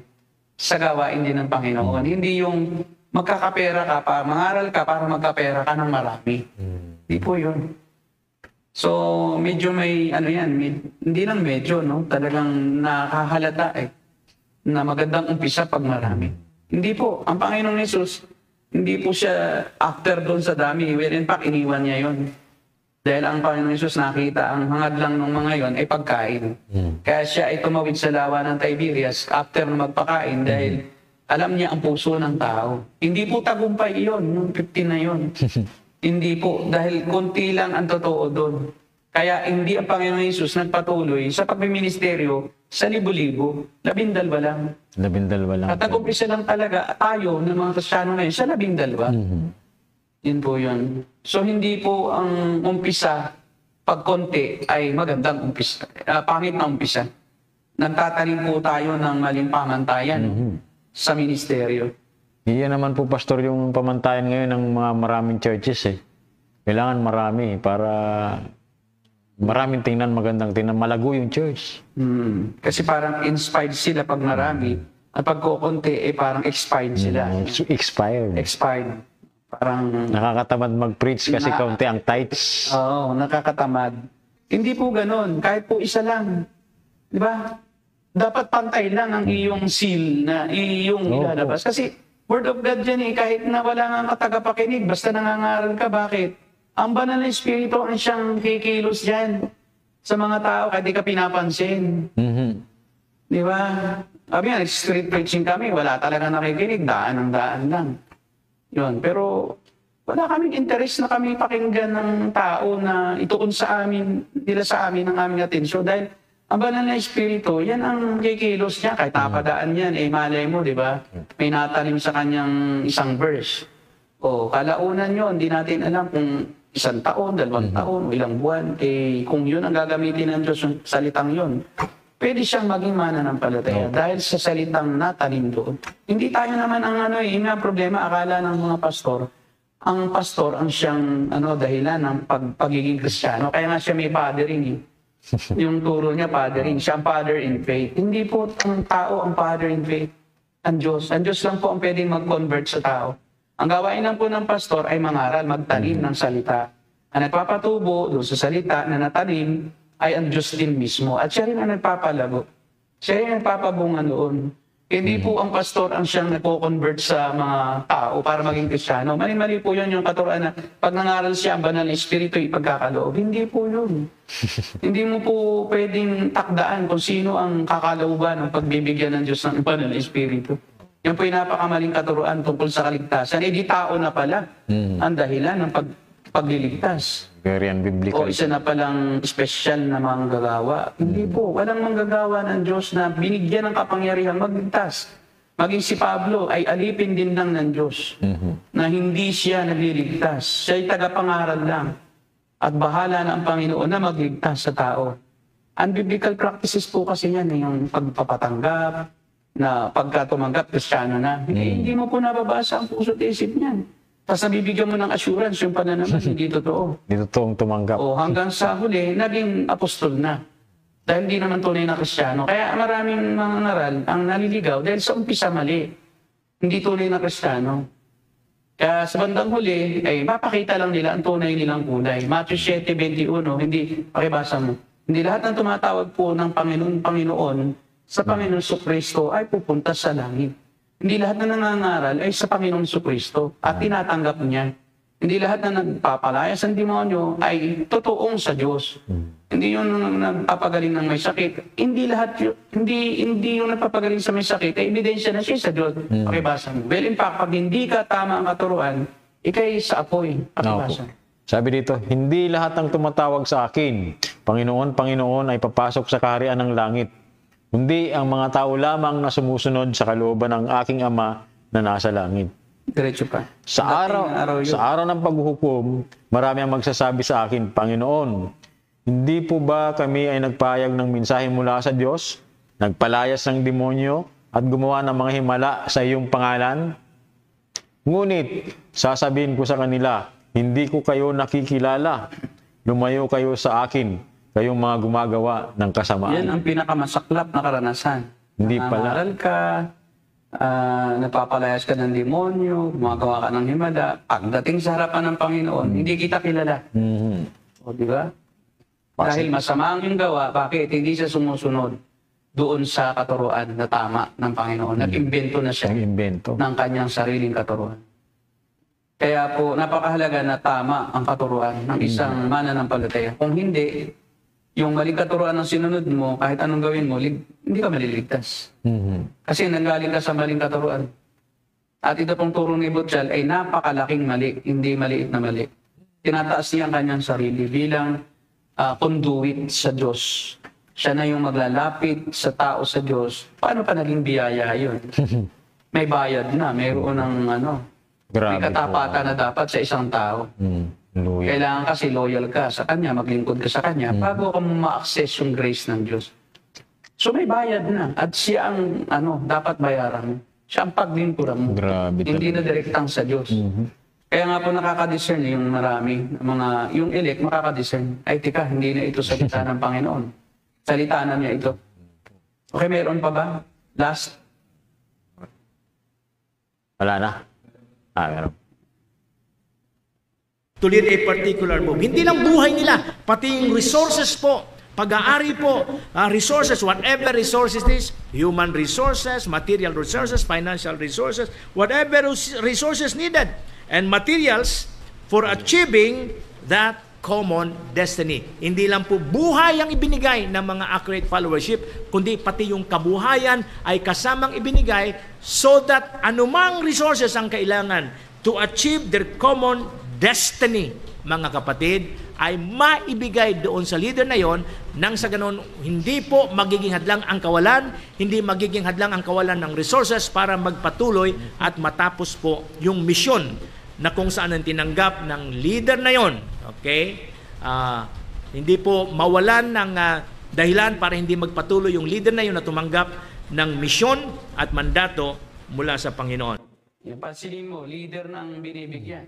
S3: sa gawain din ng Panginoon. Hindi yung magkakapera ka pa, mangaral ka para magkapera ka ng marami. Hindi po yun. So, medyo may, hindi lang medyo, no? Talagang nakahalata na magandang umpisa pag marami. Hindi po. Ang Panginoong Hesus, hindi po siya after doon sa dami. Well, in fact, iniwan niya yun. Dahil ang Panginoong Hesus nakita, ang hangad lang ng mga yon ay pagkain. Kaya siya ay tumawid sa lawa ng Tiberias after na magpakain dahil alam niya ang puso ng tao. Hindi po tagumpay iyon, yung 15 na yon. Hindi po, dahil konti lang ang totoo doon. Kaya hindi ang Panginoong Hesus nagpatuloy sa pagmiministeryo sa libo-libo, 12 lang.
S2: 12 lang.
S3: At nag-umpisa lang talaga tayo ng mga Kristiyano ngayon sa 12. Yun po yun. So hindi po ang umpisa pag konti ay magandang umpisa. Pangit na umpisa. Nagtatanim po tayo ng maling pamantayan sa ministeryo.
S2: Iyan naman po, Pastor, yung pamantayan ngayon ng mga maraming churches eh. Kailangan marami para maraming tingnan, magandang tingnan, malago yung church.
S3: Kasi parang inspired sila pag marami at pag kukunti parang expired sila.
S2: Expired.
S3: Expired. Parang
S2: Nakakatamad mag-preach kasi kaunti ang tithes.
S3: oo, nakakatamad. Hindi po ganun. Kahit po isa lang. Di ba? Dapat pantay lang ang iyong seal na iyong ilalabas. Kasi Word of God dyan kahit na wala nga katagapakinig, basta nangangaral ka, bakit? Ang banal na Espiritu ang siyang kikilos dyan sa mga tao kahit di ka pinapansin. Di ba? Sabi nga, street preaching kami, wala talaga nakikinig, daan ang daan lang. Yun. Pero wala kaming interest na kami pakinggan ng tao na ituon sa amin, nila sa amin ang aming atensyon. Dahil ang banal na Espiritu, yan ang kikilos niya. Kahit napadaan yan, malay mo, di ba? May natanim sa kanyang isang verse. O, kalaunan yun, hindi natin alam kung 1 taon, 2 taon, ilang buwan. Kung yun ang gagamitin ng Diyos, yung salitang yun, pwede siyang maging mananampalataya dahil sa salitang natanim doon. Hindi tayo naman ang yung problema, akala ng mga pastor, ang pastor ang siyang dahilan ng pagiging Kristiyano. Kaya nga siya may fathering yung turo niya, fathering. Siya ang father in faith. Hindi po ang tao ang father in faith. Ang Diyos. Ang Diyos lang po ang pwedeng mag-convert sa tao. Ang gawain lang po ng pastor ay mangaral, magtanim ng salita. Ang nagpapatubo doon sa salita na natanim ay ang Diyos din mismo. At siya rin ang nagpapalago. Siya rin ang nagpapabunga doon. Hindi po ang pastor ang siyang nagko-convert sa mga tao para maging Kristiyano. Mali-mali po yun yung katuruan na pag nangaral siya ang banal na Espiritu ipagkakaloob. Hindi po yun. Hindi mo po pwedeng takdaan kung sino ang kakalooban ng pagbibigyan ng Diyos ng banal na Espiritu. Yan po yung napakamaling katuruan tungkol sa kaligtasan. Di tao na pala ang dahilan ng pagliligtas.
S2: Very unbiblical.
S3: O isa na palang espesyal na manggagawa. Hindi po. Walang manggagawa ng Diyos na binigyan ng kapangyarihan magligtas. Maging si Pablo ay alipin din lang ng Diyos na hindi siya nagliligtas. Siya ay tagapangaral lang. At bahala na ang Panginoon na magligtas sa tao. Unbiblical practices po kasi yan, yung pagpapatanggap, na pagka tumanggap, Kristiyano na. Hindi mo po nababasa ang puso't isip niyan. Tapos nabibigyan mo ng assurance yung pananaman, hindi totoo.
S2: Hindi totoong tumanggap.
S3: O hanggang sa huli, naging apostol na. Dahil hindi naman tunay na Kristiyano. Kaya maraming mga ngaral ang naliligaw dahil sa umpisa mali. Hindi tunay na Kristiyano. Kaya sa bandang huli, ay mapakita lang nila ang tunay nilang kulay. Matthew 7:21, hindi, pakibasa mo. Hindi lahat ng tumatawag po ng Panginoon sa Panginoon Kristo ay pupunta sa langit. Hindi lahat na nangangaral ay sa Panginoon Kristo at tinatanggap niya. Hindi lahat na nagpapalaya sa demonyo ay totoong sa Diyos. Hindi yung nagpapagaling ng may sakit. Hindi lahat hindi yung nagpapagaling sa may sakit ay ebidensya na siya sa Diyos. Pakibasa mo. Well, in fact, pag hindi ka tama ang katuruan, ikay sa apoy. Pakibasa.
S2: Sabi dito, hindi lahat ng tumatawag sa akin, Panginoon, Panginoon, ay papasok sa kaharian ng langit. Kundi ang mga tao lamang na sumusunod sa kalooban ng aking Ama na nasa langit.
S3: Diretso pa.
S2: Sa araw ng paghuhukom, marami ang magsasabi sa akin, Panginoon, hindi po ba kami ay nagpayag ng mensahe mula sa Diyos, nagpalayas ng demonyo, at gumawa ng mga himala sa iyong pangalan? Ngunit, sasabihin ko sa kanila, hindi ko kayo nakikilala. Lumayo kayo sa akin, kayong mga gumagawa ng kasamaan.
S3: Yan ang pinakamasaklap na karanasan.
S2: Hindi pala.
S3: Nangangaral ka, Napapalayas ka ng demonyo, gumagawa ka ng himala. Pagdating sa harapan ng Panginoon, hindi kita kilala. O, di ba? Dahil masama ang iyong gawa, bakit? Hindi siya sumusunod doon sa katuruan na tama ng Panginoon. Nag-imbento na siya
S2: Nag-imbento.
S3: ng kanyang sariling katuruan. Kaya po, napakahalaga na tama ang katuruan ng isang mananampalataya. Kung hindi, yung maling katuruan ng sinunod mo, kahit anong gawin mo, hindi ka maliligtas. Kasi nanggaling ka sa maling katuruan. At ito pong turo ni Butchal ay napakalaking mali, hindi maliit na mali. Tinataas niya ang kanyang sarili bilang conduit sa Diyos. Siya na yung maglalapit sa tao sa Diyos. Paano pa naging biyaya yun? May bayad na, mayroon ng may katapatan na dapat sa isang tao. Kailangan kasi loyal ka sa Kanya, maglingkod ka sa Kanya, bago ka ma-access yung grace ng Diyos. So may bayad na. At siya ang dapat bayaran. Siya ang paglingkuran mo.
S2: Grabe
S3: Hindi na direktang sa Diyos. Kaya nga po nakaka-discern yung marami, yung elect makaka-discern. Ay, tika, hindi na ito salita ng Panginoon. Salita na niya ito. Okay, meron pa ba? Last?
S2: Wala na. Meron.
S4: To lead a particular move. Hindi lang buhay nila, pati yung resources po, pag-aari po, resources, whatever resources this, human resources, material resources, financial resources, whatever resources needed, and materials for achieving that common destiny. Hindi lang po buhay ang ibinigay ng mga accurate followership, kundi pati yung kabuhayan ay kasamang ibinigay so that anumang resources ang kailangan to achieve their common destiny, mga kapatid, ay maibigay doon sa leader na yon, nang sa ganon hindi po magiging hadlang ang kawalan, hindi magiging hadlang ang kawalan ng resources para magpatuloy at matapos po yung misyon na kung saan ang tinanggap ng leader na yon. Okay? Hindi po mawalan ng dahilan para hindi magpatuloy yung leader na yon na tumanggap ng misyon at mandato mula sa Panginoon.
S3: Yung pansinin mo, leader ng binibigyan.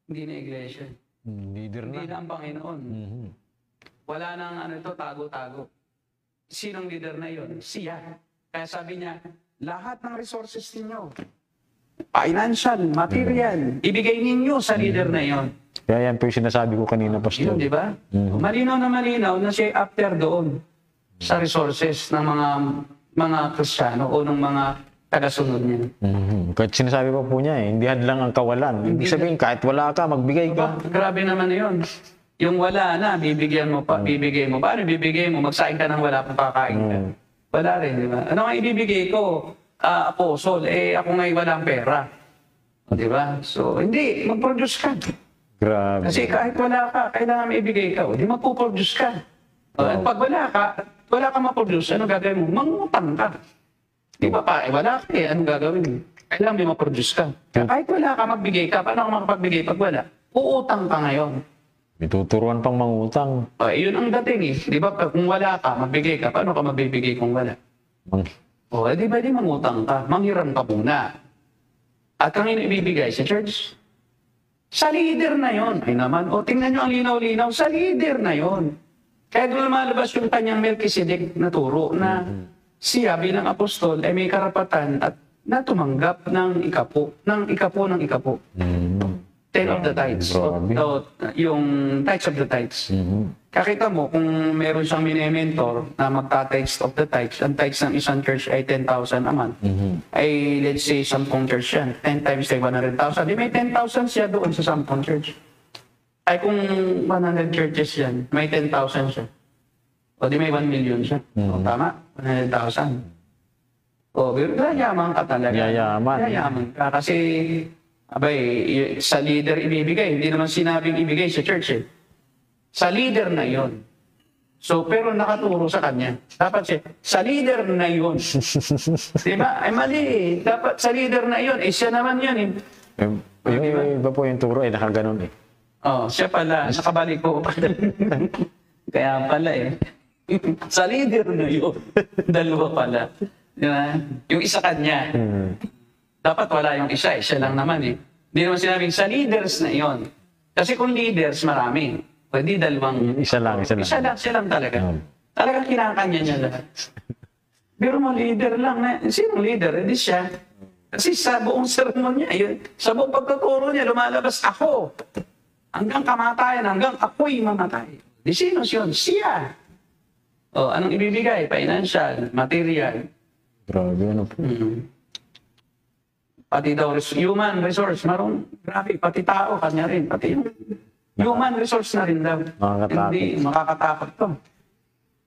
S3: Hindi na iglesia.
S2: Leader
S3: Hindi na ang Panginoon. Wala nang tago-tago. Sinong leader na yon? Siya. Kaya sabi niya, lahat ng resources ninyo, financial, material, ibigay ninyo sa leader na yon.
S2: Kaya yan po yung sinasabi ko kanina, Pastor.
S3: Yun, di ba? Malinaw na siya after doon sa resources ng mga Kristiyano o ng mga tagasunod niya.
S2: Kahit sinasabi pa po niya hindi hadlang ang kawalan. Ibig sabihin, kahit wala ka, magbigay ka.
S3: Grabe naman yun. Yung wala na, bibigyan mo pa, bibigay mo. Paano bibigay mo? Magsaing ka ng wala pang kakain ka. Wala rin, di ba? Ano nga ibibigay ko? Apostol, ako ngayon walang pera. Di ba? So, hindi, mag-produce ka.
S2: Grabe.
S3: Kasi kahit wala ka, kailangan may ibigay ka. Di magpo-produce ka. At pag wala ka ma-produce, ano gagawin mo? Mangutang ka. Di ba pa, wala ka anong gagawin mo? Kailangan may ma-produce ka. Kahit wala ka, magbigay ka. Paano ka makapagbigay pag wala? Uutang ka ngayon.
S2: May tuturuan pang mangutang.
S3: Yun ang dating Di ba, kung wala ka, magbigay ka. Paano ka magbibigay kung wala? Di ba, mangutang ka. Manghiram ka muna. At kang ibibigay sa church? Sa leader na yon. Ay naman, tingnan nyo ang linaw-linaw. Sa leader na yon. Kaya doon lumalabas yung kanyang Melchizedek na turo na siya bilang apostol ay may karapatan at natumanggap ng ikapo. 10 of the tithes. Yung tithes of the tithes. Kakita mo, kung meron siyang mini-mentor na magta-tithes of the tithes, ang tithes ng isang church ay 10,000 a month. Ay, let's say, 10 church yan. 10 times ay 100,000. Di may 10,000 siya doon sa 10 church. Ay, kung 100 churches yan, may 10,000 siya. O di may 1 million siya. O tama? 100,000. O, yayaman ka talaga. Yayaman ka. Kasi, sa leader ibibigay. Hindi naman sinabing ibigay sa church Sa leader na yon. So, pero nakaturo sa kanya. Dapat siya, sa leader na yon. Diba? Ay mali. Dapat sa leader na yon. Siya naman yan
S2: Yung iba po yung turo nakaganon
S3: siya pala. Nakabalik po. Kaya pala sa leader na yun. Dalawa pala. Diba? Yung isa kanya. Dapat wala yung isa. Siya lang naman Hindi naman sinabing sa leaders na yon. Kasi kung leaders, marami. Pwede dalawang...
S2: Isa lang
S3: talaga. Talagang kinakanya niya lahat. Pero mo leader lang na, sinong leader? Hindi siya. Kasi sa buong sermon niya, yun, sa buong pagtuturo niya, lumalabas ako. Hanggang kamatayan, hanggang ako'y mamatay. Di sino yun? Siya. O, anong ibibigay? Financial, material.
S2: Grabe, ano po.
S3: Pati daw, human resource, grabe, pati tao, kanya rin. Pati yung human resource na rin daw.
S2: Makakatakot.
S3: Hindi, makakatakot to.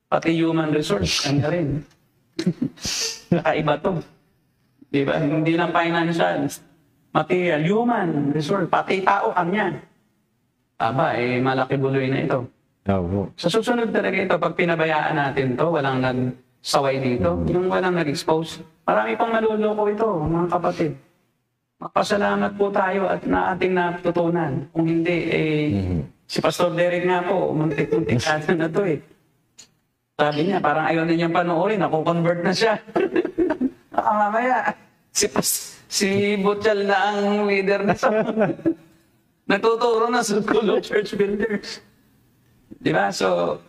S3: Pati human resource, kanya rin. Nakaiba to. Diba? Hindi lang financial, material, human resource, pati tao, kanya. Aba, malaki buloy na ito.
S2: Opo.
S3: Sa susunod talaga ito, pag pinabayaan natin to, walang nagsaway dito, yung walang nag-expose, marami pang maluloko ito, mga kapatid. Magpasalamat po tayo at na ating natutunan. Kung hindi, si Pastor Derek nga po, muntik-muntik na to eh. Sabi niya, parang ayaw na niyang panoorin, ako-convert na siya. Mamaya, si Butchal na ang leader na sa nagtuturo na sa School of Church Builders. Diba? So,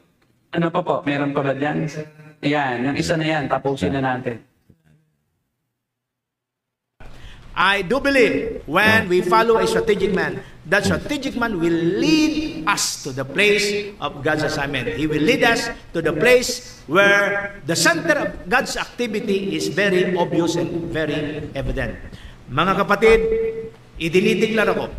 S3: ano pa po? Meron pa ba dyan? Yan, yung isa na yan, tapusin na natin.
S4: I do believe when we follow a strategic man, that strategic man will lead us to the place of God's assignment. He will lead us to the place where the center of God's activity is very obvious and very evident. Mga kapatid, idinideklara ko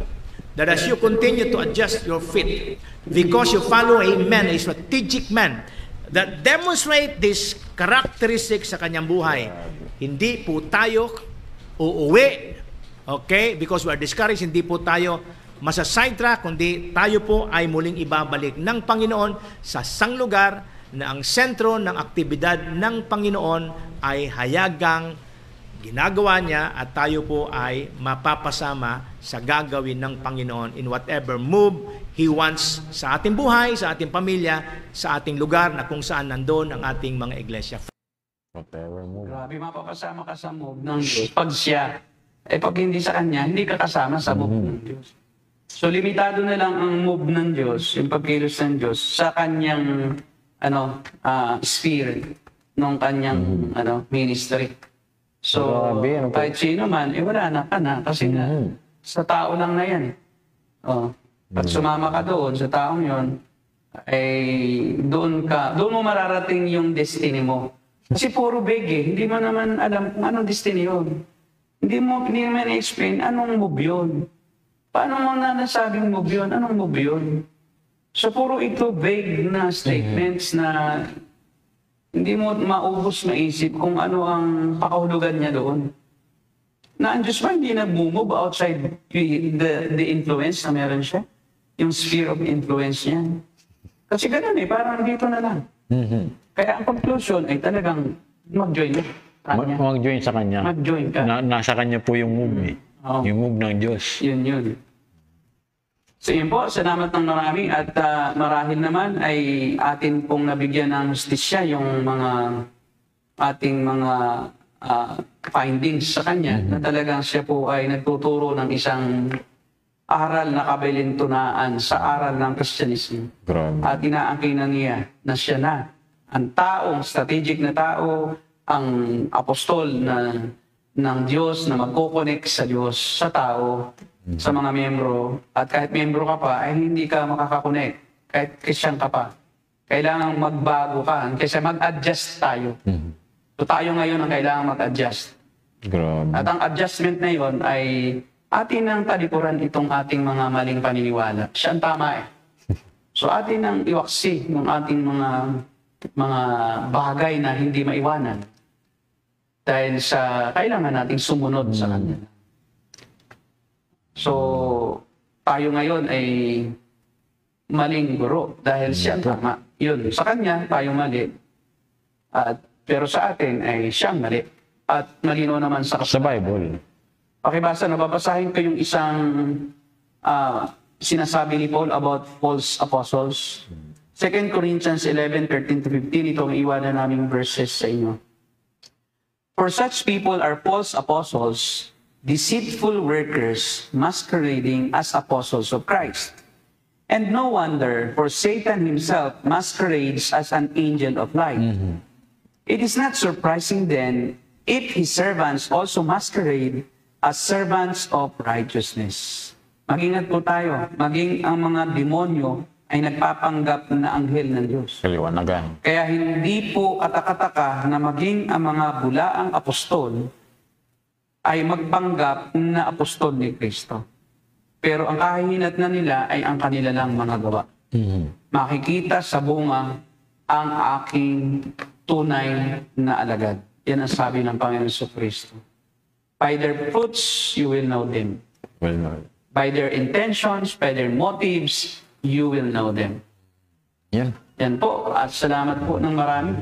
S4: that as you continue to adjust your feet, because you follow a man, a strategic man, that demonstrate this characteristic sa kanyang buhay, hindi po tayo uuwi, okay? Because we are discouraged, hindi po tayo masa-sidetrack, kundi tayo po ay muling ibabalik ng Panginoon sa sang lugar na ang sentro ng aktibidad ng Panginoon ay hayagang ginagawa niya at tayo po ay mapapasama sa gagawin ng Panginoon in whatever move He wants sa ating buhay, sa ating pamilya, sa ating lugar na kung saan nandoon ang ating mga iglesia.
S2: Whatever move.
S3: Grabe, mapapasama ka sa move ng Diyos. Pag siya, pag hindi sa Kanya, hindi ka kasama sa move ng Diyos. So, limitado na lang ang move ng Diyos, yung pagkilos ng Diyos, sa Kanyang sphere, ng Kanyang ministry. So,
S2: Grabe, ano po?
S3: kahit sino man, wala na ka na. Kasi nga, sa tao lang na yan. Pag sumama ka doon, sa taong yon, doon mo mararating yung destiny mo. Kasi puro big eh. Hindi mo naman alam kung anong destiny yun. Hindi mo naman explain anong move yun. Paano mo na nasabing move yun? Anong move yun? So puro ito vague na statements na hindi mo maubos maisip kung ano ang pakahulugan niya doon. Na ang Diyos ba hindi nag-move outside the influence na meron siya? Yung sphere of influence niya. Kasi ganun eh, parang dito na lang. Kaya ang conclusion ay talagang mag-join ka.
S2: Mag-join sa Kanya.
S3: Mag-join ka.
S2: Nasa Kanya po yung move eh.
S3: Oo.
S2: Yung move ng Diyos.
S3: Yun. So yun po, salamat ng marami at marahil naman ay atin pong nabigyan ng justisya yung mga ating mga findings sa Kanya na talagang siya po ay nagtuturo ng isang aral na kabilintunaan sa aral ng Kristyanismo.
S2: Grabe.
S3: At inaangkinan niya na siya na ang taong, strategic na tao, ang apostol ng Diyos na magkukonek sa Diyos, sa tao, sa mga miyembro. At kahit miyembro ka pa, ay hindi ka makakakonek. Kahit Christian ka pa. Kailangan magbago ka. Kasi mag-adjust tayo. So tayo ngayon ang kailangan mag-adjust.
S2: Grabe.
S3: At ang adjustment na yon ay atin ang talikuran itong ating mga maling paniniwala. Siya ang tama eh. So atin ang iwaksi ng ating mga bagay na hindi maiwanan. Dahil sa kailangan nating sumunod sa Kanya. So tayo ngayon ay maling guro dahil siya ang tama. Yun, sa Kanya tayo mali. Pero sa atin ay siyang mali. At malino naman sa
S2: Bible.
S3: Pakibasa, nababasahin ko yung isang sinasabi ni Paul about false apostles. 2 Corinthians 11:13-15, ito ang iwanan naming verses sa inyo. For such people are false apostles, deceitful workers, masquerading as apostles of Christ. And no wonder, for Satan himself masquerades as an angel of light. It is not surprising then if his servants also masquerade as servants of righteousness. Mag-ingat po tayo, maging ang mga demonyo ay nagpapanggap na anghel ng Diyos.
S2: Kaliwanagan.
S3: Kaya hindi po katakataka na maging ang mga bulaang apostol ay magpanggap na apostol ni Kristo. Pero ang kahihinat na nila ay ang kanila lang mga gawa. Makikita sa bunga ang aking tunay na alagad. Yan ang sabi ng Panginoon sa Kristo. By their fruits, you will know them.
S2: Well, no.
S3: By their intentions, by their motives, you will know them.
S2: Yan.
S3: Yan po. At salamat po ng marami.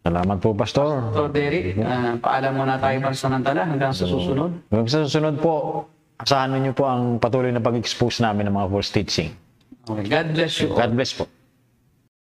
S2: Salamat po, Pastor.
S3: Dr. Derek, paalam muna tayo pansamantala hanggang sa susunod.
S2: Hanggang sa susunod po, asahan niyo po ang patuloy na pag-expose namin ng mga false teaching.
S3: Okay. God bless you all.
S2: God bless po.